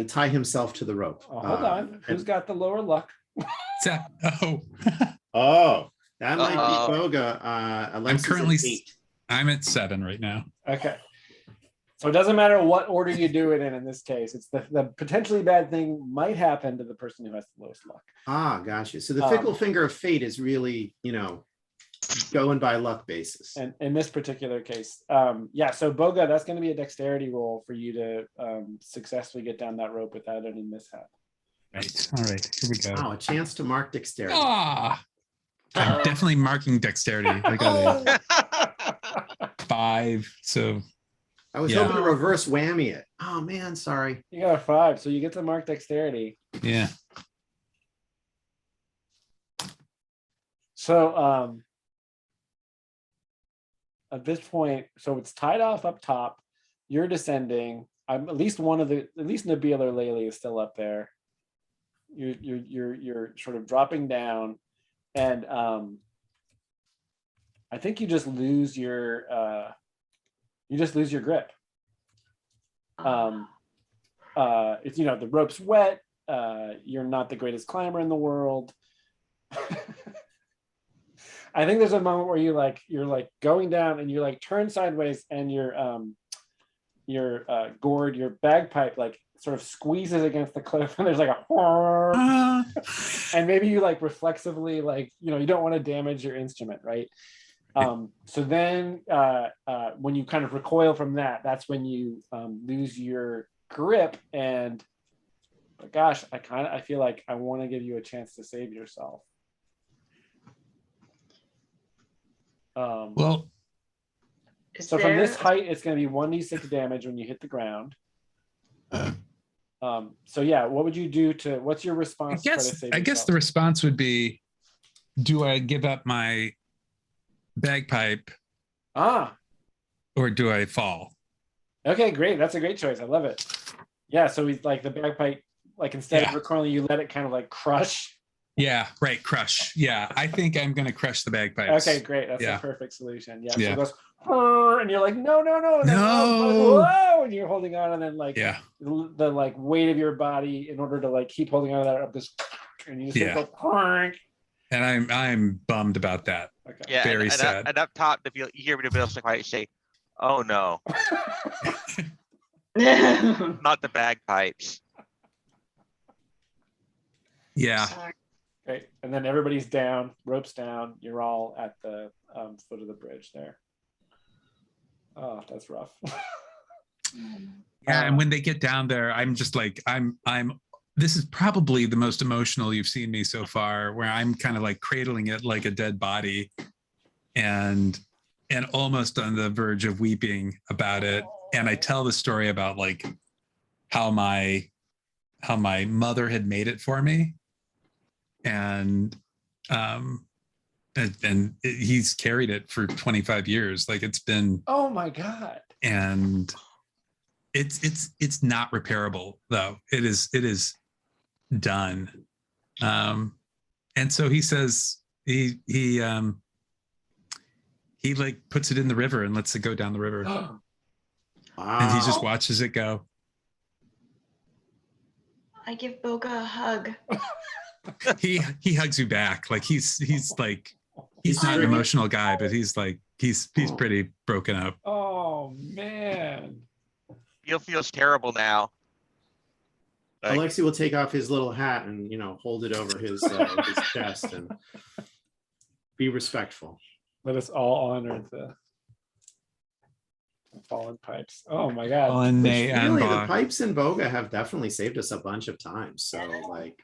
tie himself to the rope. Hold on. Who's got the lower luck? Oh, Oh, that might Uh-oh. be Boga. Alexi's currently at 8. I'm at 7 right now. Okay. So it doesn't matter what order you do it in this case. It's the potentially bad thing might happen to the person who has the lowest luck. Ah, gotcha. So the fickle finger of fate is really, going by luck basis. And in this particular case, yeah, so Boga, that's going to be a dexterity roll for you to successfully get down that rope without any mishap. Right. All right. Here we go. Wow, a chance to mark dexterity. Ah, I'm definitely marking dexterity. I got a 5. So I was Yeah. hoping to reverse whammy it. Oh man, sorry. You got a 5, so you get to mark dexterity. yeah. So at this point, so it's tied off up top. You're descending. I'm at least Nabil or Laylee is still up there. You're sort of dropping down, and I think you just lose your grip. It's the rope's wet. You're not the greatest climber in the world. I think there's a moment where you're going down and you turn sideways and your gourd, your bagpipe sort of squeezes against the cliff and there's a and maybe you reflexively you don't want to damage your instrument, right? So then when you kind of recoil from that's when you lose your grip, and gosh, I feel like I want to give you a chance to save yourself. Well, So from this height, it's going to be 1d6 damage when you hit the ground. So yeah, what would you do what's your response? I guess the response would be, do I give up my bagpipe or do I fall? Okay, great. That's a great choice. I love it. Yeah, so he's the bagpipe, instead of recoiling, you let it kind of crush. Yeah, right. Crush. Yeah, I think I'm going to crush the bagpipes. Okay, great. That's Yeah. a perfect solution. Yeah. Yeah. So it goes, and you're like, no. No. Whoa, and you're holding on, and then Yeah. the weight of your body in order to keep holding on to that up this, and you just go, And I'm bummed about that. okay. Yeah, Very sad. And up top, you hear me to quietly say, "Oh no, not the bagpipes." Yeah. Sorry. Great. And then everybody's down, ropes down. You're all at the foot of the bridge there. Oh, that's rough. Yeah, and when they get down there, I'm just I'm this is probably the most emotional you've seen me so far, where I'm kind of cradling it like a dead body and almost on the verge of weeping about it. And I tell the story about how my mother had made it for me. And he's carried it for 25 years. It's been, Oh my God. and it's not repairable though. It is done. And so he says he puts it in the river and lets it go down the river. Wow. And he just watches it go. I give Boga a hug. He hugs you back. He's not an emotional guy, but he's pretty broken up. Oh man. Phil feels terrible now. Alexi will take off his little hat and hold it over his chest and be respectful. Let us all honor the fallen pipes. Oh my God. Which Really, the pipes in Boga have definitely saved us a bunch of times. So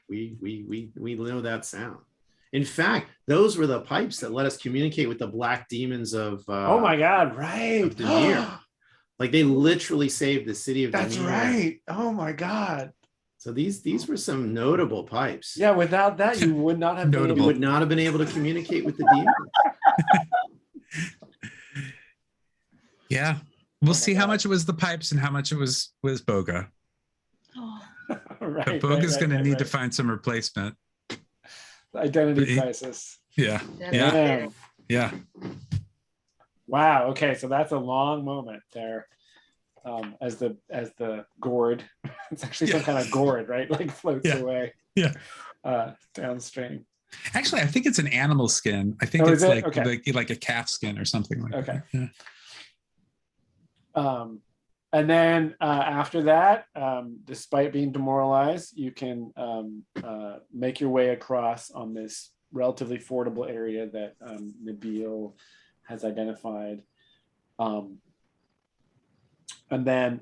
we know that sound. In fact, those were the pipes that let us communicate with the black demons of Oh my God, right. of Demir. They literally saved the city of That's Demir. right. Oh my God. So these were some notable pipes. Yeah, without that, you would not have been Notable. You able would not have been able to communicate with the demons. Yeah. We'll my see how God. much it was the pipes and how much it was Boga. Oh, right, But Boga's right, going to right, need right. to find some replacement. Identity He- crisis. Yeah. that's Yeah. it. Yeah. Wow. Okay, so that's a long moment there. As the gourd, it's actually some Yeah. kind of gourd, right? Like floats Yeah. away. Yeah. Downstream. Actually, I think it's an animal skin. I think Oh, it's is it? like, Okay. like a calf skin or something like Okay. that. Yeah. And then after that, despite being demoralized, you can make your way across on this relatively fordable area that Nabil has identified. And then,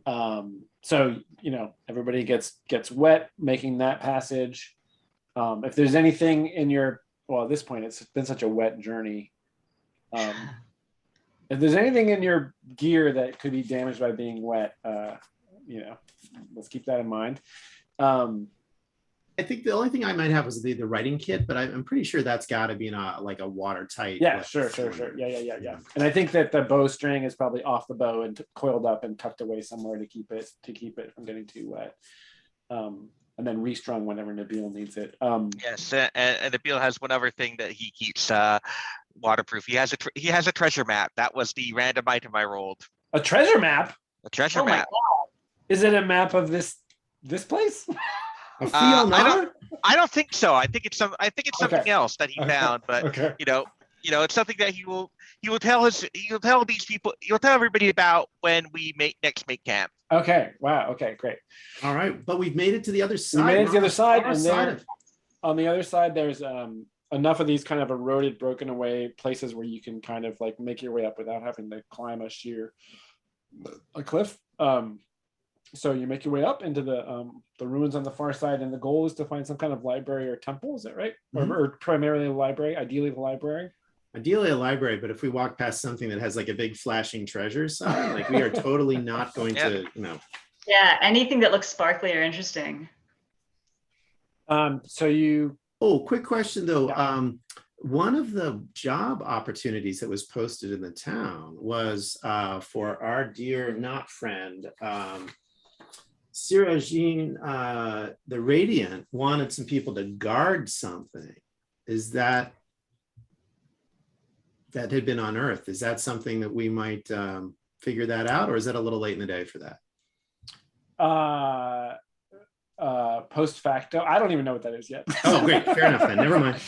so, you know, everybody gets wet making that passage. If there's anything in your, well, at this point, it's been such a wet journey. If there's anything in your gear that could be damaged by being wet, you know, let's keep that in mind. I think the only thing I might have was the writing kit, but I'm pretty sure that's got to be in a like a watertight. Yeah, like, sure. Yeah. And I think that the bowstring is probably off the bow and coiled up and tucked away somewhere to keep it from getting too wet. And then restrung whenever Nabil needs it. Yes, and Nabil has one other thing that he keeps waterproof. He has a treasure map. That was the random item I rolled. A treasure map? A treasure Oh my map. God. Is it a map of this place? A Fiona? I don't think so. I think it's something Okay. else that he found, but Okay. you know, it's something that he will tell these people, he'll tell everybody about when we next make camp. Okay. Wow. Okay. Great. All right, but we've made it to the other We side. made it to the We're other on side, far and side there, of- on the other side, there's enough of these kind of eroded, broken away places where you can kind of like make your way up without having to climb a cliff. So you make your way up into the ruins on the far side, and the goal is to find some kind of library or temple. Is that right? Mhm. Or primarily a library, ideally the library. Ideally a library, but if we walk past something that has like a big flashing treasure sign, like we are totally not going to, you know. Yeah, anything that looks sparkly or interesting. So you Oh, quick question though. Yeah. One of the job opportunities that was posted in the town was for our dear not friend, Sirajin, the Radiant wanted some people to guard something. Is that had been unearthed? Is that something that we might figure that out, or is that a little late in the day for that? Post facto, I don't even know what that is yet. Oh, great. Fair enough then. Never mind.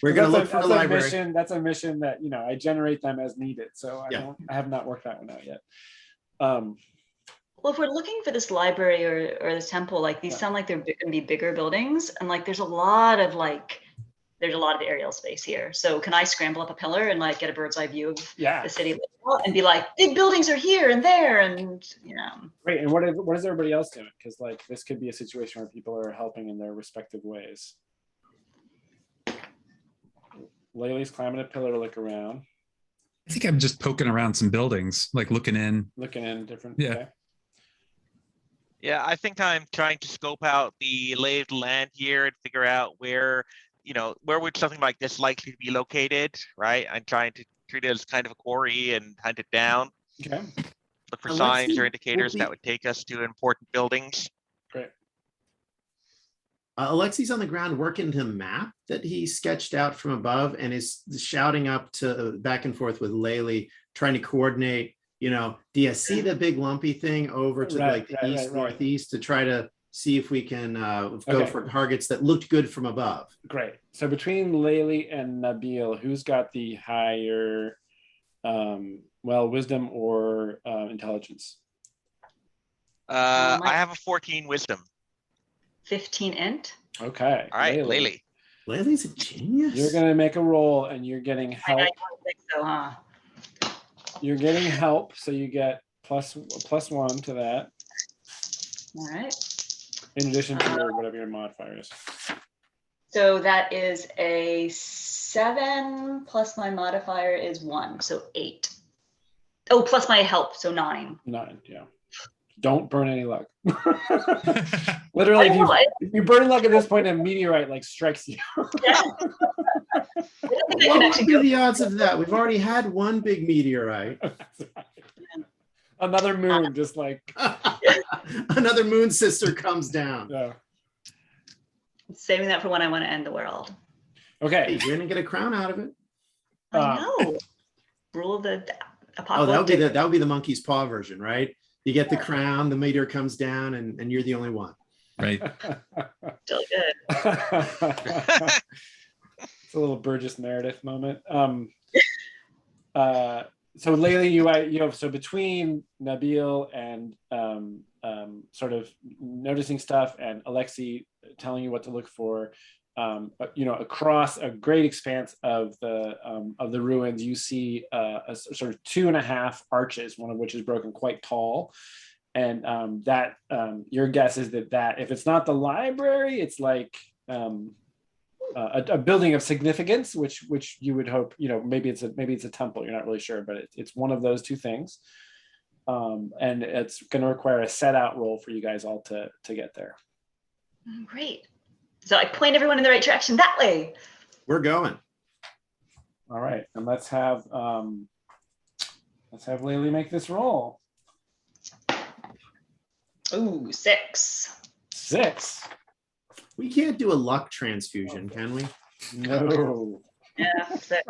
We're gonna look for the library. Mission, that's a mission that, you know, I generate them as needed. So Yeah. I have not worked that one out yet. Well, if we're looking for this library or this temple, like these Yeah. sound like they're going to be bigger buildings, and like there's a lot of aerial space here. So can I scramble up a pillar and like get a bird's eye view of Yeah. the city and be like, big buildings are here and there, and you know. Great. And what is everybody else doing? Because like this could be a situation where people are helping in their respective ways. Laylee's climbing a pillar to look around, I think I'm just poking around some buildings, like looking in. looking in different. Yeah. Okay. Yeah, I think I'm trying to scope out the lay of the land here and figure out where would something like this likely to be located, right? I'm trying to treat it as kind of a quarry and hunt it down, Okay. look for Alexi signs or will indicators be- that would take us to important buildings. Great. Alexi's on the ground working the map that he sketched out from above and is shouting up to back and forth with Laylee, trying to coordinate, you know, do you see the big lumpy thing over to Right, like the right, east, right, right. northeast to try to see if we can go Okay. for targets that looked good from above? Great. So between Laylee and Nabil, who's got the higher, wisdom or intelligence? my- I have a 14 wisdom. 15 int. Okay. All right, Laylee. Laylee's a genius. You're gonna make a roll, and you're getting I know help. you don't think so, huh? You're getting help, so you get plus one to that, All right. in addition to your whatever your modifier is. So that is a 7 plus my modifier is 1, so 8. Oh, plus my help, so 9. 9. Yeah. Don't burn any luck. Literally, I know, if you burn luck at this point, a meteorite like strikes you. Yeah. I don't think I What can would actually be go. the odds of that? We've already had one big meteorite. Another moon, just like Another moon sister comes down. yeah. Saving that for when I want to end the world. Hey, Okay. you're gonna get a crown out of it. I know. Rule of the Oh, that would be apocalyptic. the monkey's paw version, right? You get the crown, the meteor comes down, and you're the only one. Right. Still good. It's a little Burgess Meredith moment. So Laylee, you have, so between Nabil and sort of noticing stuff and Alexi telling you what to look for, across a great expanse of the ruins, you see a sort of 2.5 arches, one of which is broken, quite tall. And that your guess is that if it's not the library, it's like a building of significance, which you would hope, maybe it's a temple. You're not really sure, but it's one of those two things. And it's going to require a set out roll for you guys all to get there. Great. So I point everyone in the right direction that way. We're going. All right, and let's have Laylee make this roll. Ooh, 6. 6. We can't do a luck transfusion, can we? No. Yeah, 6.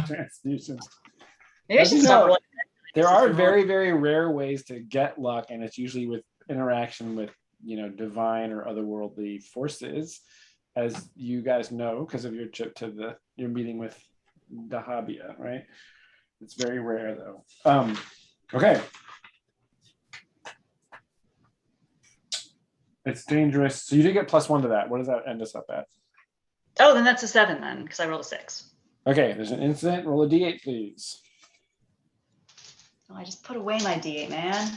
Transfusion. Maybe I As should you stop know, rolling. There are very, very rare ways to get luck, and it's usually with interaction with, divine or otherworldly forces, as you guys know, because of your trip to your meeting with Dahabia, right? It's very rare, though. Okay. It's dangerous. So you did get +1 to that. What does that end us up at? Oh, then that's a 7 then, because I rolled a 6. Okay, there's an incident. Roll a D8, please. Oh, I just put away my D8, man.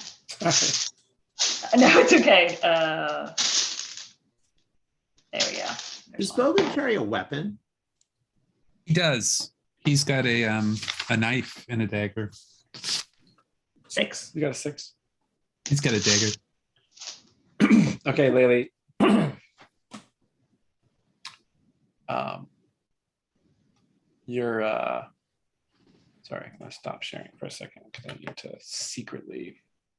No, it's okay. There we go. Does Bogan carry a weapon? He does. He's got a knife and a dagger. 6. You got a 6. He's got a dagger. Okay, Laylee. You're sorry, I'm gonna stop sharing for a second because I need to secretly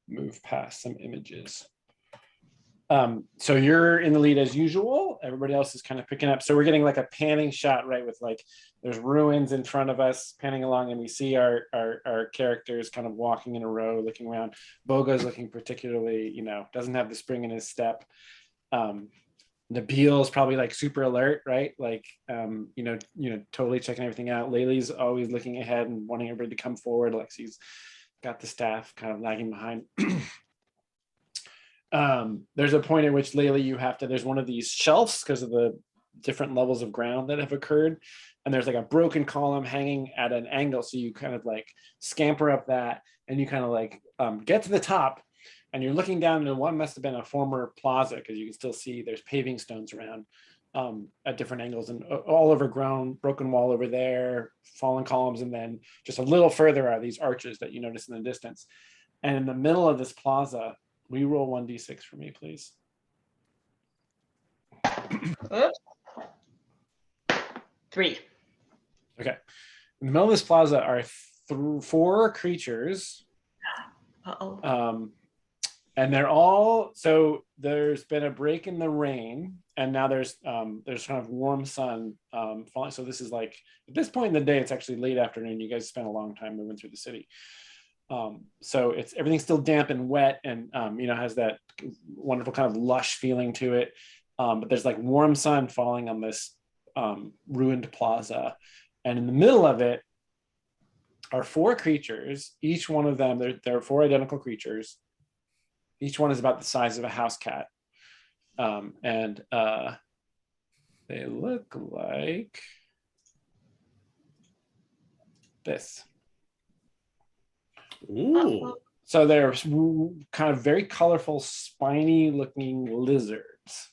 move past some images. So you're in the lead as usual. Everybody else is kind of picking up. So we're getting like a panning shot, right? With like there's ruins in front of us panning along, and we see our characters kind of walking in a row, looking around. Boga's looking particularly, doesn't have the spring in his step. Nabil's probably like super alert, right? Like totally checking everything out. Laylee's always looking ahead and wanting everybody to come forward. Alexi's got the staff kind of lagging behind. There's a point at which Laylee, there's one of these shelves because of the different levels of ground that have occurred, and there's like a broken column hanging at an angle, so you kind of like scamper up that, and you kind of like get to the top, and you're looking down into what must have been a former plaza, because you can still see there's paving stones around at different angles, and all over ground, broken wall over there, fallen columns, and then just a little further are these arches that you notice in the distance. And in the middle of this plaza, will you roll 1d6 for me, please? Oops. 3. Okay. In the middle of this plaza are 4 creatures. Uh-oh. And they're all, so there's been a break in the rain, and now there's kind of warm sun falling. So this is like, at this point in the day, it's actually late afternoon. You guys spent a long time moving through the city. So everything's still damp and wet, and has that wonderful kind of lush feeling to it. But there's like warm sun falling on this ruined plaza, and in the middle of it are 4 creatures. Each one of them, there are 4 identical creatures. Each one is about the size of a house cat, and they look like this. Ooh. So they're kind of very colorful, spiny looking lizards.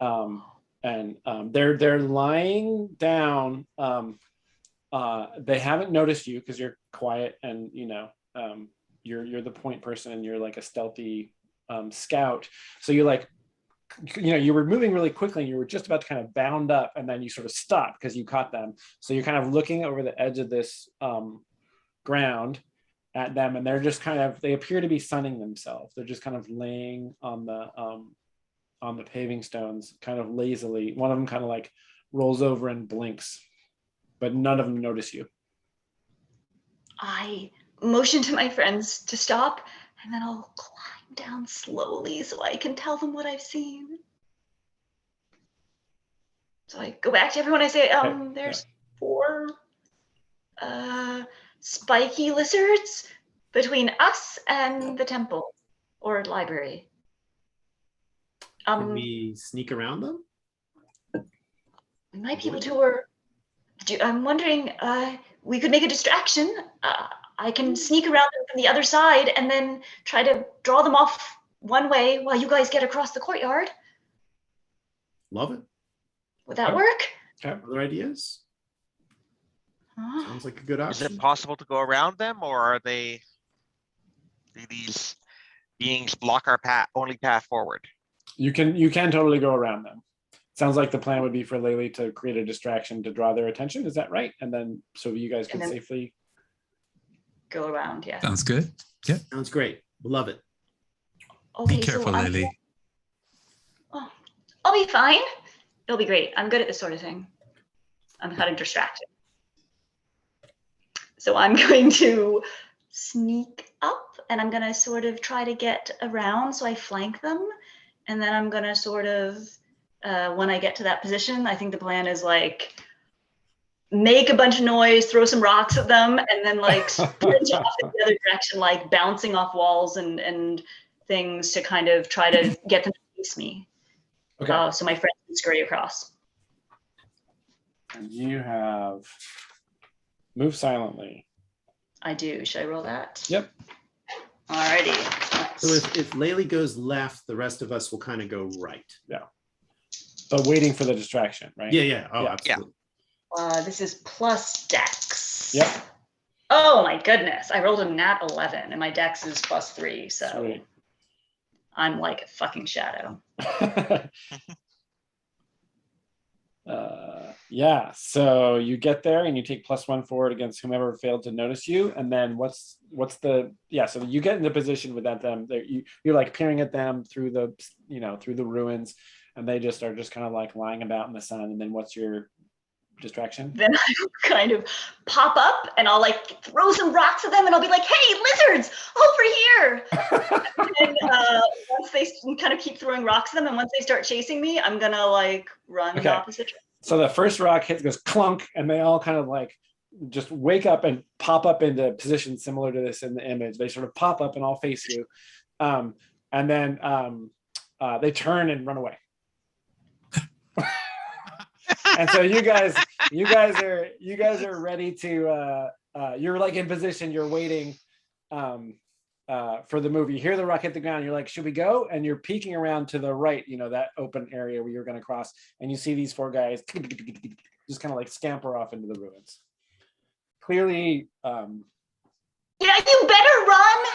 And they're lying down. They haven't noticed you because you're quiet, and you're the point person, and you're like a stealthy scout. So you're like, you were moving really quickly, and you were just about to kind of bound up, and then you sort of stopped because you caught them. So you're kind of looking over the edge of this ground at them, and they're just they appear to be sunning themselves. They're just kind of laying on the paving stones, kind of lazily. One of them kind of like rolls over and blinks, but none of them notice you. I motion to my friends to stop, and then I'll climb down slowly so I can tell them what I've seen. So I go back to everyone. I say, there's 4 spiky lizards between us and the temple or library. Can we sneak around them? We might be able to, or I'm wondering, we could make a distraction. I can sneak around them from the other side and then try to draw them off one way while you guys get across the courtyard. Love it. Would that work? Other ideas? Huh? Sounds like a good Is option. it possible to go around them, or are they? Do these beings block our only path forward? You can totally go around them. Sounds like the plan would be for Laylee to create a distraction to draw their attention. Is that right? And then so you guys can then- safely. Go around, yeah. Sounds good. Sounds great. Love it. Okay, Be careful, I'm- Lily. Oh, I'll be fine. It'll be great. I'm good at this sort of thing. I'm kind of distracted. So I'm going to sneak up and I'm going to sort of try to get around so I flank them. And then I'm going to sort of, when I get to that position, I think the plan is like, make a bunch of noise, throw some rocks at them, and then like sprint off in the other direction, like bouncing off walls and things to kind of try to get them to face me. Okay. So my friends can scurry across. And you have move silently. I do. Should I roll that? Yep. Alrighty. So if Laylee goes left, the rest of us will kind of go right. But waiting for the distraction, right? Yeah. Oh, Yeah. absolutely. This is plus dex. Yep. Oh my goodness. I rolled a nat 11 and my dex is +3. So Sweet. I'm like a fucking shadow. Yeah, so you get there and you take +1 forward against whomever failed to notice you, and then what's the so you get into position without them. You're like peering at them through the through the ruins, and they just are kind of like lying about in the sun. And then what's your distraction? Then I will kind of pop up and I'll like throw some rocks at them and I'll be like, hey, lizards, over here. And once they kind of keep throwing rocks at them and once they start chasing me, I'm gonna like run the opposite direction. So the first rock hits, goes clunk, and they all kind of like just wake up and pop up into positions similar to this in the image. They sort of pop up and all face you, and then they turn and run away. And so you guys are ready to. You're like in position. You're waiting for the move. You hear the rock hit the ground. You're like, should we go? And you're peeking around to the right. That open area where you're going to cross. And you see these 4 guys just kind of like scamper off into the ruins. Clearly. Yeah, you better run.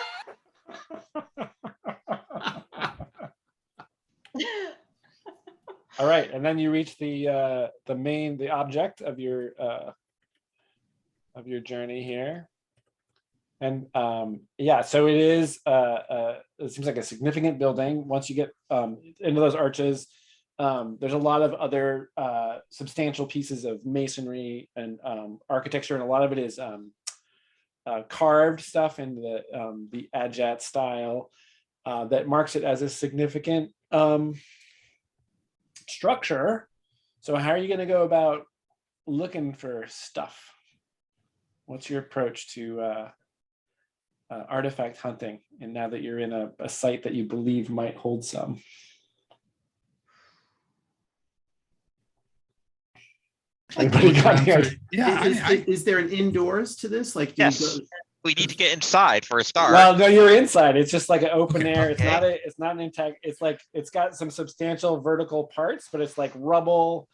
All right, and then you reach the object of your journey here, and so it is. It seems like a significant building. Once you get into those arches, there's a lot of other substantial pieces of masonry and architecture, and a lot of it is carved stuff in the Ajat style that marks it as a significant structure. So how are you going to go about looking for stuff? What's your approach to artifact hunting? And now that you're in a site that you believe might hold some. Anybody got the idea? Yeah, Is there an indoors to this? Like, do Yes. you go, We need to get inside for a start. Well, no, you're inside. It's just like an open Okay. air. Okay. It's not an intact. It's like it's got some substantial vertical parts, but it's like rubble.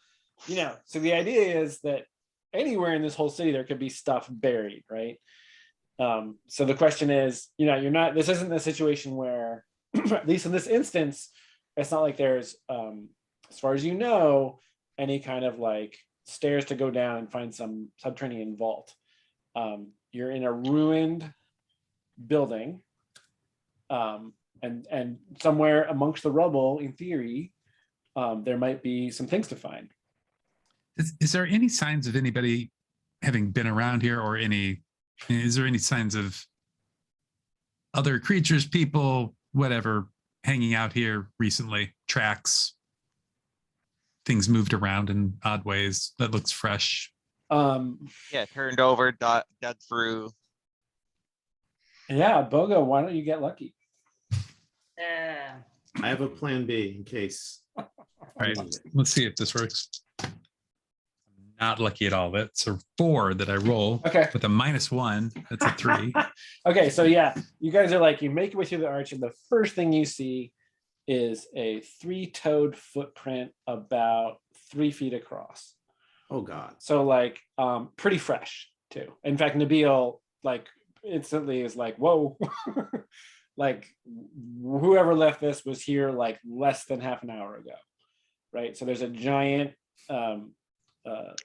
So the idea is that anywhere in this whole city there could be stuff buried, right? So the question is, you're not. This isn't a situation where, at least in this instance, it's not like there's, as far as any kind of like stairs to go down and find some subterranean vault. You're in a ruined building, and somewhere amongst the rubble, in theory, there might be some things to find. Is there any signs of anybody having been around here, or is there any signs of other creatures, people, whatever, hanging out here recently. Tracks, things moved around in odd ways. That looks fresh. Yeah, turned over, dug through. Yeah, Bogo, why don't you get lucky? Yeah. I have a plan B in case. All right, let's see if this works. Not lucky at all. That's a 4 that I roll Okay. with a -1. That's a 3. Okay, so yeah, you guys are like, you make your way through the arch, and the first thing you see is a 3-toed footprint about 3 feet across. Oh God. So like pretty fresh too. In fact, Nabil like instantly is like, whoa. Like whoever left this was here like less than half an hour ago. Right. So there's a giant Three-toed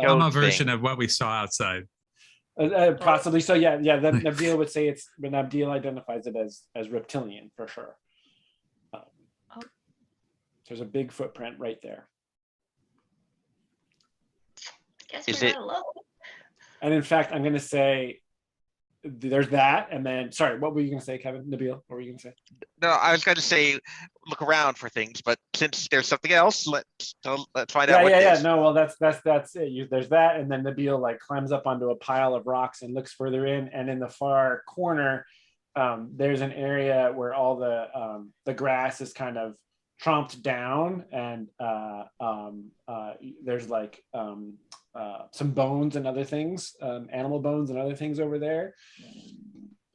Some thing. version of what we saw outside. possibly. So yeah, then Nabil would say it's, but Nabil identifies it as reptilian for sure. There's a big footprint right there. Guess Is we're it- not alone. And in fact, I'm going to say there's that. And then, sorry, what were you going to say, Kevin? Nabil, what were you going to say? No, I was going to say look around for things, but since there's something else, let's find out what it is. No, well, that's it. There's that. And then Nabil like climbs up onto a pile of rocks and looks further in. And in the far corner, there's an area where all the grass is kind of tromped down, and there's like some bones and other things, animal bones and other things over there.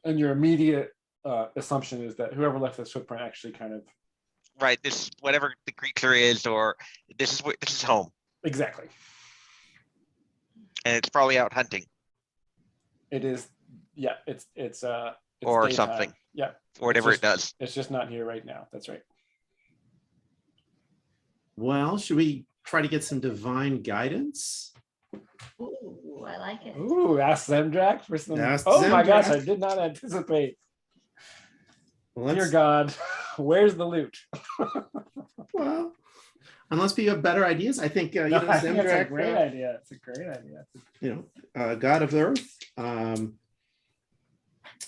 And your immediate assumption is that whoever left this footprint actually kind of Right, this whatever the creature is, or this is home, exactly. and it's probably out hunting It is, yeah. It's or daytime. something, Yeah, or whatever just- it does. it's just not here right now. That's right. Well, should we try to get some divine guidance? Ooh, I like it. Ooh, ask Zemdrack for some. Ask Oh my gosh, I Zemdrack. did not anticipate. Well, Dear God, where's the loot? well, unless you have better ideas, I think I think it's a Zemdrack, great idea. It's a great idea. God of the Earth.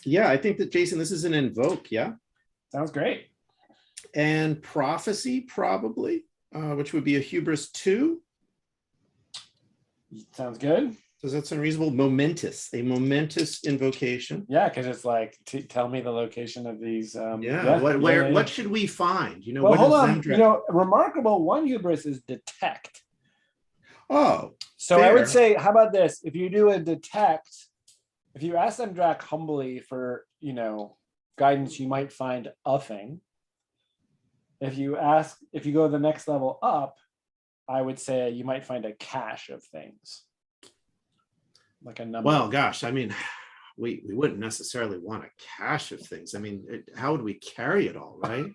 Yeah, I think that Jason, this is an invoke, yeah, Sounds great. and prophecy probably, which would be a hubris 2. Sounds good. Does that sound reasonable? A momentous invocation. Yeah, because it's like, tell me the location of these. What should we find? Well, what hold is on. Zemdrack? Remarkable one hubris is detect. Oh, So I would Fair. say, how about this? If you do a detect, if you ask Zemdrack humbly for, guidance, you might find a thing. If you go the next level up, I would say you might find a cache of things. Like a number. well, gosh, I mean, we wouldn't necessarily want a cache of things. I mean, how would we carry it all, right?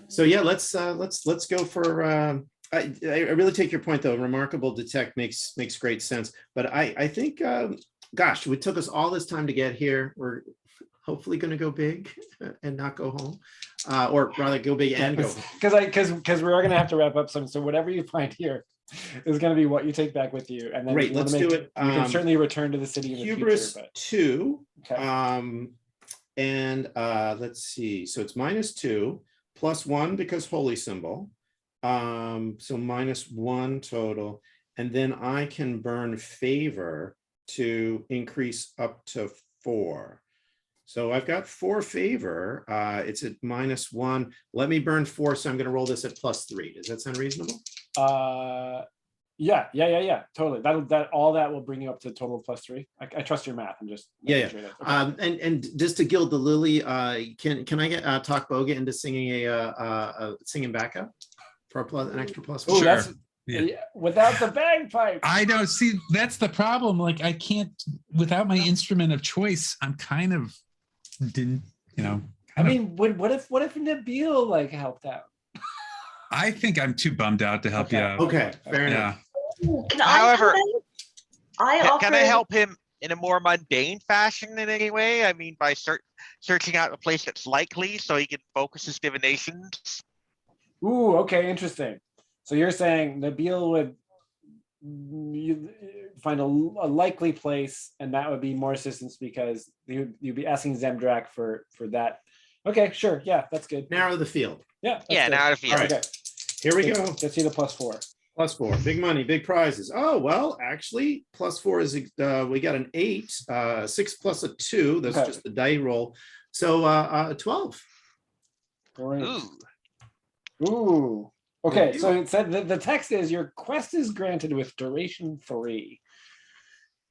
So yeah, let's go for. I really take your point though. Remarkable detect makes great sense, but I think, gosh, it took us all this time to get here. We're hopefully going to go big and not go home, or rather go big and go home. Because we are going to have to wrap up some. So whatever you find here is going to be what you take back with you, and then Great, you wanna let's do it. You can certainly return to the city in the Hubris future. 2. But, okay. And let's see. So it's -2 +1 because holy symbol. So -1 total. And then I can burn favor to increase up to 4. So I've got 4 favor. It's at -1. Let me burn 4. So I'm going to roll this at +3. Does that sound reasonable? Yeah. Totally. That will bring you up to a total of +3. I trust your math. I'm just making Yeah. sure that- okay. And just to gild the lily, can I get talk Boga into singing a singing backup for an extra +1? Ooh, Sure. that's Yeah. without the bagpipe. I don't see, that's the problem. Like I can't, without my instrument of choice, I'm kind of I mean, what if Nabil like helped out? I think I'm too bummed out to help you Okay. out. Okay, fair enough. Yeah. Ooh, can However, I Can I offer- help him in a more mundane fashion in any way? I mean, by searching out a place that's likely so he can focus his divinations. Ooh, okay, interesting. So you're saying Nabil would you find a likely place, and that would be more assistance because you'd be asking Zemdrak for that. Okay, sure, yeah, that's good. Narrow the field. Yeah, that's Yeah, good. now I feel. All right. Okay, Here we go. let's see the +4. +4, big money, big prizes. Oh, well, actually, +4 is, we got an 8, 6 plus a 2. That's Okay. just the die roll. So 12. Great. Ooh. Ooh. Okay, Good so deal. it said the text is your quest is granted with duration 3.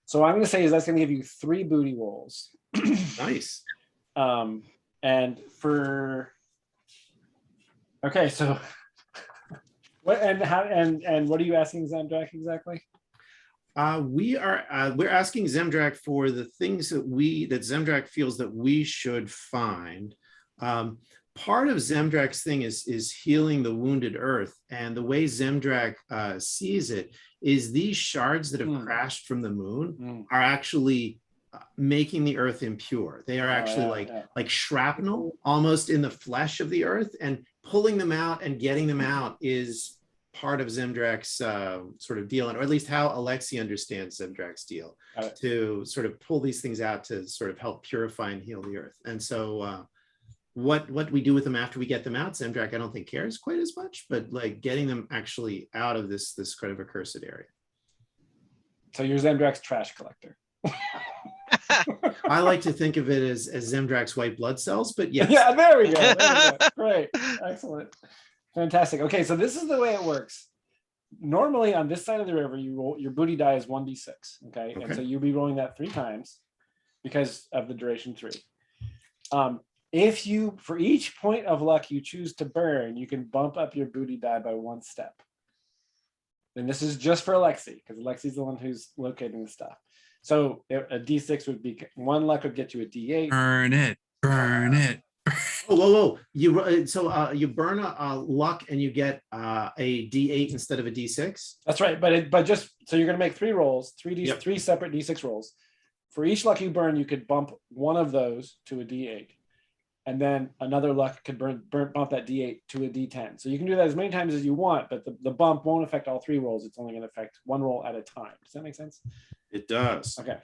So what I'm going to say is that's going to give you 3 booty rolls. Nice. And for okay, so what and how and what are you asking Zemdrak exactly? We're asking Zemdrak for the things that Zemdrak feels that we should find. Part of Zemdrak's thing is healing the wounded earth, and the way Zemdrak sees it is these shards that have crashed from the moon are actually making the earth impure. They are actually like shrapnel almost in the flesh of the earth, and pulling them out and getting them out is part of Zemdrak's sort of deal, or at least how Alexi understands Zemdrak's deal, to sort of pull these things out to sort of help purify and heal the earth. And so what we do with them after we get them out, Zemdrak I don't think cares quite as much, but like getting them actually out of this kind of accursed area. So you're Zemdrak's trash collector. I like to think of it as Zemdrak's white blood cells, but yes. Yeah, there we go. Great. Excellent. Fantastic. Okay, so this is the way it works. Normally on this side of the river, you roll your booty die is 1d6. Okay. And so you'll be rolling that 3 times because of the duration 3. If you, for each point of luck you choose to burn, you can bump up your booty die by 1 step. And this is just for Alexi, because Alexi's the one who's locating the stuff. So a d6 would be 1 luck would get you a d8. Burn it. Burn it. Whoa! You burn a luck and you get a d8 instead of a d6. That's right, but just so you're going to make 3 rolls, 3 Yep. separate d6 rolls. For each luck you burn, you could bump one of those to a d8, and then another luck could bump that d8 to a d10. So you can do that as many times as you want, but the bump won't affect all 3 rolls. It's only going to affect 1 roll at a time. Does that make sense? It does. Okay.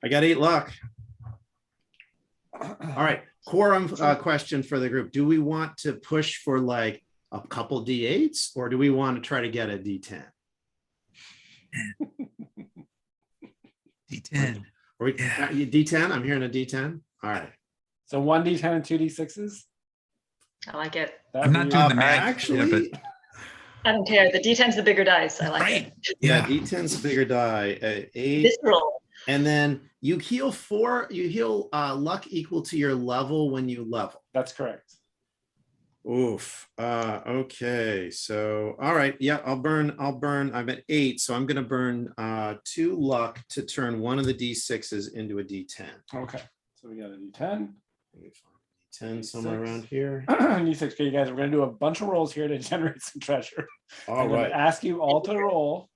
I got 8 luck. All right, quorum question for the group. Do we want to push for like a couple d8s, or do we want to try to get a d10? D10. Or d10? I'm hearing a d10. All right. So 1 d10 and 2 d6s. I like it. I'm not doing the math. Actually, but I don't care. The D10's the bigger dice. I like Right. it. yeah, d10's a bigger die. 8. This roll. And then you heal 4. You heal luck equal to your level when you level. That's correct. Oof. Okay. So, all right. Yeah, I'll burn. I'm at 8, so I'm going to burn 2 luck to turn one of the d6s into a d10. Okay. So we got a d10. 10 somewhere around here. d6. Okay, you guys, we're going to do a bunch of rolls here to generate some treasure. All I'm going right. to ask you all to roll.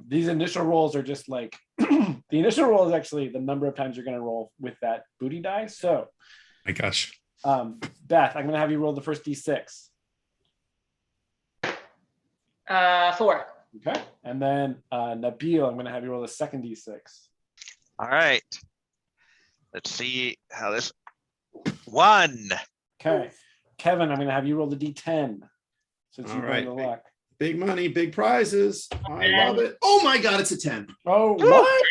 These initial rolls are just like the initial roll is actually the number of times you're going to roll with that booty die. So, My gosh. Beth, I'm going to have you roll the first d6. 4. Okay, and then Nabil, I'm going to have you roll the second d6. All right. Let's see how this. 1. Okay, Kevin, I'm going to have you roll the d10 since All you've right. won the luck. Big money, big prizes. I love it. Oh my God, it's a 10. Oh, what?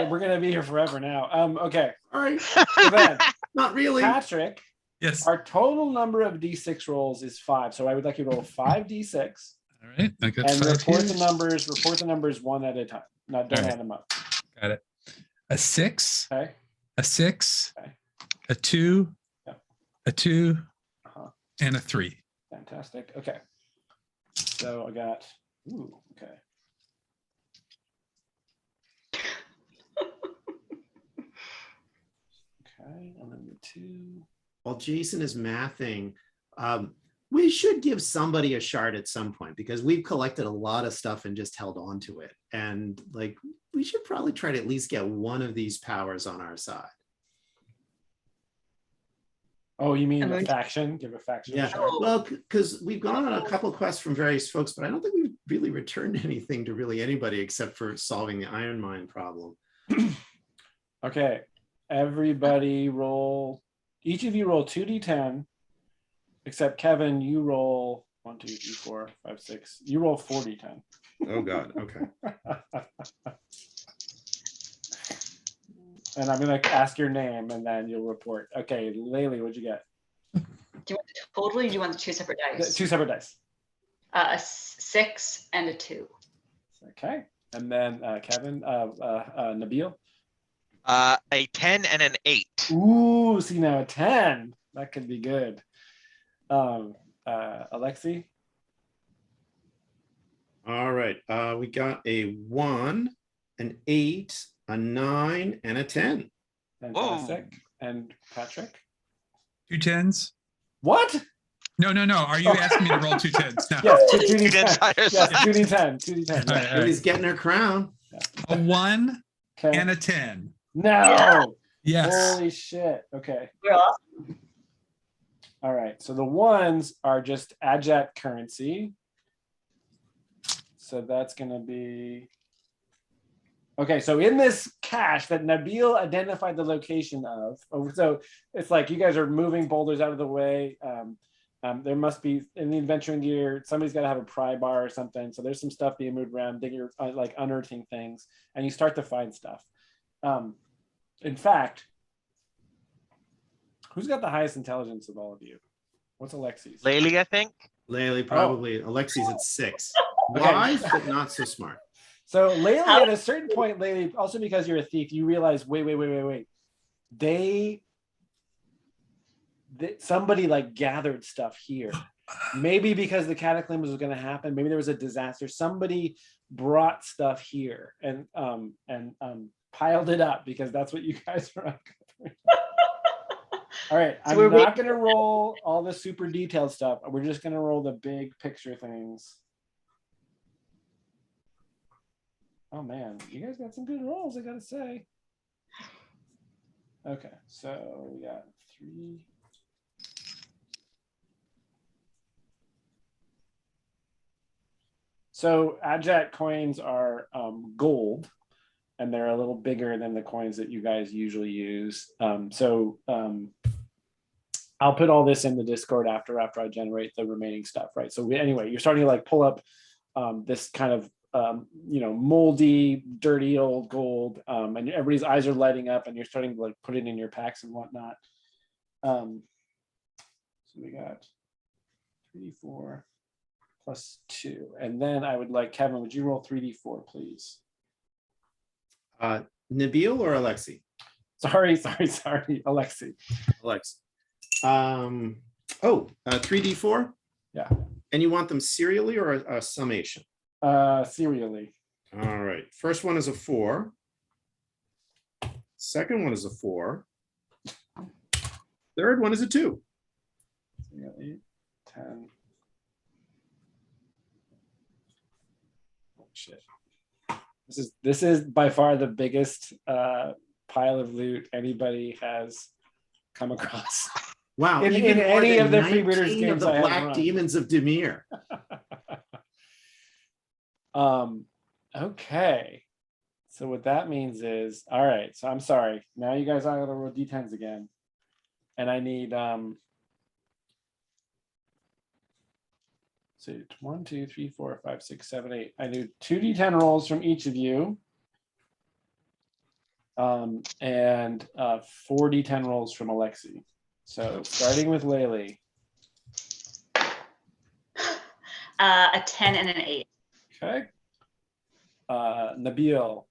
We're going to be here forever now. Okay, All right. so then Not really. Patrick, Yes. our total number of d6 rolls is 5. So I would like you to roll 5 d6 All right. I got and 5 report here. the numbers. Report the numbers one at a time. Not don't All right. add them up. Got it. A 6, Okay. a 6, Okay. a 2, Yep. a 2, Uh-huh. and a 3. Fantastic. Okay. So I got. Ooh. Okay. Okay, and then the 2. While Jason is mathing, we should give somebody a shard at some point, because we've collected a lot of stuff and just held on to it. And like, we should probably try to at least get one of these powers on our side. Oh, you mean a Emoji. faction? Give a faction. a Yeah, shot. Oh. well, because we've gone on a couple quests from various folks, but I don't think we've really returned anything to really anybody except for solving the iron mine problem. Okay, everybody roll. Each of you roll 2d10, except Kevin, you roll 1, 2, 3, 4, 5, 6. You roll 4d10. Oh God, okay. And I'm gonna ask your name, and then you'll report. Okay, Laylee, what'd you get? Do you want the total or do you want the two separate dice? 2 separate dice. A 6 and a 2. Okay, and then Kevin, Nabil. A 10 and an 8. Ooh, see now a 10. That could be good. Alexi. All right, we got a 1, an 8, a 9, and a 10. Fantastic. And Patrick. 2 10s. What? No. Are you asking me to roll 2 10s? No. Yes, The 2d10. entire Yes, set. 2d10. 2d10. All right, all right. He's getting her crown. A 1 Okay. and a 10. No. Yes. Holy shit. Okay. We're off. All right. So the ones are just Ajat currency. So that's going to be. Okay. So in this cache that Nabil identified the location of, so it's like you guys are moving boulders out of the way. There must be in the adventuring gear, somebody's got to have a pry bar or something. So there's some stuff being moved around, digging, like unearthing things, and you start to find stuff. In fact, who's got the highest intelligence of all of you? What's Alexi's? Laylee, I think. Laylee probably. Alexi's at 6. Okay. Wise, but not so smart. So Laylee, at a certain point, Laylee, also because you're a thief, you realize, wait. Somebody like gathered stuff here. Maybe because the cataclysm was going to happen. Maybe there was a disaster. Somebody brought stuff here and piled it up because that's what you guys are uncovering. All right, So I'm we're not going to roll all the super detailed stuff. We're just going to roll the big picture things. Oh man, you guys got some good rolls, I gotta say. Okay, so we got 3. So Ajat coins are gold, and they're a little bigger than the coins that you guys usually use. I'll put all this in the Discord after I generate the remaining stuff, right? So anyway, you're starting to like pull up this kind of moldy, dirty old gold, and everybody's eyes are lighting up, and you're starting to like put it in your packs and whatnot. So we got 3d4 plus 2, and then I would like Kevin. Would you roll 3d4, please? Nabil or Alexi? Sorry, Alexi. Alex. 3d4? Yeah. And you want them serially or a summation? Serially. All right. First one is a 4. Second one is a 4. Third one is a 2. 8, 10. Oh, shit. This is by far the biggest pile of loot anybody has come across. Wow. In even more any than of the Freebooters 19 games of the I have Black run. Demons of Demir. Okay. So what that means is, all right, so I'm sorry. Now you guys are gonna roll D10s again. And I need so 1, 2, 3, 4, 5, 6, 7, 8. I need 2 D10 rolls from each of you. And 4 D10 rolls from Alexi. So starting with Laylee. A 10 and an 8. Okay. Nabil.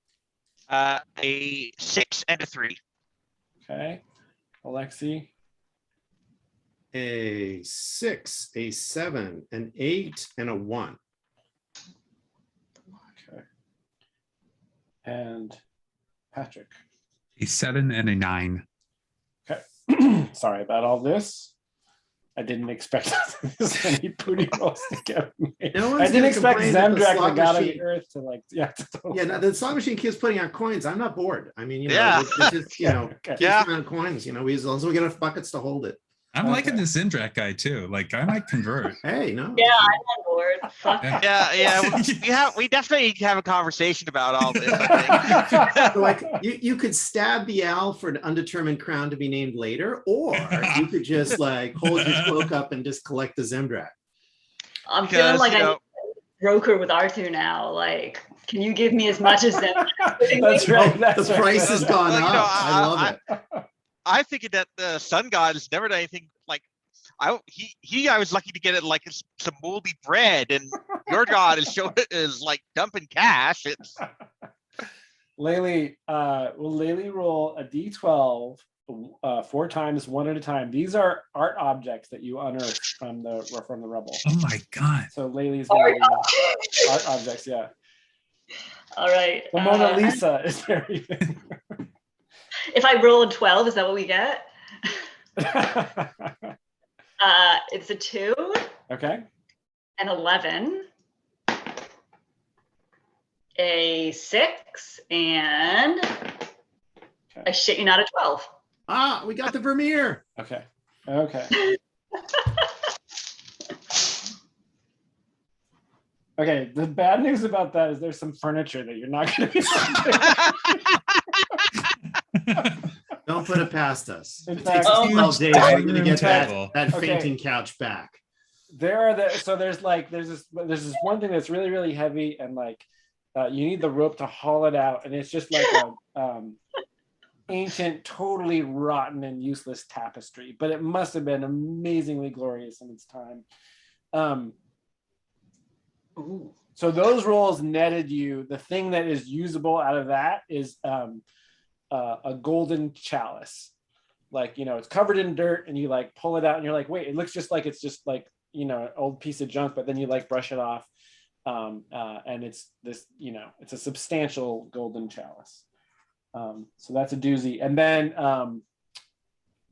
A 6 and a 3. Okay. Alexi. A 6, a 7, an 8, and a 1. Okay. And Patrick. A 7 and a 9. Sorry about all this. I didn't expect this many booty rolls to get me. No I one's didn't gonna expect complain that the Zemdrak, the slot god of machine- the earth, to like, Yeah, no, the slot machine keeps putting out coins. I'm not bored. I mean, Yeah. it's just, Okay. keeps Yeah. putting out coins. We as long as we get enough buckets to hold it. I'm liking Okay. this Zimdrak guy too. Like I might convert. Hey, no. Yeah, I'm on board. Fuck. Yeah. Yeah, we definitely have a conversation about all this, I think. So like you could stab the owl for an undetermined crown to be named later, or you could just like hold your cloak up and just collect the Zimdrak. I'm feeling Because, like you I know, broker with Arthur now. Like, can you give me as much as them? That's right. That's The right. price has gone Well, you up. know, I love it. I think that the sun god has never done anything like I was lucky to get it like some moldy bread, and your god is like dumping cash. It's Laylee, will Laylee roll a d12 4 times, one at a time? These are art objects that you unearthed from the rubble. Oh my god. So Laylee's gonna do art objects, yeah. All right. The Mona Lisa is very If I roll a 12, is that what we get? It's a 2, okay. an 11, a 6, and I shit you not, a 12. Ah, we got the Vermeer. Okay. Okay. Okay. The bad news about that is there's some furniture that you're not going to be. Don't put it past us. In It fact- takes us Oh 12 days. We're gonna get Table. that Okay. fainting couch back. There's this one thing that's really, really heavy, and like you need the rope to haul it out, and it's just like a ancient, totally rotten and useless tapestry, but it must have been amazingly glorious in its time. Ooh. So those rolls netted you. The thing that is usable out of that is a golden chalice. Like, you know, it's covered in dirt, and you like pull it out, and you're like, wait, it looks just like it's just like, you know, an old piece of junk, but then you like brush it off, and it's this, you know, it's a substantial golden chalice. So that's a doozy. And then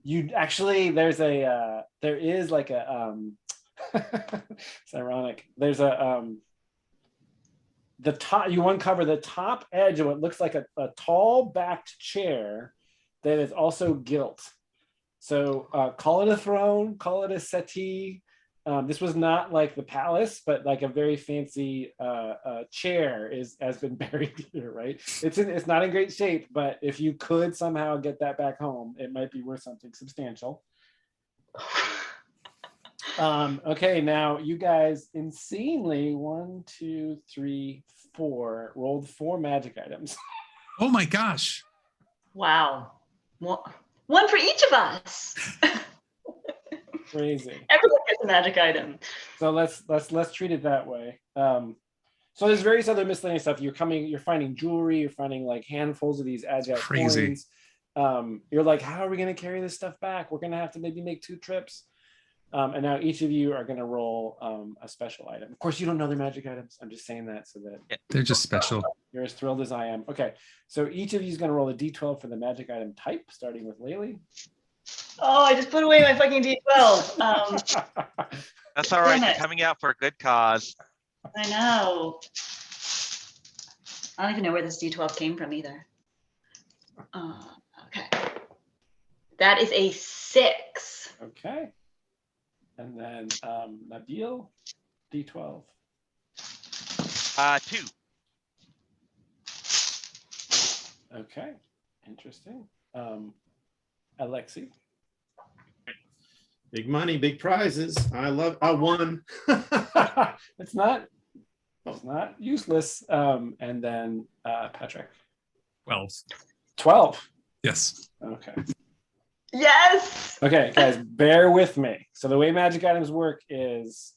you actually, there is like a it's ironic. There's a the top, you uncover the top edge of what looks like a tall backed chair that is also gilt. So call it a throne, call it a settee. This was not like the palace, but like a very fancy chair has been buried here, right? It's not in great shape, but if you could somehow get that back home, it might be worth something substantial. Okay, now you guys insanely 1, 2, 3, 4 rolled 4 magic items. Oh my gosh. Wow. One for each of us. Crazy. Everyone gets a magic item. So let's treat it that way. So there's various other miscellaneous stuff. You're finding jewelry. You're finding like handfuls of these agile Crazy. coins. You're like, how are we going to carry this stuff back? We're going to have to maybe make 2 trips. And now each of you are going to roll a special item. Of course, you don't know their magic items. I'm just saying that so that They're just special. you're as thrilled as I am. Okay, so each of you is going to roll a d12 for the magic item type, starting with Laylee. Oh, I just put away my fucking D12. that's all right. Damn You're it. coming out for a good cause. I know. I don't even know where this D12 came from either. Okay. That is a 6. Okay. And then Nabil, d12. 2. Okay, interesting. Alexi. Big money, big prizes. I won. It's not useless. And then Patrick. 12. 12. Yes. Okay. Yes. Okay, guys, bear with me. So the way magic items work is,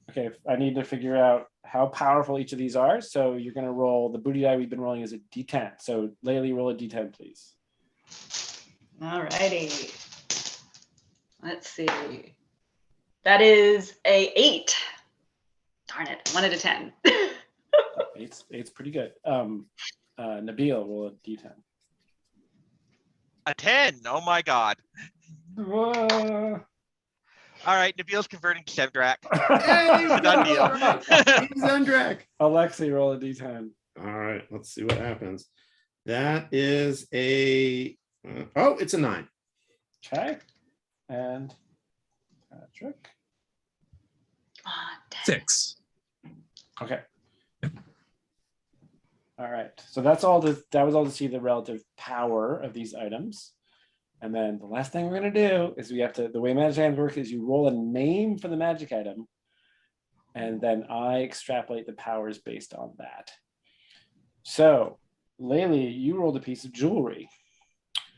okay, I need to figure out how powerful each of these are. So you're going to roll, the booty die we've been rolling is a d10. So Laylee, roll a d10, please. All righty. Let's see. That is a 8. Darn it. 1 out of 10. Eight's pretty good. Nabil, roll a d10. A 10. Oh my god. Uh, All right, Nabil's converting to Zimdrak. Hey, It's a done deal. Zimdrak. Alexi, roll a d10. All right, let's see what happens. That is a it's a 9. Okay. and Patrick. Ah, dang. 6. Okay. All right. So that's all. That was all to see the relative power of these items. And then the last thing we're going to do is we have to, the way magic items work is you roll a name for the magic item, and then I extrapolate the powers based on that. So, Laylee, you rolled a piece of jewelry.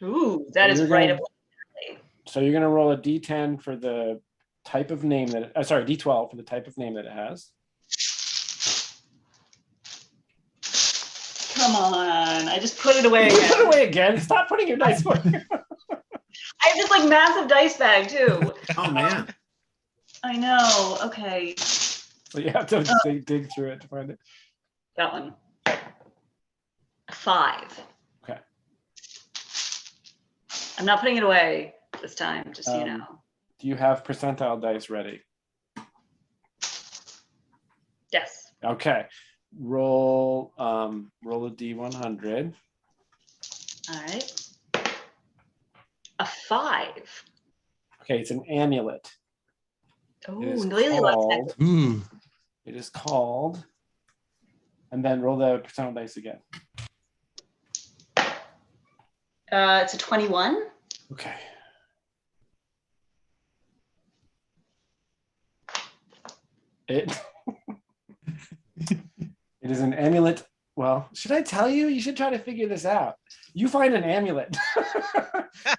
Ooh, that is You're right gonna- up. my alley. So you're going to roll a d10 for the type of name that, sorry, d12 for the type of name that it has. Come on, I just put it away You put it again. away again. Stop putting your dice away. I have this like massive dice bag too. Oh, man. I know. Okay, So you have to dig through it to find it. that one. 5. Okay. I'm not putting it away this time, just so you Um, know. Do you have percentile dice ready? Yes. Okay. Roll a d100. All right. A 5. Okay, it's an amulet. Oh, It is Lily loves that. called. Ooh. It is called. And then roll the percentile dice again. It's a 21. Okay. It it is an amulet. Well, should I tell you? You should try to figure this out. You find an amulet,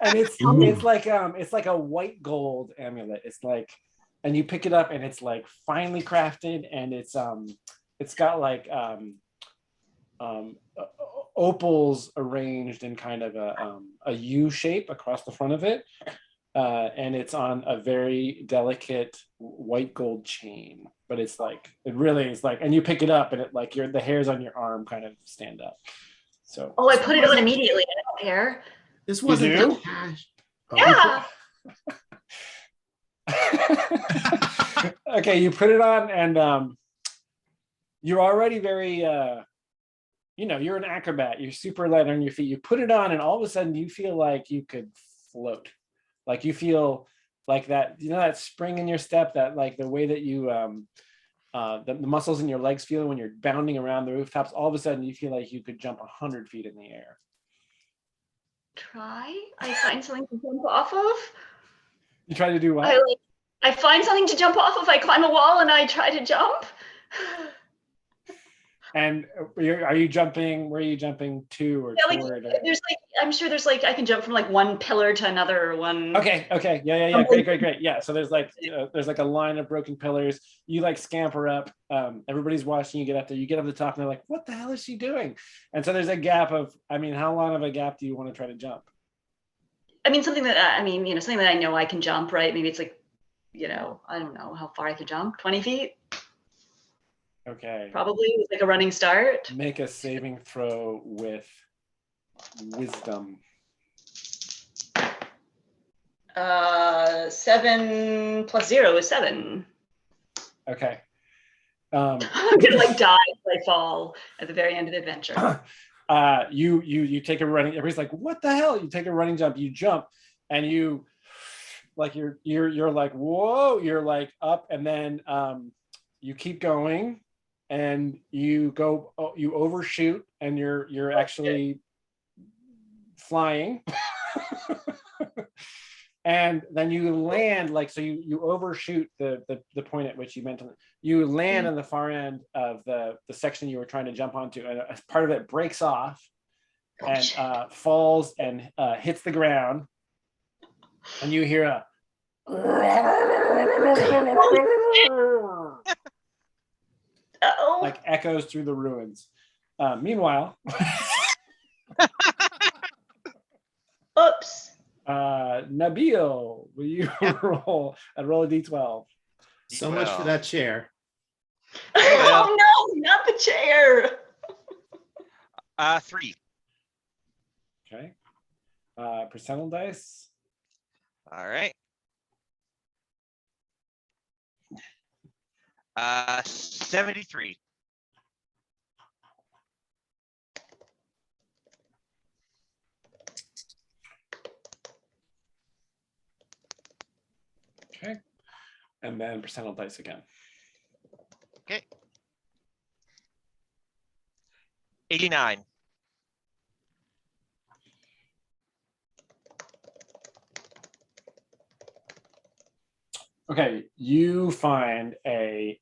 and it's like a white gold amulet. It's like, and you pick it up, and it's like finely crafted, and it's got like opals arranged in kind of a U shape across the front of it. And it's on a very delicate white gold chain, but it's like, it really is like, and you pick it up and it like the hairs on your arm kind of stand up. So. Oh, I put it on immediately. I don't care. This wasn't do? the cash. Oh, Yeah. Okay, you put it on and you're already very, you're an acrobat. You're super light on your feet. You put it on and all of a sudden you feel like you could float. Like you feel like that, that spring in your step, that like the way that you, the muscles in your legs feel when you're bounding around the rooftops, all of a sudden you feel like you could jump 100 feet in the air. Try. I find something to jump off of. You try to do what? I find something to jump off of. I climb a wall and I try to jump. And are you jumping? Where are you jumping to or Yeah, toward? there's like, I'm sure there's like, I can jump from like one pillar to another or one. Okay. Yeah. Great. Yeah. So there's like a line of broken pillars. You like scamper up. Everybody's watching you get up there. You get up to the top and they're like, what the hell is she doing? And so there's a gap of, how long of a gap do you want to try to jump? I mean, something that I know I can jump, right? Maybe it's like, I don't know how far I could jump, 20 feet. Okay. Probably it's like a running start. Make a saving throw with wisdom. 7 plus 0 is 7. Okay. I'm gonna like die if I fall at the very end of the adventure. You take a running. Everybody's like, "What the hell?" You take a running jump. You jump, and you, like you're like, "Whoa!" You're like up, and then you keep going, and you overshoot, and you're actually flying. And then you land, like, so you overshoot the point at which you meant to. You land on the far end of the section you were trying to jump onto, and a part of it breaks off and falls and hits the ground, and you hear a like echoes through the ruins. Meanwhile, Oops. Nabil, will you roll a d12? so much for that chair. Oh no, not the chair. 3. Okay. Percentile dice. All right. 73. and then percentile dice again. Okay. 89. Okay, you find a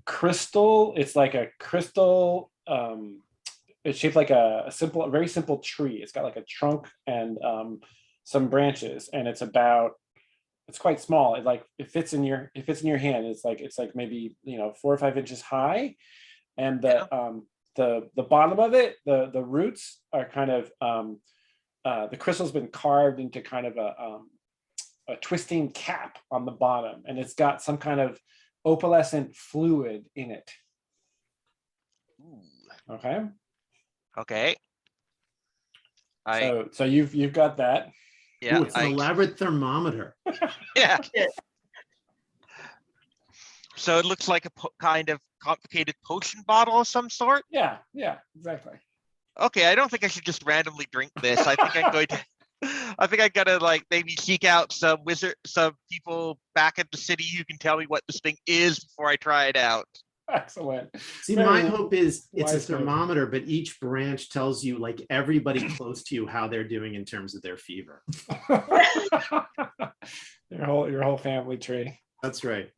crystal. It's like a crystal. It's shaped like a very simple tree. It's got like a trunk and some branches, and it's quite small. It fits in your hand. It's like maybe 4 or 5 inches high, and the bottom of it, the roots are kind of the crystal's been carved into kind of a twisting cap on the bottom, and it's got some kind of opalescent fluid in it. Ooh. Okay. Okay. So you've got that. Yeah. Ooh, it's an elaborate thermometer. Yeah. Yeah. So it looks like a kind of complicated potion bottle of some sort. Yeah, exactly. Okay, I don't think I should just randomly drink this. I think I'm going to. I think I gotta like maybe seek out some people back at the city who can tell me what this thing is before I try it out. Excellent. See, Very my hope is it's a wise move. thermometer, but each branch tells you, like, everybody close to you how they're doing in terms of their fever. your whole family tree. That's right.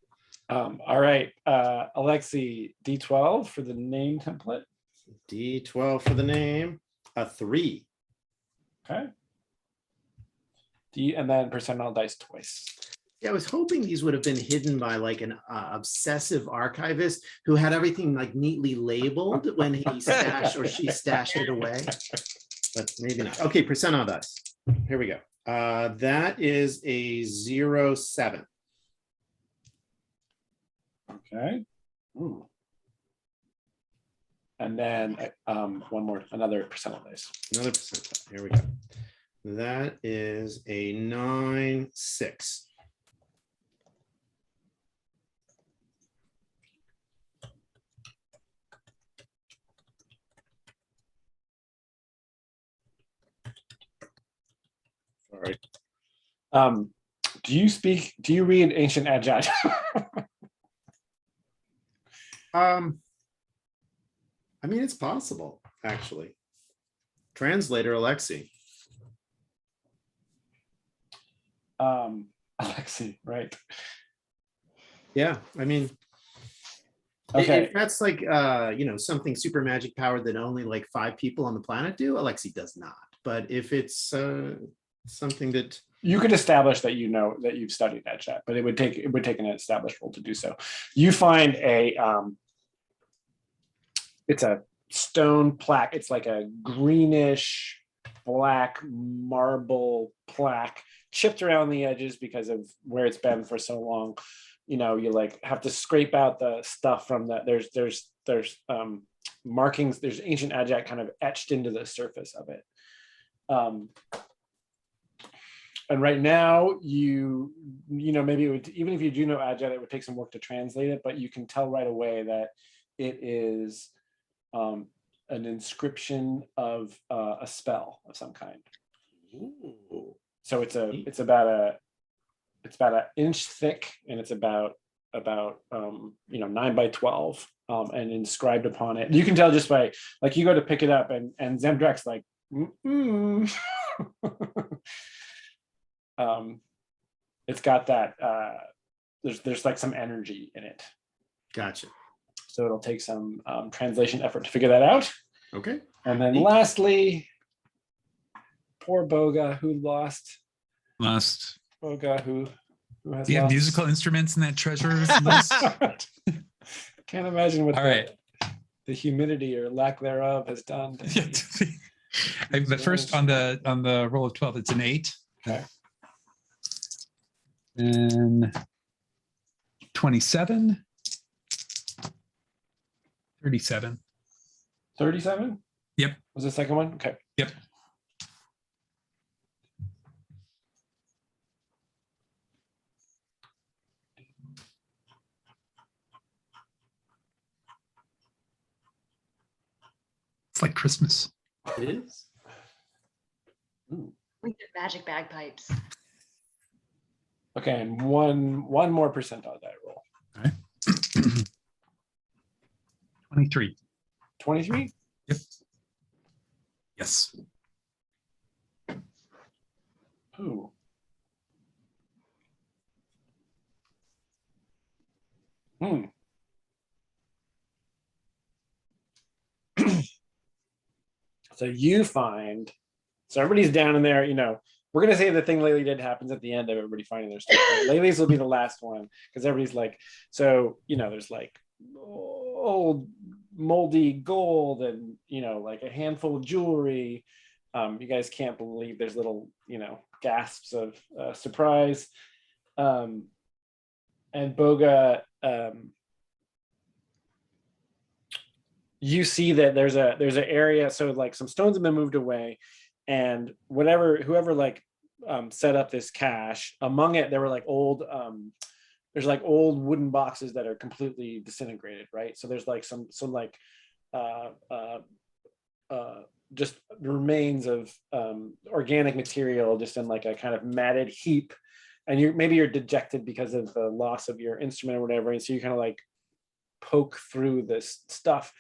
All right, Alexi, D12 for the name template. D12 for the name, a 3. Okay. And then percentile dice twice. Yeah, I was hoping these would have been hidden by like an obsessive archivist who had everything like neatly labeled when he stashed or she stashed it away, but maybe not. Okay, percentile dice. Here we go. That is a 0.7. Okay. Ooh. And then another percentile dice. Another percentile. Here we go. That is a 9.6. Sorry. Do you read ancient Adjat? I mean, it's possible, actually. Translator Alexi. Alexi, right. Yeah, I mean, Okay. if that's like something super magic powered that only like 5 people on the planet do, Alexi does not. But if it's something that You could establish that that you've studied that chat, but it would take an established role to do so. You find it's a stone plaque. It's like a greenish black marble plaque chipped around the edges because of where it's been for so long. You like have to scrape out the stuff from that. There's markings. There's ancient Adjat kind of etched into the surface of it. And right now, maybe it would, even if you do know Adjat, it would take some work to translate it, but you can tell right away that it is an inscription of a spell of some kind. Ooh. So it's about an inch thick, and it's about 9 by 12, and inscribed upon it. You can tell just by you go to pick it up, and Zemdrak's like, it's got that there's like some energy in it. Gotcha. So it'll take some translation effort to figure that out. Okay. And then lastly, poor Boga who lost. Boga who has Do you have lost. musical instruments in that treasure list? Can't imagine what All right. the humidity or lack thereof has done. Yeah. But first on the roll of 12, it's an 8. Okay. And 27. 37. 37? Yep. Was the second one? Okay. Yep. It's like Christmas. It is. Ooh. We get magic bagpipes. Okay, and one more percentile die roll. 23. 23. Yep. Yes. Ooh. Hmm. So you find, so everybody's down in there, you know, we're going to say the thing Laylee did happens at the end of everybody finding their stuff. Right? Laylee's will be the last one because everybody's like, so, you know, there's like old moldy gold and, you know, like a handful of jewelry. You guys can't believe there's little, you know, gasps of surprise. And Boga, you see that there's an area, so like some stones have been moved away, and whoever like set up this cache, among it there were like old there's like old wooden boxes that are completely disintegrated, right? So there's like some like just remains of organic material just in like a kind of matted heap, and you're dejected because of the loss of your instrument or whatever, and so you kind of like poke through this stuff.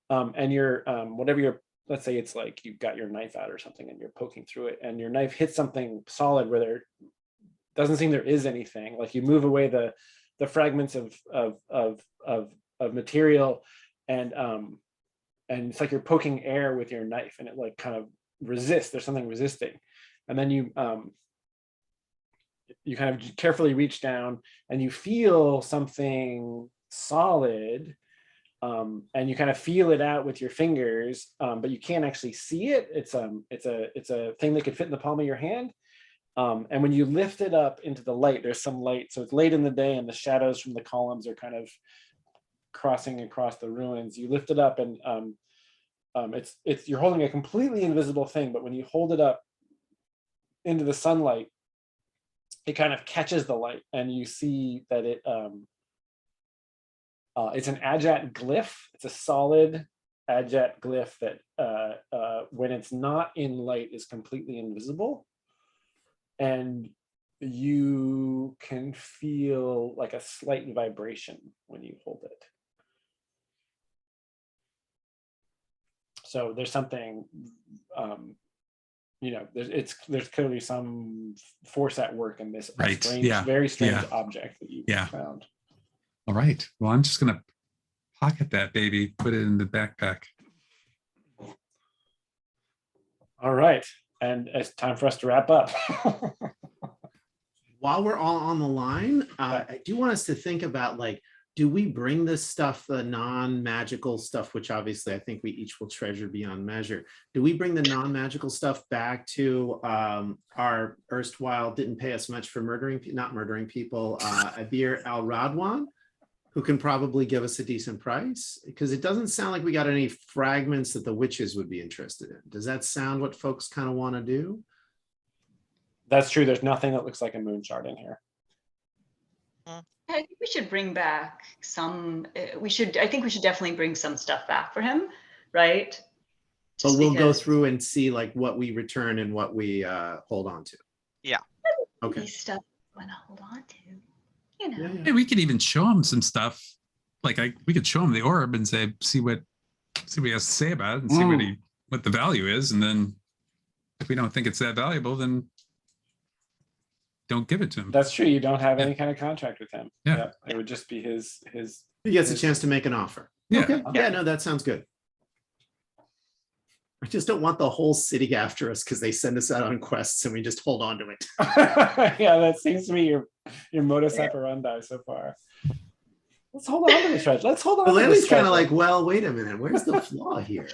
And you're whatever you're, let's say it's like you've got your knife out or something and you're poking through it and your knife hits something solid where there doesn't seem there is anything. Like you move away the fragments of material, and it's like you're poking air with your knife and it like kind of resists. There's something resisting, and then you kind of carefully reach down and you feel something solid. And you kind of feel it out with your fingers, but you can't actually see it. It's a thing that could fit in the palm of your hand. And when you lift it up into the light, there's some light. So it's late in the day, and the shadows from the columns are kind of crossing across the ruins. You lift it up, and it's you're holding a completely invisible thing. But when you hold it up into the sunlight, it kind of catches the light, and you see that it's an Ajet glyph. It's a solid Ajet glyph that when it's not in light is completely invisible. And you can feel like a slight vibration when you hold it. So there's something, you know, there's clearly some force at work in this Right. strange, very strange object that you found. All right. Well, I'm just going to pocket that baby, put it in the backpack. All right. And it's time for us to wrap up. While we're all on the line, I do want us to think about, like, do we bring this stuff, the non-magical stuff, which obviously I think we each will treasure beyond measure. Do we bring the non-magical stuff back to our erstwhile didn't pay us much for not murdering people, Abir Al-Radwan, who can probably give us a decent price? Because it doesn't sound like we got any fragments that the witches would be interested in. Does that sound what folks kind of want to do? That's true. There's nothing that looks like a moon shard in here. I think we should bring back some, I think we should definitely bring some stuff back for him, right? But we'll go through and see like what we return and what we hold on to. Yeah. Okay. Stuff we want to hold on to. You know. Hey, we could even show him some stuff. Like we could show him the orb and say, see what he has to say about it, and see what the value is. And then if we don't think it's that valuable, then don't give it to him. That's true. You don't have any kind of contract with him. Yeah. It would just be his. He gets a chance to make an offer. Yeah. Okay. Yeah, no, that sounds good. I just don't want the whole city after us because they send us out on quests and we just hold on to it. Yeah, that seems to be your modus operandi so far. Let's hold on to the treasure. Let's hold on. But Laylee's kind of like, well, wait a minute. Where's the flaw here?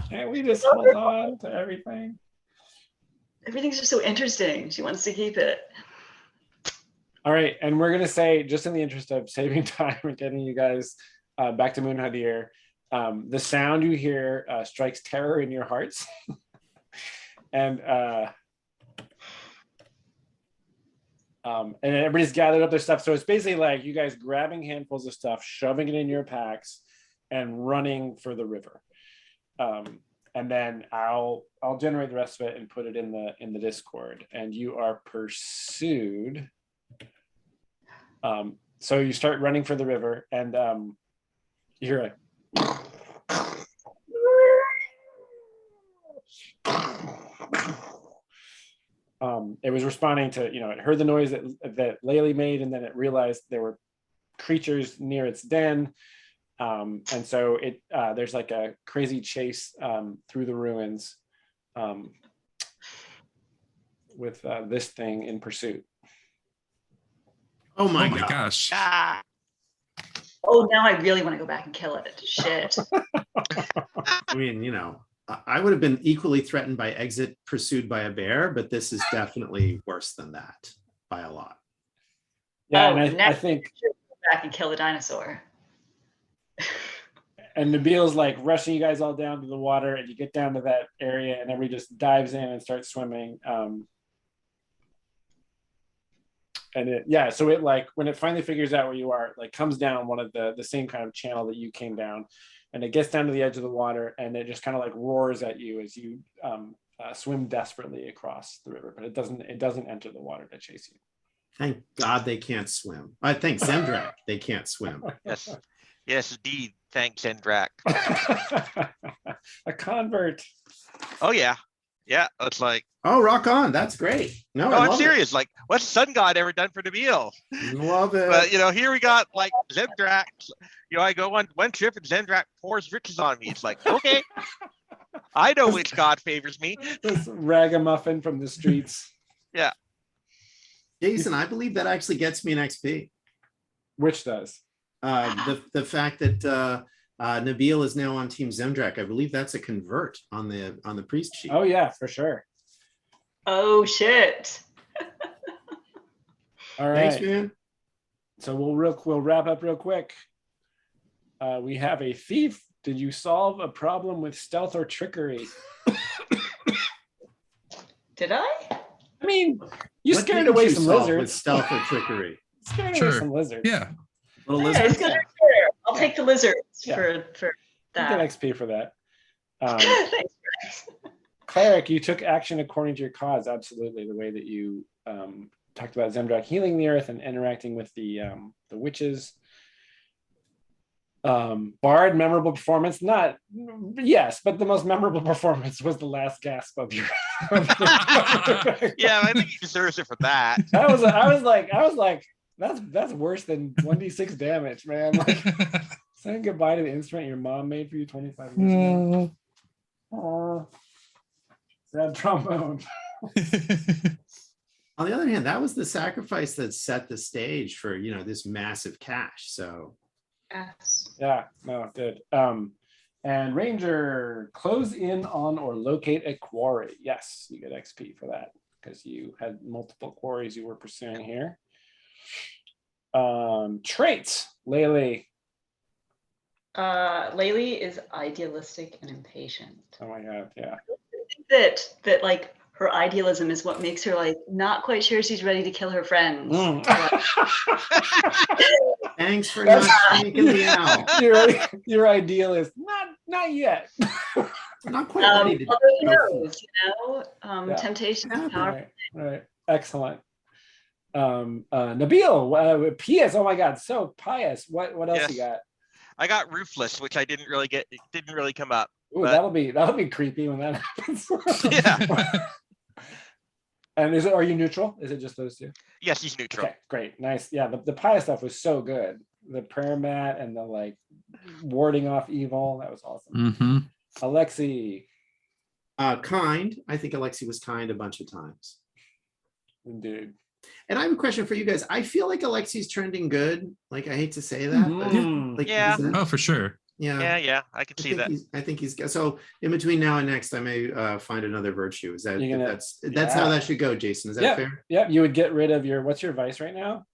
Can't we just hold on to everything? Everything's just so interesting. She wants to keep it. All right, and we're gonna say, just in the interest of saving time and getting you guys back to Moon Hadir, the sound you hear strikes terror in your hearts, and everybody's gathered up their stuff. So it's basically like you guys grabbing handfuls of stuff, shoving it in your packs, and running for the river. and then I'll generate the rest of it and put it in the Discord. And you are pursued. So you start running for the river, and you hear it was responding to, it heard the noise that Laylee made, and then it realized there were creatures near its den. And so there's like a crazy chase through the ruins with this thing in pursuit. Oh my, Oh my God. gosh. Ah, Oh, now I really want to go back and kill it. Shit. I mean, I would have been equally threatened by exit pursued by a bear, but this is definitely worse than that by a lot. Yeah, Oh, and I next- think, Go back and kill the dinosaur. and Nabil's like rushing you guys all down to the water, and you get down to that area, and everybody just dives in and starts swimming. So it like, when it finally figures out where you are, like comes down one of the same kind of channel that you came down, and it gets down to the edge of the water, and it just kind of like roars at you as you swim desperately across the river, but it doesn't enter the water to chase you. Thank God they can't swim. I think Zemdrak, they can't swim. yes, yes, indeed. Thanks, Endrak. A convert. Oh yeah, yeah. It's like, Oh, rock on. That's great. No, no, I I'm love serious. Like, what's Sun God ever done for Nabil? it. Love it. But here we got like Zemdrak. I go on one trip and Zemdrak pours riches on me. It's like, okay, I know which God favors me. This ragamuffin from the streets. Jason, I believe that actually gets me an XP. Which does. The fact that Nabil is now on Team Zemdrak, I believe that's a convert on the priest sheet. Oh yeah, for sure. Oh, shit. All right. Thanks, man. So we'll wrap up real quick. We have a thief. Did you solve a problem with stealth or trickery? Did I? I mean, you What scared didn't away you some solve with lizards. stealth or trickery. Scared away Sure. some lizards. Yeah. Little Yeah, lizard. it's good. I'll take the lizards Yeah. for You get that. XP for that. Thanks, Rex. Cleric, you took action according to your cause. Absolutely, the way that you talked about Zemdrak healing the earth and interacting with the witches. Bard, memorable performance. Not yes, but the most memorable performance was the last gasp of your. Yeah, I think he deserves it for that. I was like, that's worse than 1d6 damage, man. Like saying goodbye to the instrument your mom made for you 25 years ago. Aw. Sad trombone. On the other hand, that was the sacrifice that set the stage for this massive cache. So Yes. Yeah, no, it did. And Ranger, close in on or locate a quarry. Yes, you get XP for that because you had multiple quarries you were pursuing here. Traits, Laylee. Laylee is idealistic and impatient. Oh my god, yeah. I think that like her idealism is what makes her like not quite sure she's ready to kill her friends. thanks for not taking me out. your ideal is not yet. Not quite ready to Although who go knows, Yeah. temptation is powerful. Right. Excellent. Nabil, pious. Oh my god, so pious. What else Yes. you got? I got Roofless, which I didn't really get. It didn't really come up. Ooh, But- that'll be creepy when that happens. Yeah. And are you neutral? Is it just those two? Yes, he's neutral. Okay, great, nice. Yeah, the pious stuff was so good. The prayer mat and the like warding off evil. That was awesome. Hmm. Alexi, kind. I think Alexi was kind a bunch of times. indeed. And I have a question for you guys. I feel like Alexi's trending good. Like I hate to say that, but Mm. like Yeah. is that- Oh, for sure. yeah. Yeah, I can see that. I think he's so in between now and next. I may find another virtue. Is that You're gonna- that's how yeah. that should go, Jason? Is that Yeah. fair? Yep, you would get rid of what's your vice right now?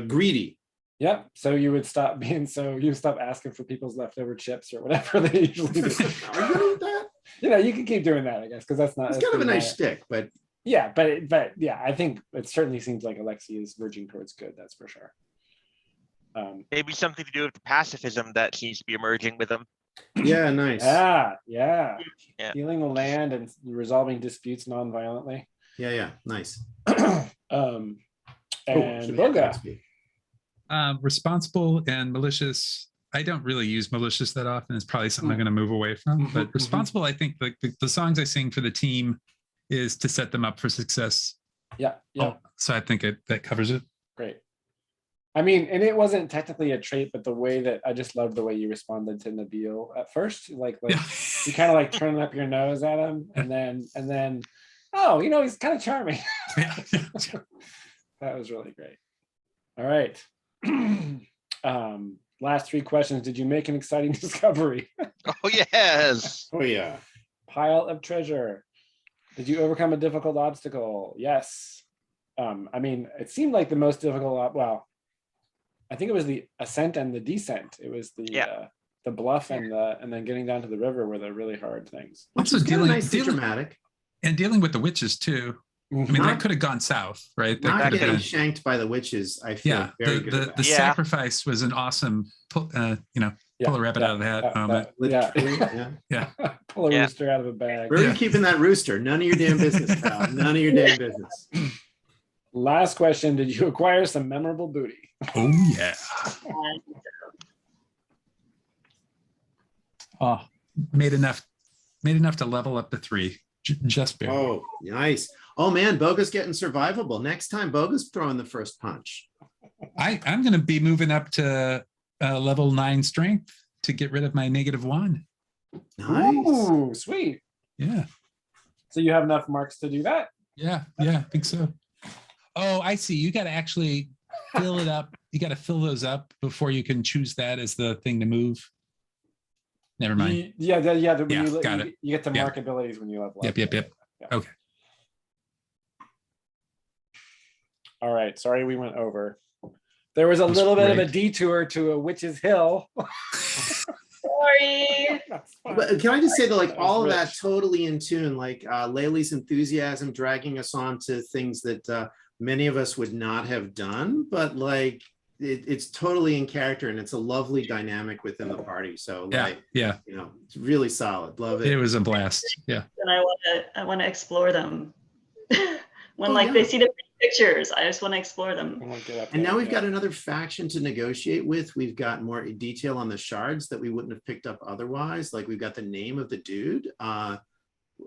Greedy. Yep. So you would stop you stop asking for people's leftover chips or whatever they usually do. Are you good with that? You can keep doing that, I guess, because that's not. It's that's kind of a pretty nice minor. stick, but Yeah, but yeah, I think it certainly seems like Alexi is verging towards good. That's for sure. Maybe something to do with the pacifism that seems to be emerging with him. Yeah, nice. Yeah. Yeah. Healing the land and resolving disputes non-violently. Yeah, nice. And Samantha, Boga. speak. Responsible and malicious. I don't really use malicious that often. It's probably something I'm going to move away from. Mhm, But mhm. responsible, I think the songs I sing for the team is to set them up for success. Yeah. So I think that covers it. Great. I mean, and it wasn't technically a trait, but the way that I just loved the way you responded to Nabil at first, like Yeah. you kind of like turning up your nose at him, and then, oh, he's kind of charming. That was really great. All right. Last 3 questions. Did you make an exciting discovery? Oh, yes. Oh yeah. Pile of treasure. Did you overcome a difficult obstacle? Yes. I mean, it seemed like the most difficult. Well, I think it was the ascent and the descent. It was the bluff and then getting down to the river were the really hard things. Which Also is dealing- nicely dealing- dramatic. And dealing with the witches too. I mean, Not- that could have gone south, right? That Not could have getting been. shanked by the witches, I feel Yeah, very good the about. Yeah. sacrifice was an awesome, pull a rabbit out of the hat moment. Literally, yeah. Pull a Yeah. rooster out of a bag. Where are Yeah. you keeping that rooster? None of your damn business, pal. None of your damn business. Last question. Did you acquire some memorable booty? Oh yeah. And Oh, made enough to level up to 3. Just barely. Oh, nice. Oh man, Boga's getting survivable. Next time, Boga's throwing the first punch. I'm going to be moving up to level 9 strength to get rid of my -1. Nice. Ooh, sweet. Yeah. So you have enough marks to do that? Yeah, I think so. Oh, I see. You got to actually fill it up. You got to fill those up before you can choose that as the thing to move. Never mind. Yeah. When Yeah, you, got you, it. you get to Yeah. mark abilities when you level up. Yep. Okay. All right. Sorry we went over. There was a That's little bit of a great. detour to a witch's hill. sorry. That's fine. But can I just say that, like, That was all of that rich. totally in tune, like Laylee's enthusiasm dragging us on to things that many of us would not have done, but like it's totally in character and it's a lovely dynamic within the party. So like, Yeah. it's really solid. Love It it. was a blast. Yeah. And I want to explore them. When Oh, like yeah. they see the pictures, I just want to explore them. I won't get up And there now we've yet. got another faction to negotiate with. We've got more detail on the shards that we wouldn't have picked up otherwise. Like we've got the name of the dude, and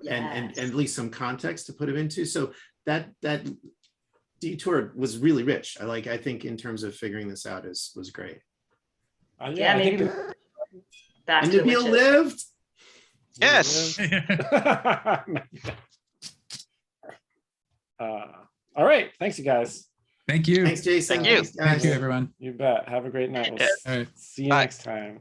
Yes. at least some context to put him into. So that detour was really rich. I think in terms of figuring this out was great. Yeah, I think maybe back And to the Nabil witches. lived. Yes. All right. Thanks, you guys. Thank you. Thanks, Jason. Thank you. Thanks, Thank you, guys. everyone. You bet. Have a great night. We'll Yeah. All right. see you Bye. next time.